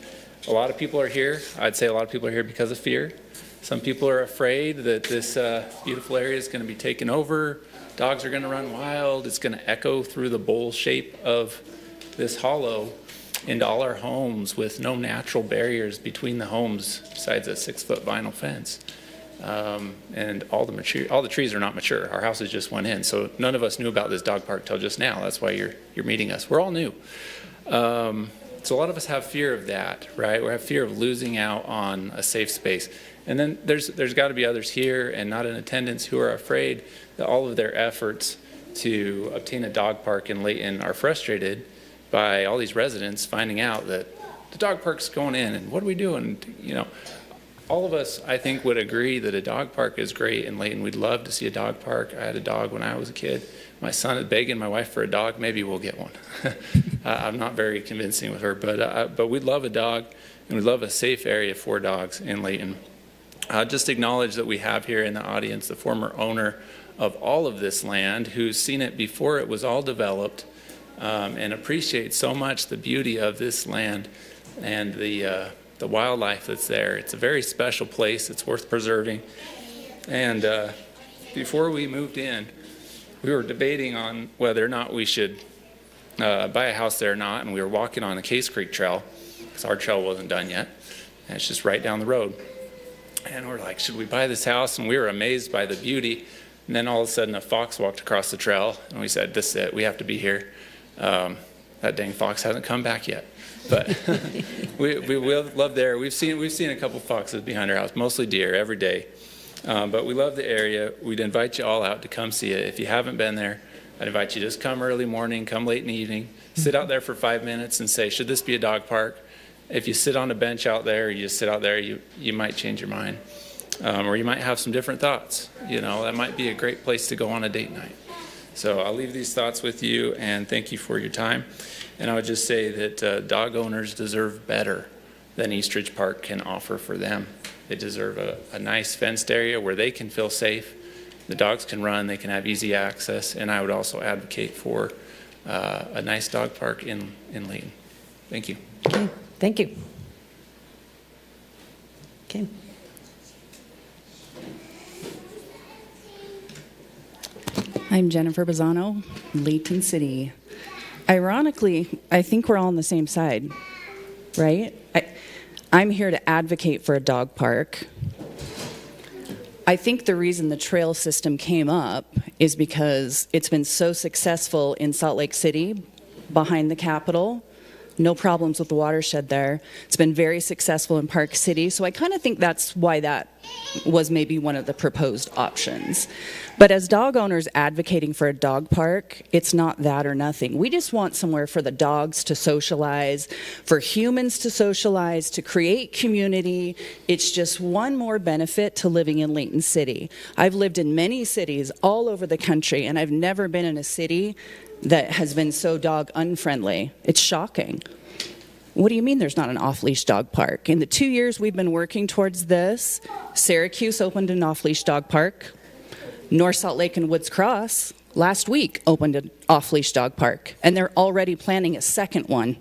a lot of people are here. I'd say a lot of people are here because of fear. Some people are afraid that this beautiful area is going to be taken over. Dogs are going to run wild. It's going to echo through the bowl shape of this hollow into all our homes with no natural barriers between the homes besides a 6-foot vinyl fence. And all the trees are not mature. Our houses just went in, so none of us knew about this dog park till just now. That's why you're meeting us. We're all new. So a lot of us have fear of that, right? We have fear of losing out on a safe space. And then there's got to be others here and not in attendance who are afraid that all of their efforts to obtain a dog park in Layton are frustrated by all these residents finding out that the dog park's going in and what are we doing? All of us, I think, would agree that a dog park is great in Layton. We'd love to see a dog park. I had a dog when I was a kid. My son is begging my wife for a dog. Maybe we'll get one. I'm not very convincing with her, but we'd love a dog, and we'd love a safe area for dogs in Layton. Just acknowledge that we have here in the audience the former owner of all of this land who's seen it before it was all developed and appreciates so much the beauty of this land and the wildlife that's there. It's a very special place. It's worth preserving. And before we moved in, we were debating on whether or not we should buy a house there or not, and we were walking on the Case Creek Trail because our trail wasn't done yet, and it's just right down the road. And we're like, should we buy this house? And we were amazed by the beauty. And then all of a sudden a fox walked across the trail, and we said, this is it. We have to be here. That dang fox hasn't come back yet. But we love there. We've seen a couple foxes behind our house, mostly deer every day. But we love the area. We'd invite you all out to come see it. If you haven't been there, I'd invite you to just come early morning, come late in the evening, sit out there for 5 minutes and say, should this be a dog park? If you sit on a bench out there, you just sit out there, you might change your mind. Or you might have some different thoughts. That might be a great place to go on a date night. So I'll leave these thoughts with you, and thank you for your time. And I would just say that dog owners deserve better than Eastridge Park can offer for them. They deserve a nice fenced area where they can feel safe. The dogs can run, they can have easy access, and I would also advocate for a nice dog park in Layton. Thank you. Okay. Thank you. Okay. I'm Jennifer Bazzano, Layton City. Ironically, I think we're all on the same side, right? I'm here to advocate for a dog park. I think the reason the trail system came up is because it's been so successful in Salt Lake City, behind the Capitol. No problems with the watershed there. It's been very successful in Park City, so I kind of think that's why that was maybe one of the proposed options. But as dog owners advocating for a dog park, it's not that or nothing. We just want somewhere for the dogs to socialize, for humans to socialize, to create community. It's just one more benefit to living in Layton City. I've lived in many cities all over the country, and I've never been in a city that has been so dog unfriendly. It's shocking. What do you mean there's not an off-leash dog park? In the 2 years we've been working towards this, Syracuse opened an off-leash dog park. North Salt Lake and Woods Cross last week opened an off-leash dog park, and they're already planning a second one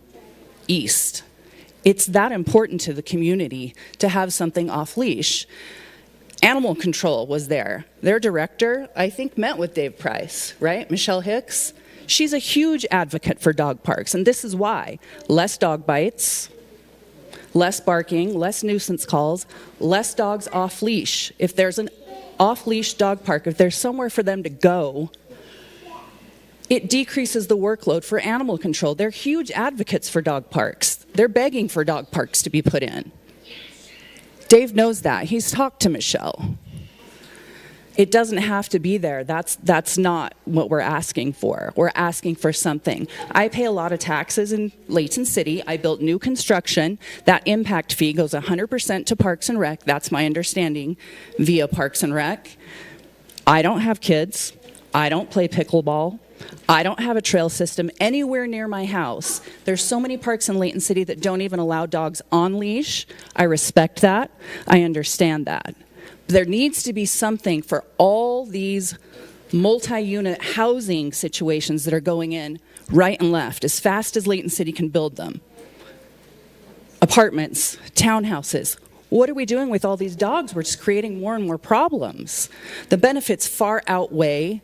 east. It's that important to the community to have something off-leash. Animal control was there. Their director, I think, met with Dave Price, right? Michelle Hicks. She's a huge advocate for dog parks, and this is why. Less dog bites, less barking, less nuisance calls, less dogs off leash. If there's an off-leash dog park, if there's somewhere for them to go, it decreases the workload for animal control. They're huge advocates for dog parks. They're begging for dog parks to be put in. Dave knows that. He's talked to Michelle. It doesn't have to be there. That's not what we're asking for. We're asking for something. I pay a lot of taxes in Layton City. I built new construction. That impact fee goes 100% to Parks and Rec. That's my understanding via Parks and Rec. I don't have kids. I don't play pickleball. I don't have a trail system anywhere near my house. There's so many parks in Layton City that don't even allow dogs on leash. I respect that. I understand that. There needs to be something for all these multi-unit housing situations that are going in right and left as fast as Layton City can build them. Apartments, townhouses. What are we doing with all these dogs? We're just creating more and more problems. The benefits far outweigh.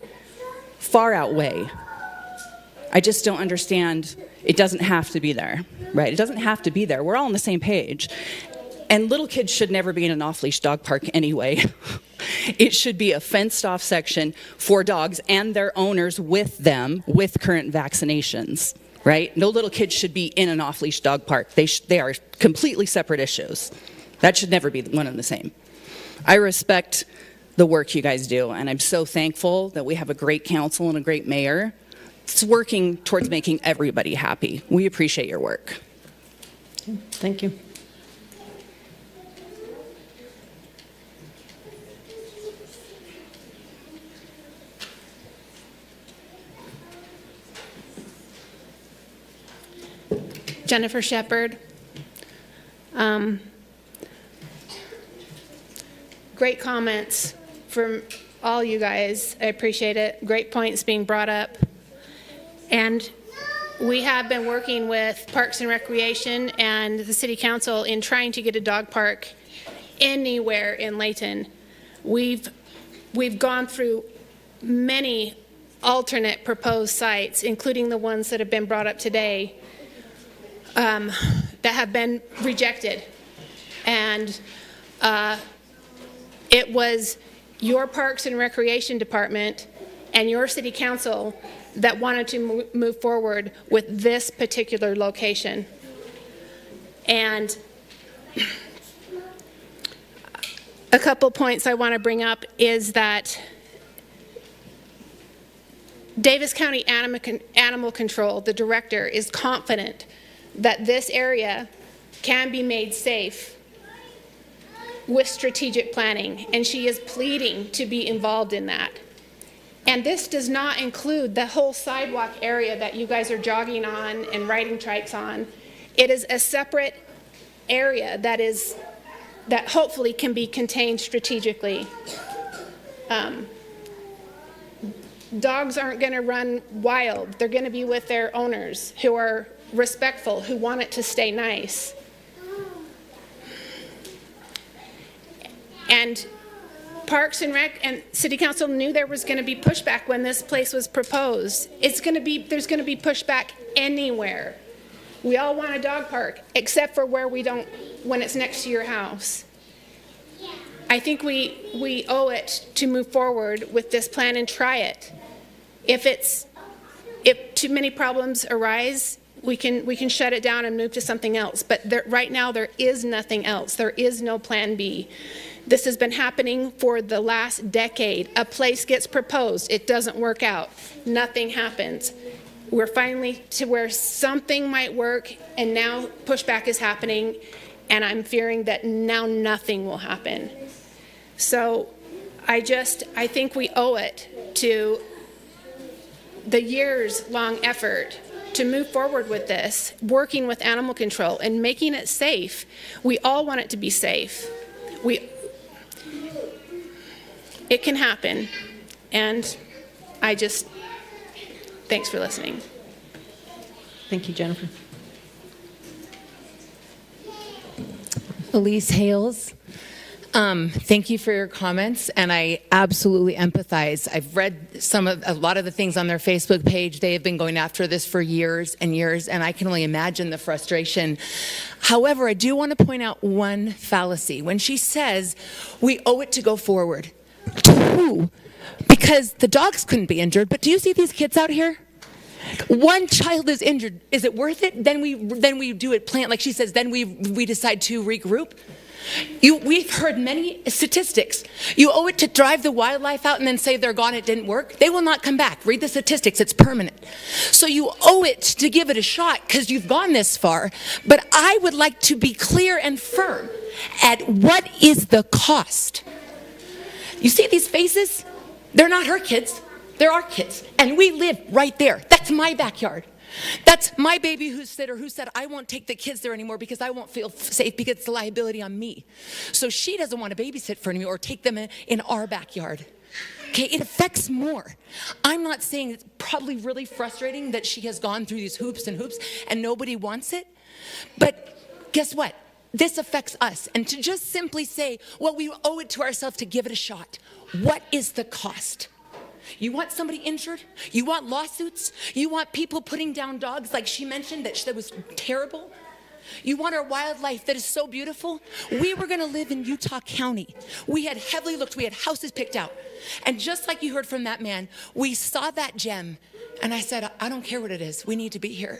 I just don't understand. It doesn't have to be there, right? It doesn't have to be there. We're all on the same page. And little kids should never be in an off-leash dog park anyway. It should be a fenced-off section for dogs and their owners with them with current vaccinations, right? No little kids should be in an off-leash dog park. They are completely separate issues. That should never be one and the same. I respect the work you guys do, and I'm so thankful that we have a great council and a great mayor. It's working towards making everybody happy. We appreciate your work. Thank you. Jennifer Shepard. Great comments from all you guys. I appreciate it. Great points being brought up. And we have been working with Parks and Recreation and the City Council in trying to get a dog park anywhere in Layton. We've gone through many alternate proposed sites, including the ones that have been brought up today, that have been rejected. And it was your Parks and Recreation Department and your City Council that wanted to move forward with this particular location. And a couple points I want to bring up is that Davis County Animal Control, the director, is confident that this area can be made safe with strategic planning, and she is pleading to be involved in that. And this does not include the whole sidewalk area that you guys are jogging on and riding trikes on. It is a separate area that hopefully can be contained strategically. Dogs aren't going to run wild. They're going to be with their owners who are respectful, who want it to stay nice. And Parks and Rec and City Council knew there was going to be pushback when this place was proposed. There's going to be pushback anywhere. We all want a dog park, except for where we don't, when it's next to your house. I think we owe it to move forward with this plan and try it. If too many problems arise, we can shut it down and move to something else. But right now, there is nothing else. There is no plan B. This has been happening for the last decade. A place gets proposed, it doesn't work out, nothing happens. We're finally to where something might work, and now pushback is happening, and I'm fearing that now nothing will happen. So I think we owe it to the years-long effort to move forward with this, working with animal control and making it safe. We all want it to be safe. It can happen, and thanks for listening. Thank you, Jennifer. Elise Hales. Thank you for your comments, and I absolutely empathize. I've read a lot of the things on their Facebook page. They have been going after this for years and years, and I can only imagine the frustration. However, I do want to point out one fallacy. When she says we owe it to go forward, to who? Because the dogs couldn't be injured, but do you see these kids out here? One child is injured. Is it worth it? Then we do it plant, like she says, then we decide to regroup. We've heard many statistics. You owe it to drive the wildlife out and then say they're gone, it didn't work. They will not come back. Read the statistics, it's permanent. So you owe it to give it a shot because you've gone this far. But I would like to be clear and firm at what is the cost. You see these faces? They're not her kids, they're our kids. And we live right there. That's my backyard. That's my baby who said I won't take the kids there anymore because I won't feel safe because it's a liability on me. So she doesn't want to babysit for me or take them in our backyard. Okay, it affects more. I'm not saying it's probably really frustrating that she has gone through these hoops and nobody wants it. But guess what? This affects us. And to just simply say, well, we owe it to ourselves to give it a shot. What is the cost? You want somebody injured? You want lawsuits? You want people putting down dogs like she mentioned that was terrible? You want our wildlife that is so beautiful? We were going to live in Utah County. We had heavily looked. We had houses picked out. And just like you heard from that man, we saw that gem. And I said, I don't care what it is. We need to be here.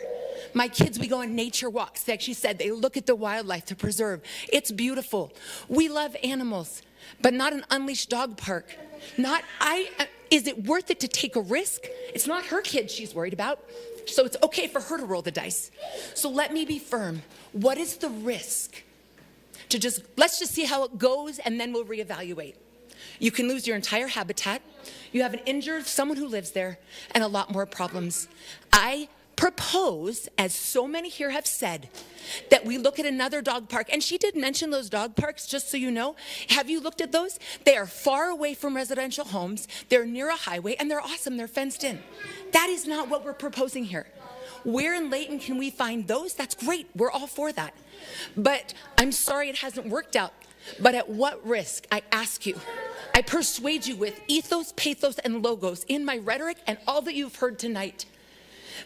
My kids, we go on nature walks. Like she said, they look at the wildlife to preserve. It's beautiful. We love animals, but not an unleashed dog park. Is it worth it to take a risk? It's not her kids she's worried about, so it's okay for her to roll the dice. So let me be firm. What is the risk? Let's just see how it goes, and then we'll reevaluate. You can lose your entire habitat. You have an injured someone who lives there, and a lot more problems. I propose, as so many here have said, that we look at another dog park. And she did mention those dog parks, just so you know. Have you looked at those? They are far away from residential homes. They're near a highway, and they're awesome. They're fenced in. That is not what we're proposing here. Where in Layton can we find those? That's great. We're all for that. But I'm sorry it hasn't worked out. But at what risk? I ask you. I persuade you with ethos, pathos, and logos in my rhetoric and all that you've heard tonight.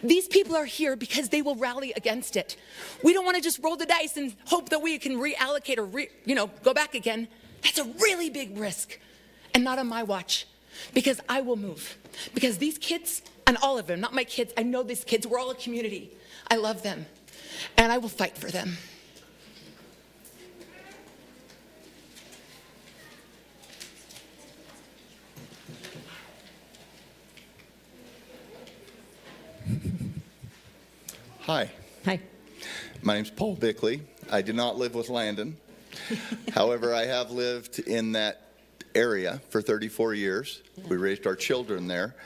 These people are here because they will rally against it. We don't want to just roll the dice and hope that we can reallocate or go back again. That's a really big risk, and not on my watch, because I will move. Because these kids, and all of them, not my kids, I know these kids, we're all a community. I love them, and I will fight for them. Hi. Hi. My name's Paul Bickley. I do not live with Landon. However, I have lived in that area for 34 years. We raised our children there.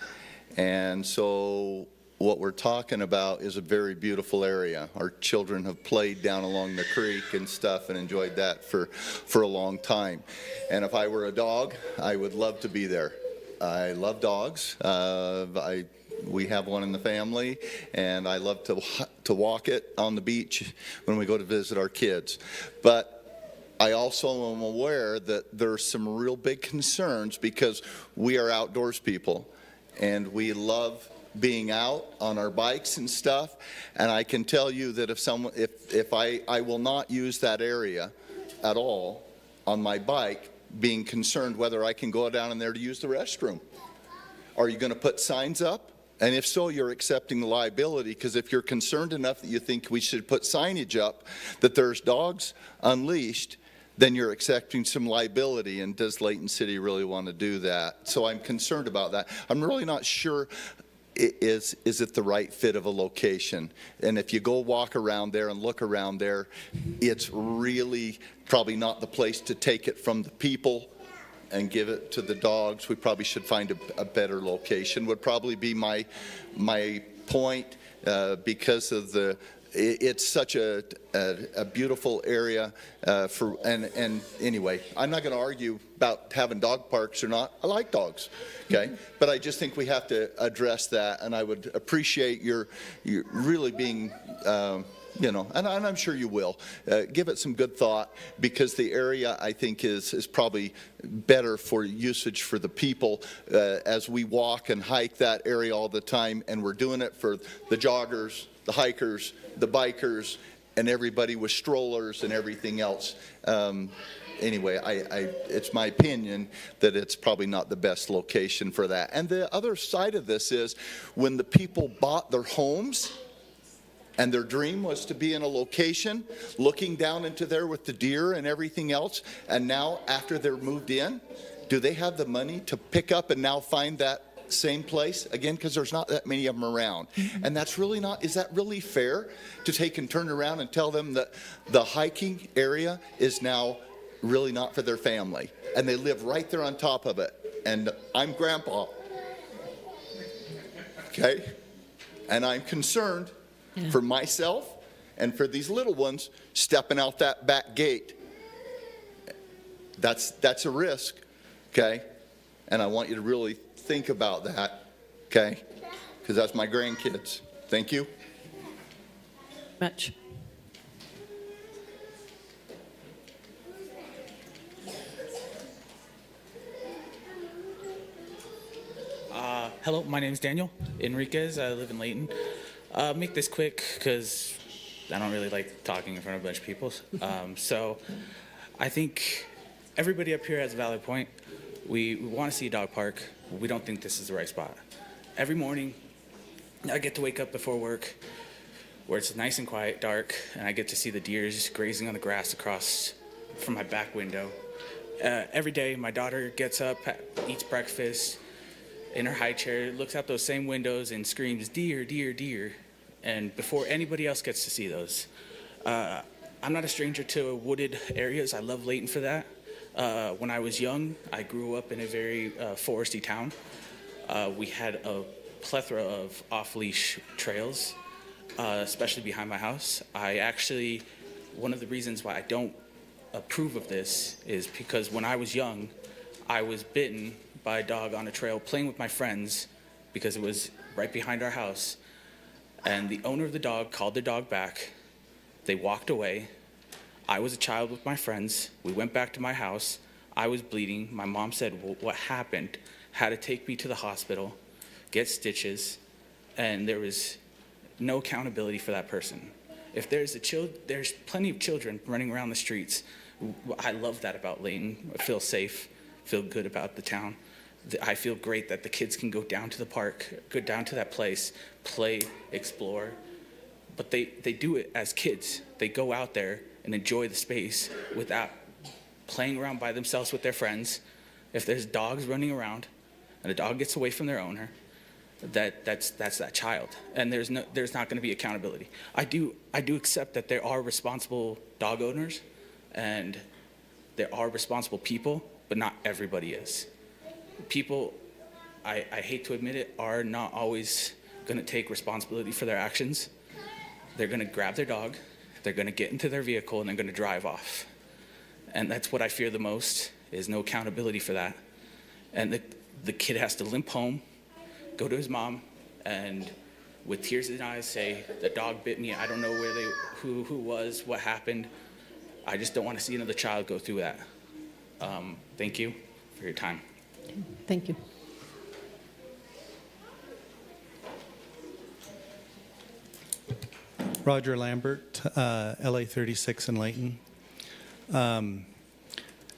And so what we're talking about is a very beautiful area. Our children have played down along the creek and stuff and enjoyed that for a long time. And if I were a dog, I would love to be there. I love dogs. We have one in the family, and I love to walk it on the beach when we go to visit our kids. But I also am aware that there's some real big concerns because we are outdoors people, and we love being out on our bikes and stuff. And I can tell you that if I will not use that area at all on my bike, being concerned whether I can go down in there to use the restroom. Are you going to put signs up? And if so, you're accepting the liability, because if you're concerned enough that you think we should put signage up that there's dogs unleashed, then you're accepting some liability. And does Layton City really want to do that? So I'm concerned about that. I'm really not sure, is it the right fit of a location? And if you go walk around there and look around there, it's really probably not the place to take it from the people and give it to the dogs. We probably should find a better location, would probably be my point, because of it's such a beautiful area and anyway, I'm not going to argue about having dog parks or not. I like dogs, okay? But I just think we have to address that, and I would appreciate your really being and I'm sure you will. Give it some good thought, because the area, I think, is probably better for usage for the people as we walk and hike that area all the time, and we're doing it for the joggers, the hikers, the bikers, and everybody with strollers and everything else. Anyway, it's my opinion that it's probably not the best location for that. And the other side of this is when the people bought their homes, and their dream was to be in a location looking down into there with the deer and everything else. And now after they're moved in, do they have the money to pick up and now find that same place again? Because there's not that many of them around. And that's really not, is that really fair to take and turn around and tell them that the hiking area is now really not for their family? And they live right there on top of it. And I'm grandpa, okay? And I'm concerned for myself and for these little ones stepping out that back gate. That's a risk, okay? And I want you to really think about that, okay? Because that's my grandkids. Thank you. Much. Hello, my name is Daniel Enriquez. I live in Layton. Make this quick because I don't really like talking in front of a bunch of people. So I think everybody up here has a valid point. We want to see a dog park. We don't think this is the right spot. Every morning, I get to wake up before work where it's nice and quiet, dark, and I get to see the deer just grazing on the grass across from my back window. Every day, my daughter gets up, eats breakfast in her high chair, looks out those same windows and screams, deer, deer, deer. And before anybody else gets to see those. I'm not a stranger to wooded areas. I love Layton for that. When I was young, I grew up in a very foresty town. We had a plethora of off-leash trails, especially behind my house. One of the reasons why I don't approve of this is because when I was young, I was bitten by a dog on a trail playing with my friends because it was right behind our house. And the owner of the dog called the dog back. They walked away. I was a child with my friends. We went back to my house. I was bleeding. My mom said, well, what happened? Had to take me to the hospital, get stitches, and there was no accountability for that person. If there's plenty of children running around the streets. I love that about Layton. I feel safe, feel good about the town. I feel great that the kids can go down to the park, go down to that place, play, explore. But they do it as kids. They go out there and enjoy the space without playing around by themselves with their friends. If there's dogs running around and a dog gets away from their owner, that's that child. And there's not going to be accountability. I do accept that there are responsible dog owners and there are responsible people, but not everybody is. People, I hate to admit it, are not always going to take responsibility for their actions. They're going to grab their dog, they're going to get into their vehicle, and they're going to drive off. And that's what I fear the most, is no accountability for that. And the kid has to limp home, go to his mom, and with tears in his eyes say, the dog bit me, I don't know who was, what happened. I just don't want to see another child go through that. Thank you for your time. Thank you. Roger Lambert, LA 36 in Layton.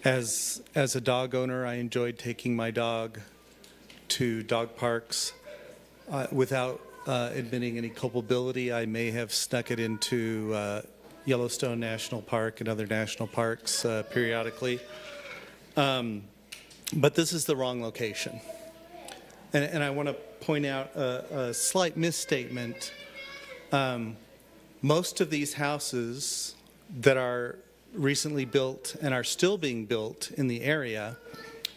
As a dog owner, I enjoyed taking my dog to dog parks. Without admitting any culpability, I may have snuck it into Yellowstone National Park and other national parks periodically. But this is the wrong location. And I want to point out a slight misstatement. Most of these houses that are recently built and are still being built in the area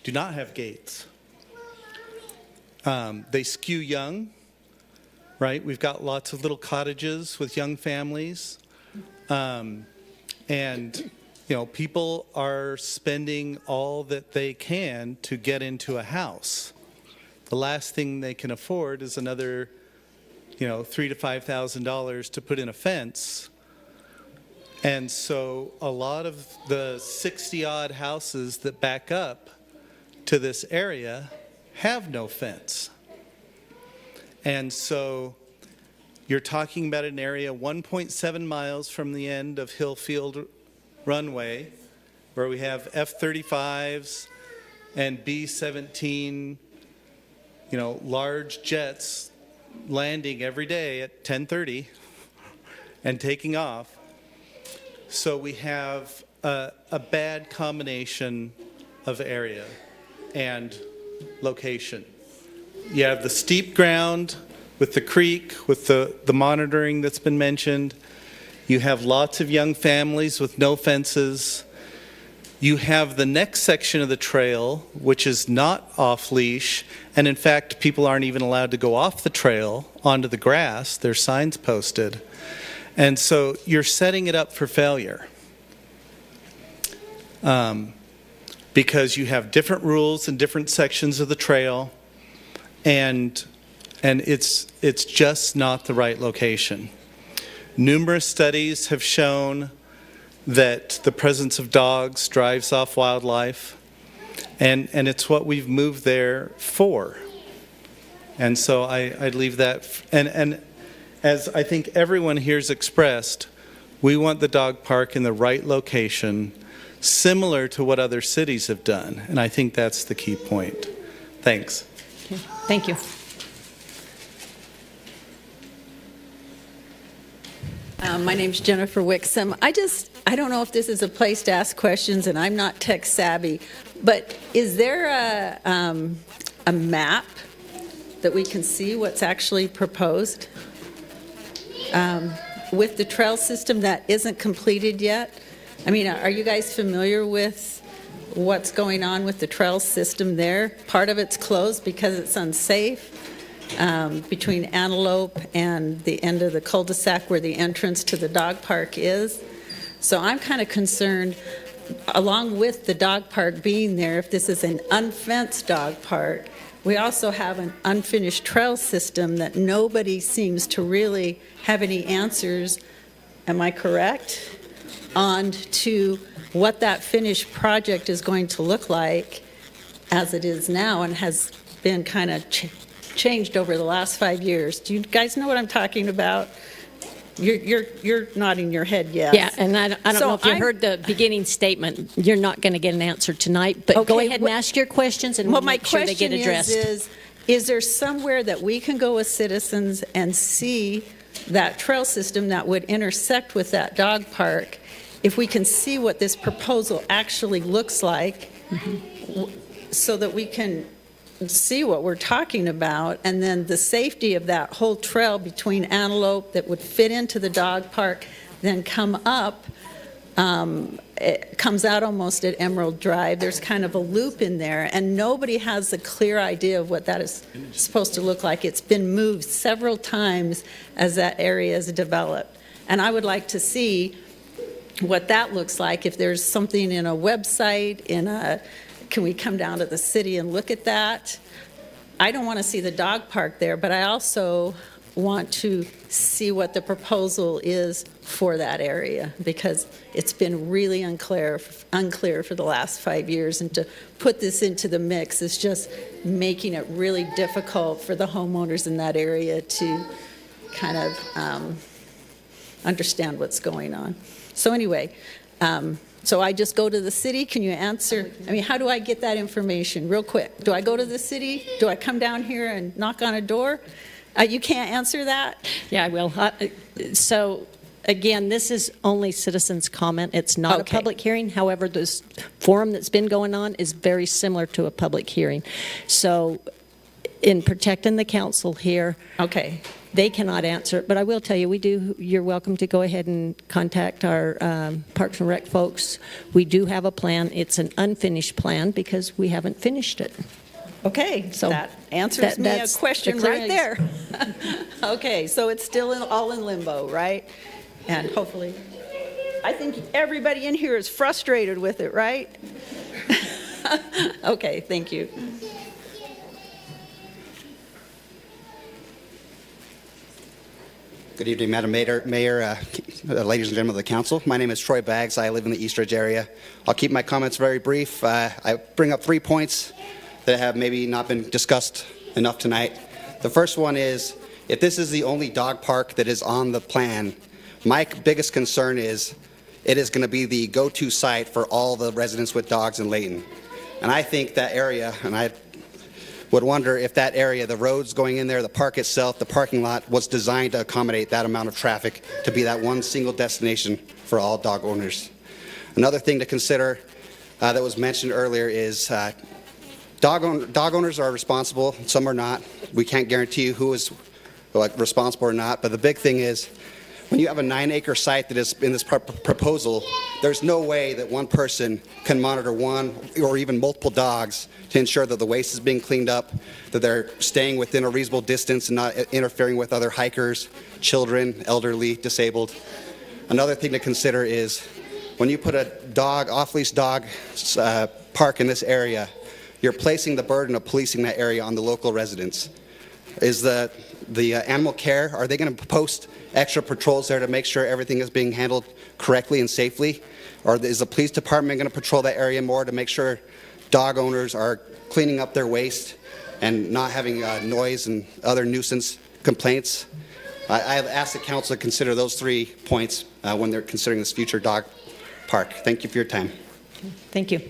do not have gates. They skew young, right? We've got lots of little cottages with young families. And, you know, people are spending all that they can to get into a house. The last thing they can afford is another, you know, $3,000 to $5,000 to put in a fence. And so a lot of the 60-odd houses that back up to this area have no fence. And so you're talking about an area 1.7 miles from the end of Hillfield Runway, where we have F-35s and B-17, you know, large jets landing every day at 10:30 and taking off. So we have a bad combination of area and location. You have the steep ground with the creek, with the monitoring that's been mentioned. You have lots of young families with no fences. You have the next section of the trail, which is not off-leash, and in fact, people aren't even allowed to go off the trail onto the grass. There's signs posted. And so you're setting it up for failure. Because you have different rules in different sections of the trail, and it's just not the right location. Numerous studies have shown that the presence of dogs drives off wildlife, and it's what we've moved there for. And so I'd leave that, and as I think everyone here's expressed, we want the dog park in the right location, similar to what other cities have done. And I think that's the key point. Thanks. Okay. Thank you. My name's Jennifer Wixom. I don't know if this is a place to ask questions, and I'm not tech savvy, but is there a map that we can see what's actually proposed with the trail system that isn't completed yet? I mean, are you guys familiar with what's going on with the trail system there? Part of it's closed because it's unsafe. Between Antelope and the end of the cul-de-sac where the entrance to the dog park is. So I'm kind of concerned, along with the dog park being there, if this is an unfenced dog park, we also have an unfinished trail system that nobody seems to really have any answers, am I correct, on to what that finished project is going to look like as it is now and has been kind of changed over the last 5 years. Do you guys know what I'm talking about? You're nodding your head yes. Yeah, and I don't know if you heard the beginning statement. You're not going to get an answer tonight, but go ahead and ask your questions, and we'll make sure they get addressed. My question is there somewhere that we can go as citizens and see that trail system that would intersect with that dog park, if we can see what this proposal actually looks like, so that we can see what we're talking about, and then the safety of that whole trail between Antelope that would fit into the dog park, then come up, it comes out almost at Emerald Drive. There's kind of a loop in there, and nobody has a clear idea of what that is supposed to look like. It's been moved several times as that area is developed, and I would like to see what that looks like. If there's something in a website, can we come down to the city and look at that? I don't want to see the dog park there, but I also want to see what the proposal is for that area, because it's been really unclear for the last 5 years, and to put this into the mix is just making it really difficult for the homeowners in that area to kind of understand what's going on. So anyway, so I just go to the city? Can you answer? I mean, how do I get that information real quick? Do I go to the city? Do I come down here and knock on a door? You can't answer that? Yeah, I will. So again, this is only citizens' comment. It's not a public hearing. However, this forum that's been going on is very similar to a public hearing. So in protecting the council here, they cannot answer it. But I will tell you, you're welcome to go ahead and contact our Parks and Rec folks. We do have a plan. It's an unfinished plan because we haven't finished it. Okay, so that answers me a question right there. Okay, so it's still all in limbo, right? And hopefully, I think everybody in here is frustrated with it, right? Okay, thank you. Good evening, Madam Mayor, ladies and gentlemen of the council. My name is Troy Baggs. I live in the Eastridge area. I'll keep my comments very brief. I bring up 3 points that have maybe not been discussed enough tonight. The first one is, if this is the only dog park that is on the plan, my biggest concern is it is going to be the go-to site for all the residents with dogs in Layton. And I think that area, and I would wonder if that area, the roads going in there, the park itself, the parking lot, was designed to accommodate that amount of traffic to be that one single destination for all dog owners. Another thing to consider that was mentioned earlier is dog owners are responsible, some are not. We can't guarantee who is responsible or not, but the big thing is when you have a 9-acre site that is in this proposal, there's no way that one person can monitor one or even multiple dogs to ensure that the waste is being cleaned up, that they're staying within a reasonable distance and not interfering with other hikers, children, elderly, disabled. Another thing to consider is when you put a off-leash dog park in this area, you're placing the burden of policing that area on the local residents. Is the animal care, are they going to post extra patrols there to make sure everything is being handled correctly and safely? Or is the police department going to patrol that area more to make sure dog owners are cleaning up their waste and not having noise and other nuisance complaints? I have asked the council to consider those 3 points when they're considering this future dog park. Thank you for your time. Thank you.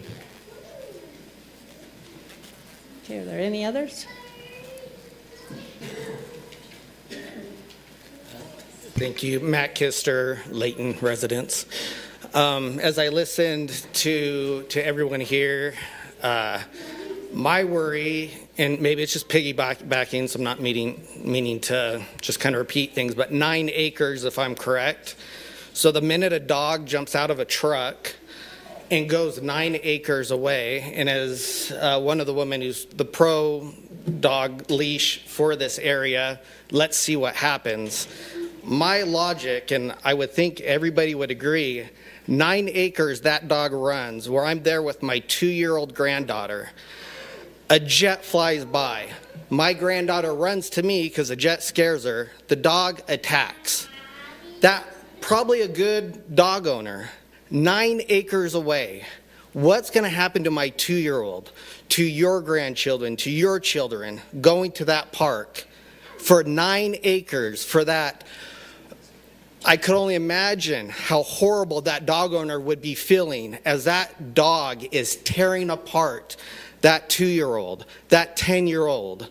Okay, are there any others? Thank you. Matt Kister, Layton residents. As I listened to everyone here, my worry, and maybe it's just piggybacking, so I'm not meaning to just kind of repeat things, but 9 acres if I'm correct. So the minute a dog jumps out of a truck and goes 9 acres away, and as one of the women who's the pro dog leash for this area, let's see what happens. My logic, and I would think everybody would agree, 9 acres that dog runs, where I'm there with my 2-year-old granddaughter. A jet flies by. My granddaughter runs to me because a jet scares her. The dog attacks. That probably a good dog owner. 9 acres away. What's going to happen to my 2-year-old, to your grandchildren, to your children, going to that park for 9 acres for that? I could only imagine how horrible that dog owner would be feeling as that dog is tearing apart that 2-year-old, that 10-year-old.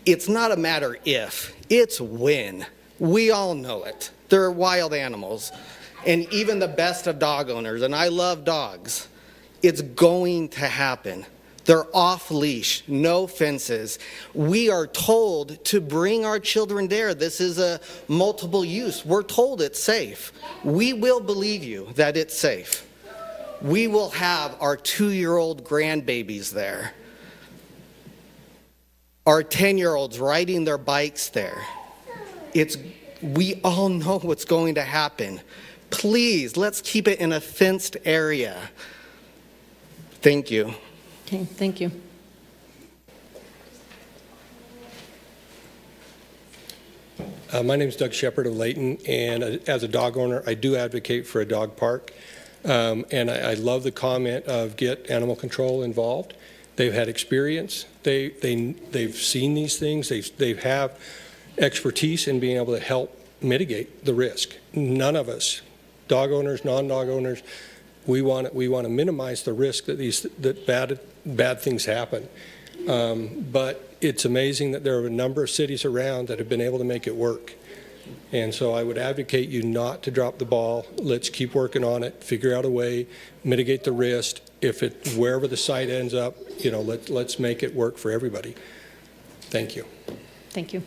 It's not a matter if, it's when. We all know it. They're wild animals. And even the best of dog owners, and I love dogs, it's going to happen. They're off leash, no fences. We are told to bring our children there. This is a multiple use. We're told it's safe. We will believe you that it's safe. We will have our 2-year-old grandbabies there. Our 10-year-olds riding their bikes there. We all know what's going to happen. Please, let's keep it in a fenced area. Thank you. Okay, thank you. My name is Doug Shepard of Layton, and as a dog owner, I do advocate for a dog park. And I love the comment of get animal control involved. They've had experience. They've seen these things. They have expertise in being able to help mitigate the risk. None of us, dog owners, non-dog owners, we want to minimize the risk that bad things happen. But it's amazing that there are a number of cities around that have been able to make it work. And so I would advocate you not to drop the ball. Let's keep working on it, figure out a way, mitigate the risk. Wherever the site ends up, let's make it work for everybody. Thank you. Thank you.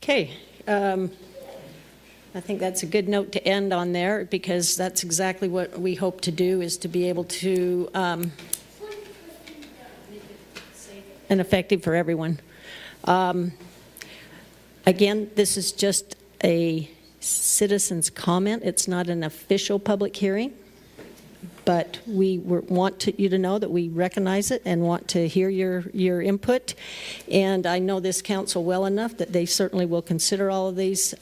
Okay. I think that's a good note to end on there, because that's exactly what we hope to do, is to be able to and effective for everyone. Again, this is just a citizen's comment. It's not an official public hearing, but we want you to know that we recognize it and want to hear your input. And I know this council well enough that they certainly will consider all of these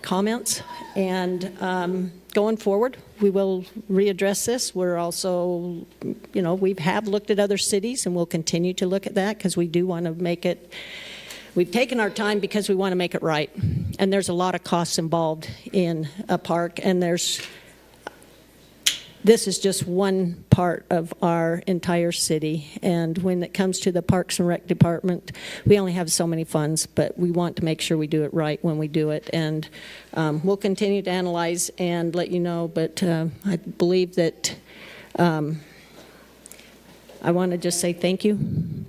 comments. And going forward, we will readdress this. We're also, we have looked at other cities, and we'll continue to look at that, because we do want to make it. We've taken our time because we want to make it right. And there's a lot of costs involved in a park, and this is just one part of our entire city. And when it comes to the Parks and Rec Department, we only have so many funds, but we want to make sure we do it right when we do it. And we'll continue to analyze and let you know, but I believe that I want to just say thank you.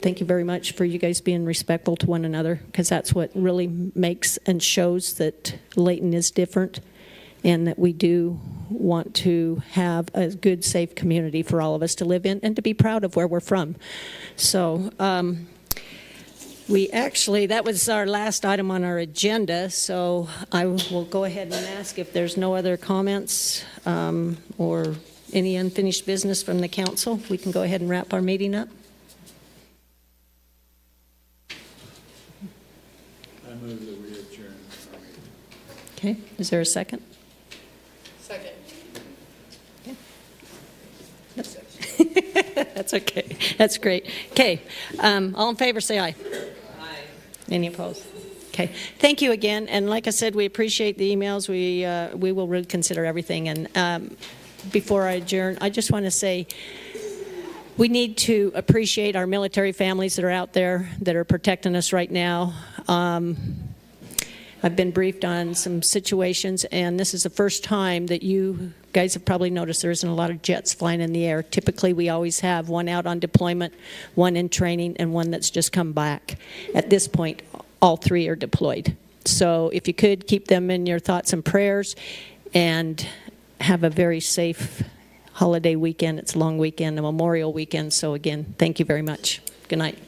Thank you very much for you guys being respectful to one another, because that's what really makes and shows that Layton is different, and that we do want to have a good, safe community for all of us to live in and to be proud of where we're from. So that was our last item on our agenda, so I will go ahead and ask if there's no other comments or any unfinished business from the council. We can go ahead and wrap our meeting up. I move that we adjourn. Okay, is there a second? Second. That's okay. That's great. Okay, all in favor, say aye. Aye. Any opposed? Okay, thank you again. And like I said, we appreciate the emails. We will reconsider everything. And before I adjourn, I just want to say we need to appreciate our military families that are out there that are protecting us right now. I've been briefed on some situations, and this is the first time that you guys have probably noticed there isn't a lot of jets flying in the air. Typically, we always have one out on deployment, one in training, and one that's just come back. At this point, all three are deployed. So if you could, keep them in your thoughts and prayers, and have a very safe holiday weekend. It's a long weekend, a Memorial weekend. So again, thank you very much. Good night.